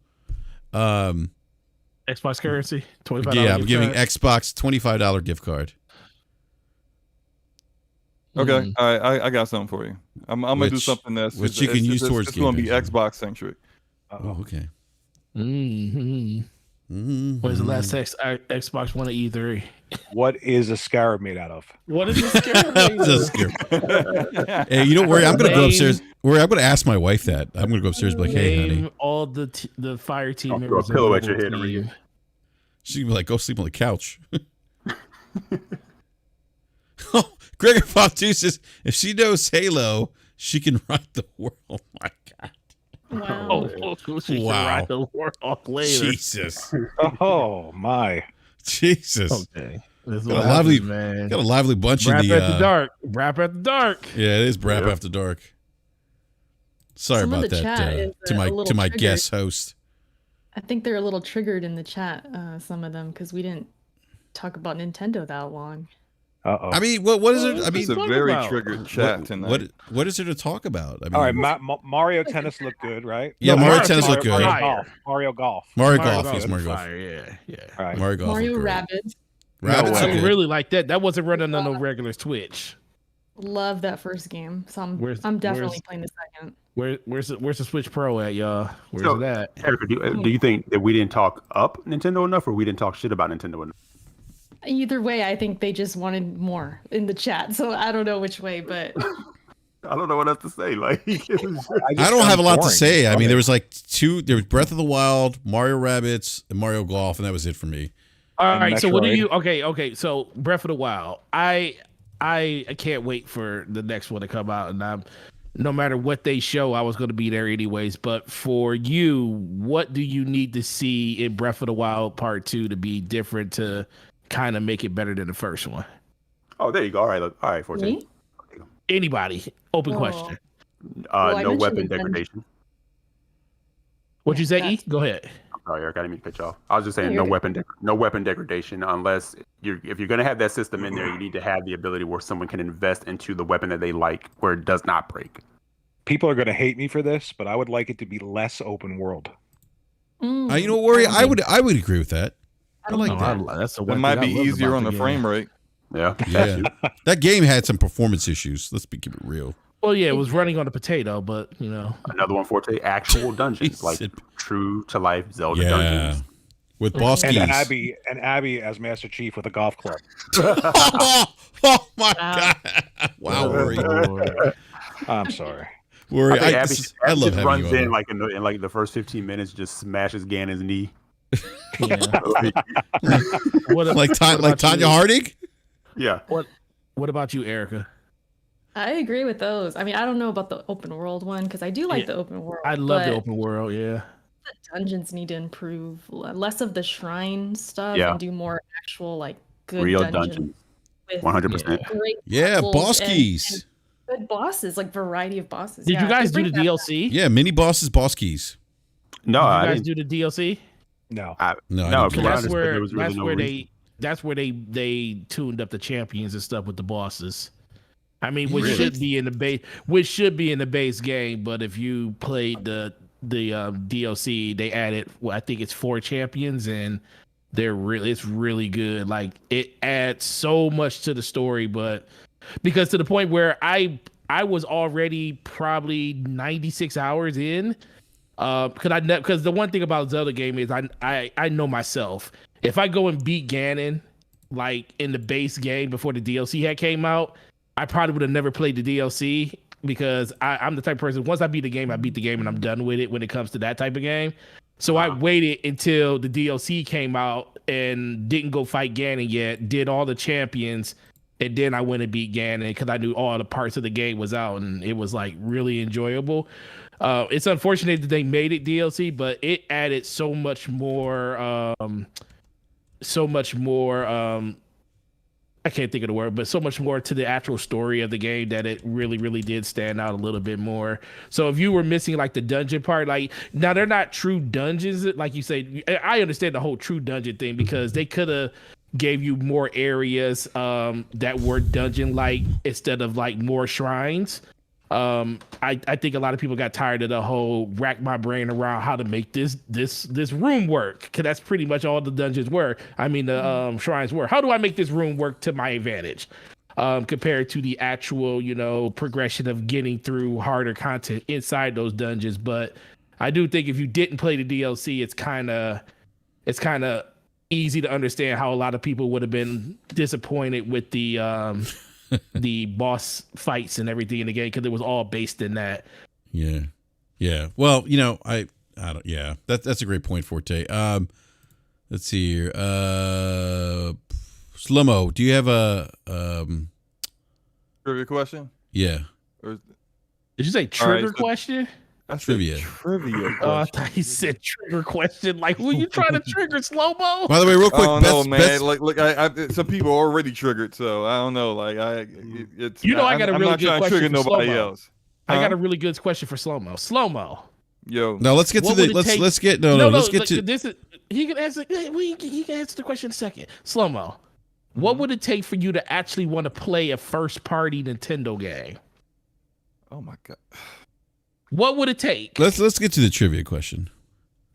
Xbox currency, $25. Yeah, I'm gift giving card. Xbox $25 gift card. Okay, all right, I got something for you. I'm gonna do Which- something that's which you can use towards It's gonna be Game Pass. Xbox centric. Oh, okay. Mm-hmm. Mm-hmm. When's the last Xbox One at E3? what is a scarab made out of? What is this? Just scare- Hey, you don't worry. I'm gonna go upstairs. Worry, I'm gonna ask my wife that. I'm gonna go upstairs and be like, "Hey, honey." Name all the fire team I'll throw a members. pillow of at your the head and read team. She's gonna be like, "Go sleep on the couch." Oh, Gregor Pop 2 says, "If she knows Halo, she can ride the world." Oh my God. Wow. Oh, she can Wow. ride the world later. Jesus. Oh my. Jesus. Okay. This is Got what a lively- happens, man. Got a lively bunch Rap in the. at the dark. Rap at the dark. Yeah, it is BRAP Yeah. After Dark. Sorry Some of about the that chat is, to a my little triggered. guest host. I think they're a little triggered in the chat, some of them, because we didn't talk about Nintendo that long. Uh-oh. I mean, what is it? I mean, It's a talk very about? triggered chat tonight. what is there to talk about? I mean, All right, Mario Tennis looked good, right? Yeah, No, Mario Mario Tennis looked good. Mario Fire. Golf. Mario Golf. Mario Mario Golf, Golf yes, is Mario Golf. fire. Yeah. All right. Mario Golf. Mario was great. Rabbids. Rabbits I are good. really like that. That wasn't running on no regular Switch. Love that first game. So Where's- I'm definitely where's- playing the second. Where's the Switch Pro at, y'all? Where's So- it at? Erica, do you think that we didn't talk up Nintendo enough, or we didn't talk shit about Nintendo enough? Either way, I think they just wanted more in the chat. So I don't know which way, but I don't know what else to say. Like, it was I don't have a lot to say. I mean, there was like there was Breath of the Wild, Mario Rabbids, and Mario Golf, and that was it for me. All And right, so what do Metroid. you? Okay. So Breath of the Wild, I can't wait for the next one to come out, and no matter what they show, I was going to be there anyways. But for you, what do you need to see in Breath of the Wild Part 2 to be different to kind of make it better than the first one? Oh, there you go. All right, look. All right, 14. me? Anybody? Open Oh. question. Well, I No mentioned weapon the dungeon. degradation. What'd you say, E? That's- Go ahead. I'm sorry, Eric. I didn't mean to cut you off. I was just saying You're no good. weapon degradation unless if you're gonna have that system in there, you need to have the ability where someone can invest into the weapon that they like, where it does not break. People are going to hate me for this, but I would like it to be less open world. You know, Worry, I would agree with that. I like don't that. know. That's the It one might thing be I love easier about on the game. frame rate. Yeah. Yeah, that game had some performance issues. Let's keep it real. Well, yeah, it was running on a potato, but Another one, Forte, actual dungeons, like Shit. true to life Zelda Yeah, dungeons. with boss And keys. Abby as Master Chief with a golf club. Oh my Wow. God! Wow, Worry, I'm sorry. Worry. I think I Abby love just having runs you on. in like in like the first 15 minutes, just smashes Ganon's knee. yeah. Like, What, Like what about Tanya you? Harding. yeah. What about you, Erica? I agree with those. I mean, I don't know about the open world one because I do like Yeah. the open world. I love the but open world. Yeah. the dungeons need to improve. Less of the shrine stuff Yeah. and do more actual like good Real dungeons. dungeons. with 100%. great Yeah, levels boss and- keys. and good bosses, like variety of bosses. Did Yeah, you guys they do the bring that DLC? Yeah, mini bosses, boss keys. No, Did I you guys didn't. do the DLC? No. No, I No, didn't from do what I that. That's understood, where there was really that's no where reason. they tuned up the champions and stuff with the bosses. I mean, which Really? should be in the base game, but if you played the DLC, they added I think it's 4 champions, and it's really good. Like it adds so much to the story, but because to the point where I I was already probably 96 hours in. Because the one thing about Zelda game is I know myself. If I go and beat Ganon, like in the base game before the DLC had came out, I probably would have never played the DLC because I'm the type of person, once I beat the game and I'm done with it when it comes to that type of game. So I waited until the DLC came out and didn't go fight Ganon yet, did all the champions, and then I went and beat Ganon because I knew all the parts of the game was out and it was like really enjoyable. It's unfortunate that they made it DLC, but it added so much more I can't think of the word, but so much more to the actual story of the game that it really, really did stand out a little bit more. So if you were missing like the dungeon part, like now they're not true dungeons, like you say. I understand the whole true dungeon thing because they could have gave you more areas that were dungeon-like instead of like more shrines. I think a lot of people got tired of the whole rack my brain around how to make this room work, because that's pretty much all the dungeons were. I mean, the shrines were. How do I make this room work to my advantage? Compared to the actual, progression of getting through harder content inside those dungeons. But I do think if you didn't play the DLC, it's kind of easy to understand how a lot of people would have been disappointed with the the boss fights and everything in the game, because it was all based in that. Yeah. Well, I don't. Yeah, that's a great point, Forte. Let's see here. Slow-mo, do you have a trivia question? Yeah. Did you say trigger question? I Trivia. Trivia question. Oh, I thought he said trigger question. Like, who you trying to trigger, Slow-mo? By the way, real quick, I don't know, man. Look, some people are already triggered, so I don't know. Like, I got a really good question for trigger nobody Slow-mo. else. I got a really good question for Slow-mo. Slow-mo. Yo. No, let's get to the let's get to this. He can answer. He can answer the question in a second. Slow-mo. What would it take for you to actually want to play a first-party Nintendo game? Oh my god. What would it take? Let's get to the trivia question.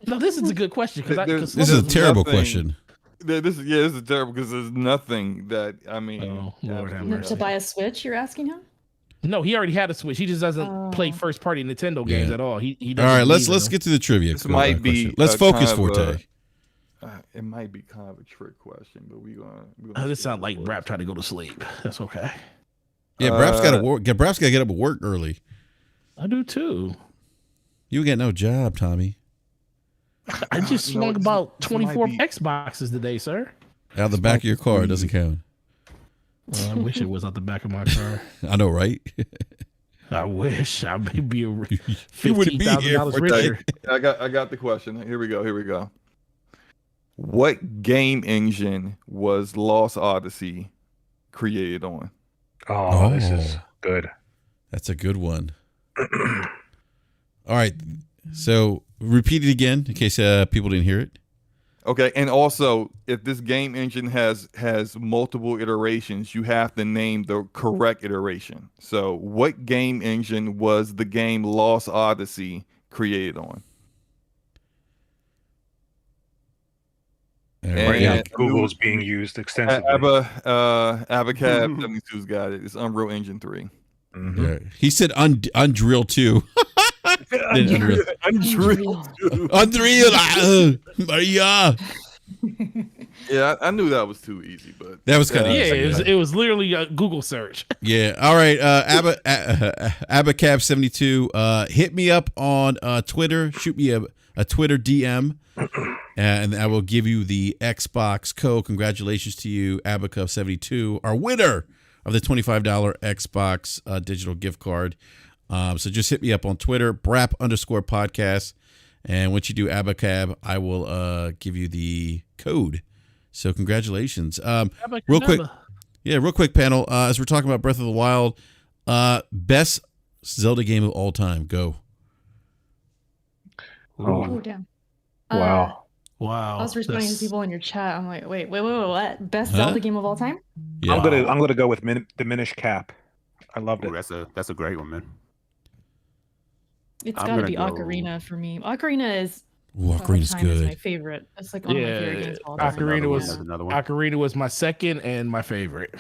No, this is a good question because this is a terrible question. This is terrible because there's nothing that Lord have mercy. To buy a Switch, you're asking him? No, he already had a Switch. He just doesn't play first party Nintendo games at all. He all right, let's get to the trivia. This might be let's focus, Forte. It might be kind of a trick question, but we're gonna this sounds like BRAP trying to go to sleep. That's okay. Yeah, BRAP's got to work. BRAP's got to get up and work early. I do too. You got no job, Tommy. I just swung about 24 Xboxes today, sir. Out of the back of your car, it doesn't count. Well, I wish it was out the back of my car. I know, right? I wish I would be $15,000 richer. I got the question. Here we go. What game engine was Lost Odyssey created on? Oh, this is good. That's a good one. All right, so repeat it again in case people didn't hear it. Okay, and also, if this game engine has multiple iterations, you have to name the correct iteration. So, what game engine was the game Lost Odyssey created on? Right now, Google's being used extensively. Abacab 72's got it. It's Unreal Engine 3. Mm-hmm. Yeah. He said Unreal 2. Unreal 2. Maria. Yeah, I knew that was too easy, but that was kind of easy. It was literally a Google search. Yeah. All right. Abacab 72. Hit me up on Twitter. Shoot me a Twitter DM. And I will give you the Xbox code. Congratulations to you, Abacab72, our winner of the $25 Xbox digital gift card. So just hit me up on Twitter, BRAP_podcast. And once you do Abacab, I will give you the code. So congratulations. Real quick panel. As we're talking about Breath of the Wild, best Zelda game of all time. Go. Oh, damn. Wow. I was responding to people in your chat. I'm like, wait, what? Best Zelda game of all time? Yeah. I'm gonna go with Diminish Cap. I loved it. That's a great one, man. It's gotta be Ocarina for me. Ocarina's good. my favorite. It's like one of my favorite games of all time. Ocarina was my second and my favorite.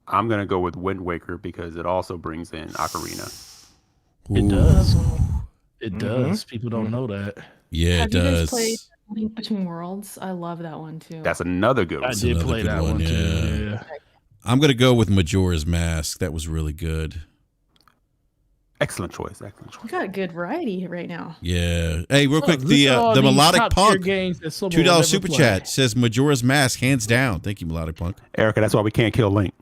I'm gonna go with Wind Waker because it also brings in Ocarina. It does. It does. People don't know that. Yeah, Have it you guys does. played Link Between Worlds? I love that one too. That's another good one. I did play that one too. Yeah. I'm gonna go with Majora's Mask. That was really good. Excellent choice. Excellent choice. We got a good variety right now. Yeah. Hey, real quick, Look at the these Melodic top-tier Punk games that someone will $2 never super play. chat says Majora's Mask hands down. Thank you, Melodic Punk. Erica, that's why we can't kill Link.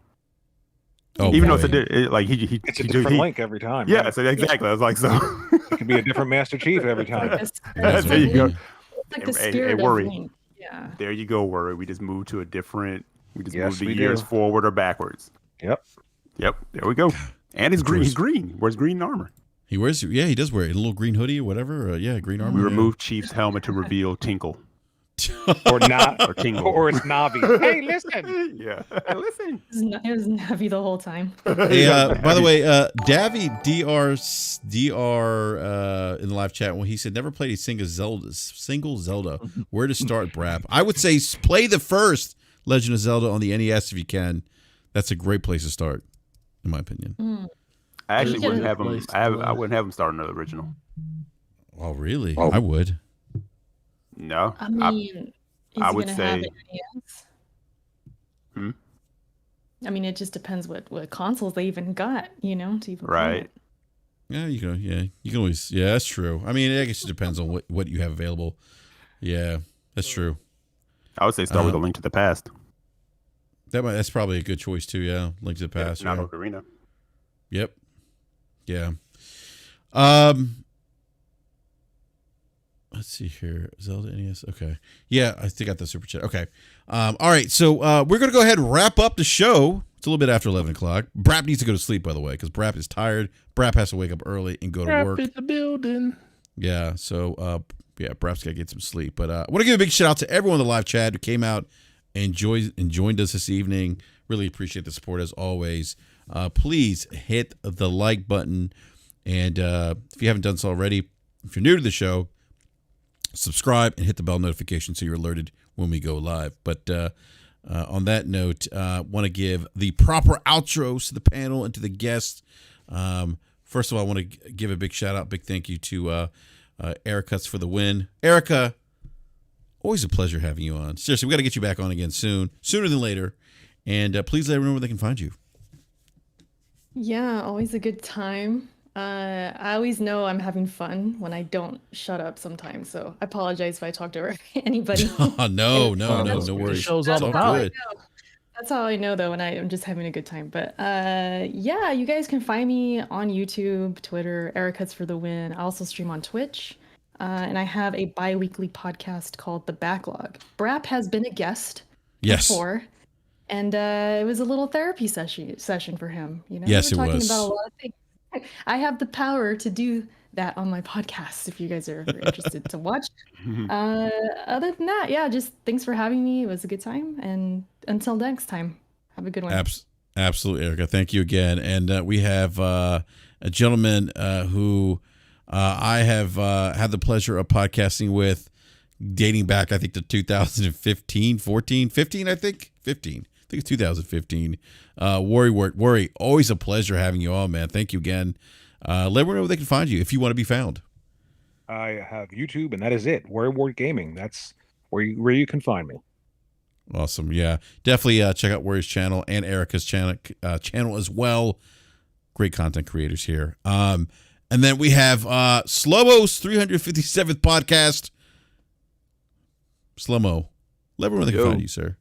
Oh, Even though boy. it's It's a different Link every time. Yeah, right? so exactly. I was like, so It could be a different Master Chief every time. there you go. It's like the Hey, spirit of worry. Link. Yeah. There you go, Worry. We just moved to a different. We just Yes, moved the we years do. forward or backwards. Yep. Yep. There we go. And he's green. He's green. Wears green armor. He wears, he does wear a little green hoodie or whatever. Green armor. We removed Chief's helmet to reveal Tinkle. Or not, or Tingle. or it's Navi. Hey, listen. Yeah. Listen. It was Navi the whole time. Hey, by the way, Davy DR in the live chat, when he said never played a single Zelda, where to start, BRAP? I would say play the first Legend of Zelda on the NES if you can. That's a great place to start, in my opinion. I actually Yeah. wouldn't have him. I wouldn't have him start another original. Oh, really? Oh. I would. No. I mean, is I he would gonna have say- an NES? Hmm? I mean, it just depends what consoles they even got, to even play Right. it. Yeah, you can always. Yeah, that's true. I mean, I guess it depends on what you have available. Yeah, that's true. I would say start with A Link to the Past. That's probably a good choice too. Yeah, Link to the Past. Not Yeah. Ocarina. Yep. Yeah. Let's see here. Zelda NES. Okay. Yeah, I think I got the super chat. Okay. All right. So we're gonna go ahead and wrap up the show. It's a little bit after 11 o'clock. BRAP needs to go to sleep, by the way, because BRAP is tired. BRAP has to wake up early and go to work. in the building. Yeah. So BRAP's gotta get some sleep. But I want to give a big shout out to everyone in the live chat who came out and joined us this evening. Really appreciate the support as always. Please hit the like button, and if you haven't done so already, if you're new to the show, subscribe and hit the bell notification so you're alerted when we go live. But on that note, want to give the proper outros to the panel and to the guests. First of all, I want to give a big shout out, big thank you to Erica for the win. Erica, always a pleasure having you on. Seriously, we got to get you back on again sooner than later. And please let everyone know where they can find you. Yeah, always a good time. I always know I'm having fun when I don't shut up sometimes. So I apologize if I talk to anybody. No That's what the worries. show's It's all all about. good. That's how I know though when I'm just having a good time. But yeah, you guys can find me on YouTube, Twitter, Erica's for the win. I also stream on Twitch. And I have a bi-weekly podcast called The Backlog. BRAP has been a guest before. And it was a little therapy session for him. Yes, We're it talking was. about a lot of things. I have the power to do that on my podcast if you guys are interested to watch. Other than that, yeah, just thanks for having me. It was a good time. And until next time, have a good one. Absolutely, Erica. Thank you again. And we have a gentleman who I have had the pleasure of podcasting with dating back, I think, to 2015, 14, 15, I think. 15. I think it's 2015. Worry, always a pleasure having you on, man. Thank you again. Let everyone know where they can find you if you want to be found. I have YouTube, and that is it. Warrior Gaming. That's where you can find me. Awesome. Yeah, definitely check out Warrior's channel and Erica's channel as well. Great content creators here. And then we have Slow-Mo's 357th podcast. Slow-Mo, let everyone know they can find you, sir.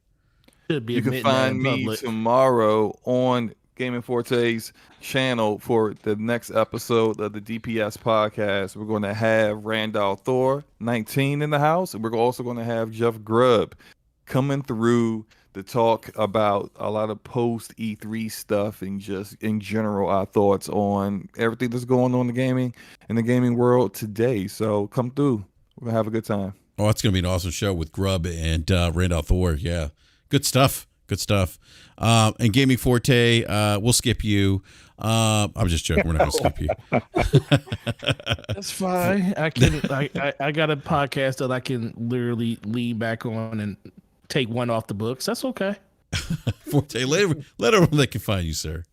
You can find me tomorrow on Gaming Forte's channel for the next episode of the DPS podcast. We're going to have Randall Thor, 19, in the house, and we're also going to have Jeff Grubb coming through to talk about a lot of post E3 stuff and just in general our thoughts on everything that's going on in the gaming world today. So come through. We're gonna have a good time. Oh, it's going to be an awesome show with Grubb and Randall Thor. Yeah. Good stuff. And Gaming Forte, we'll skip you. I'm just joking. We're not going to skip you. That's fine. I got a podcast that I can literally lean back on and take one off the books. That's okay. Forte, let everyone they can find you, sir.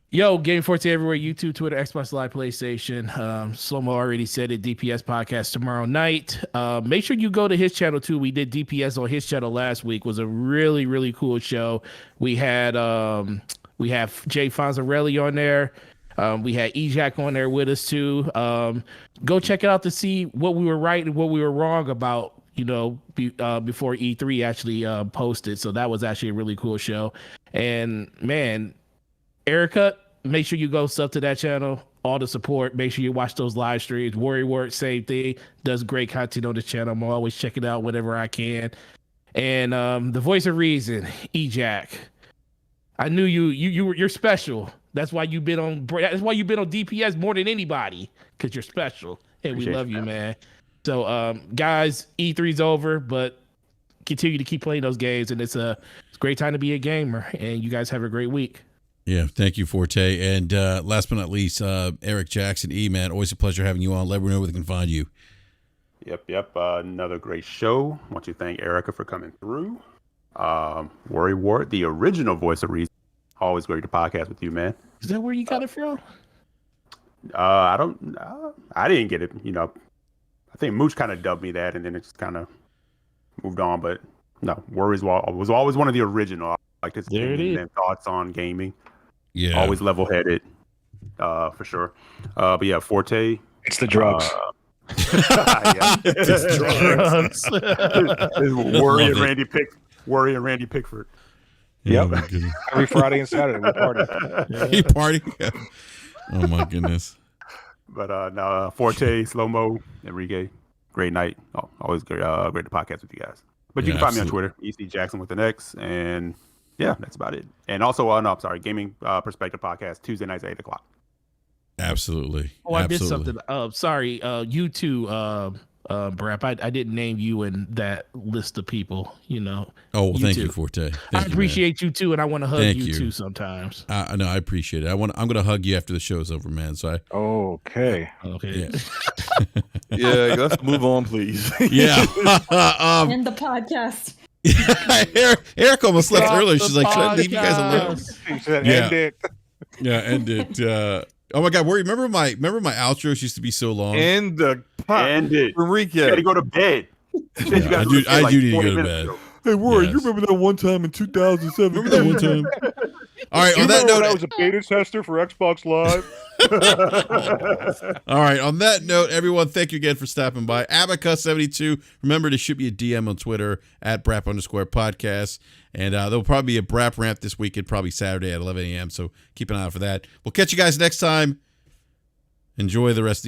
Yo, Game Forte everywhere, YouTube, Twitter, Xbox Live, PlayStation. Slomo already said it, DPS podcast tomorrow night. Make sure you go to his channel too. We did DPS on his channel last week. It was a really, really cool show. We have Jay Fonzarelli on there. We had Ejak on there with us too. Go check it out to see what we were right and what we were wrong about, before E3 actually posted. So that was actually a really cool show. And man, Erica, make sure you go sub to that channel. All the support. Make sure you watch those live streams. Worry Word, same thing. Does great content on the channel. I'm always checking it out whenever I can. And the voice of reason, Ejak. I knew you're special. That's why you've been on DPS more than anybody, because you're special. And we love you, man. So guys, E3's over, but continue to keep playing those games, and it's a great time to be a gamer. And you guys have a great week. Yeah, thank you, Forte. And last but not least, Eric Jackson, man, always a pleasure having you on. Let everyone know where they can find you. Yep. Another great show. I want to thank Erica for coming through. Worry Ward, the original voice of reason. Always great to podcast with you, man. Is that where you got it from? I didn't get it. I think Mooch kind of dubbed me that, and then it just kind of moved on. But no, Worry was always one of the original. I like his opinion and thoughts on gaming. Yeah, always level-headed, for sure. But yeah, Forte. It's the drugs. It's drugs. Worry and Randy Pickford. Yep. Every Friday and Saturday we party. You party? Yeah. Oh my goodness. But no, Forte, Slow-Mo, Enrique, great night. Always great to podcast with you guys. But you can find me on Twitter, EC Jackson with an X, and yeah, that's about it. And also, Gaming Perspective podcast Tuesday nights at 8:00. Absolutely. Oh, I missed something. Sorry, you too, BRAP. I didn't name you in that list of people. Oh, well, thank you, Forte. I appreciate you too, and I want to hug you too sometimes. No, I appreciate it. I'm going to hug you after the show's over, man. So Okay. Yeah. Yeah, let's move on, please. Yeah. End the podcast. Eric almost left earlier. She's like, should I leave you guys alone? She said, end it. Yeah, end it. Oh my God, remember my outros used to be so long. End it. Enrique, you gotta go to bed. Yeah, I do need to go to bed. Hey, Warren, you remember that one time in 2007? Remember that one time? All right, on that note, I was a beta tester for Xbox Live. All right, on that note, everyone, thank you again for stopping by. Abaca72, remember to shoot me a DM on Twitter at BRAP_podcast. And there'll probably be a BRAP rant this weekend, probably Saturday at 11 a.m. So keep an eye out for that. We'll catch you guys next time. Enjoy the rest of the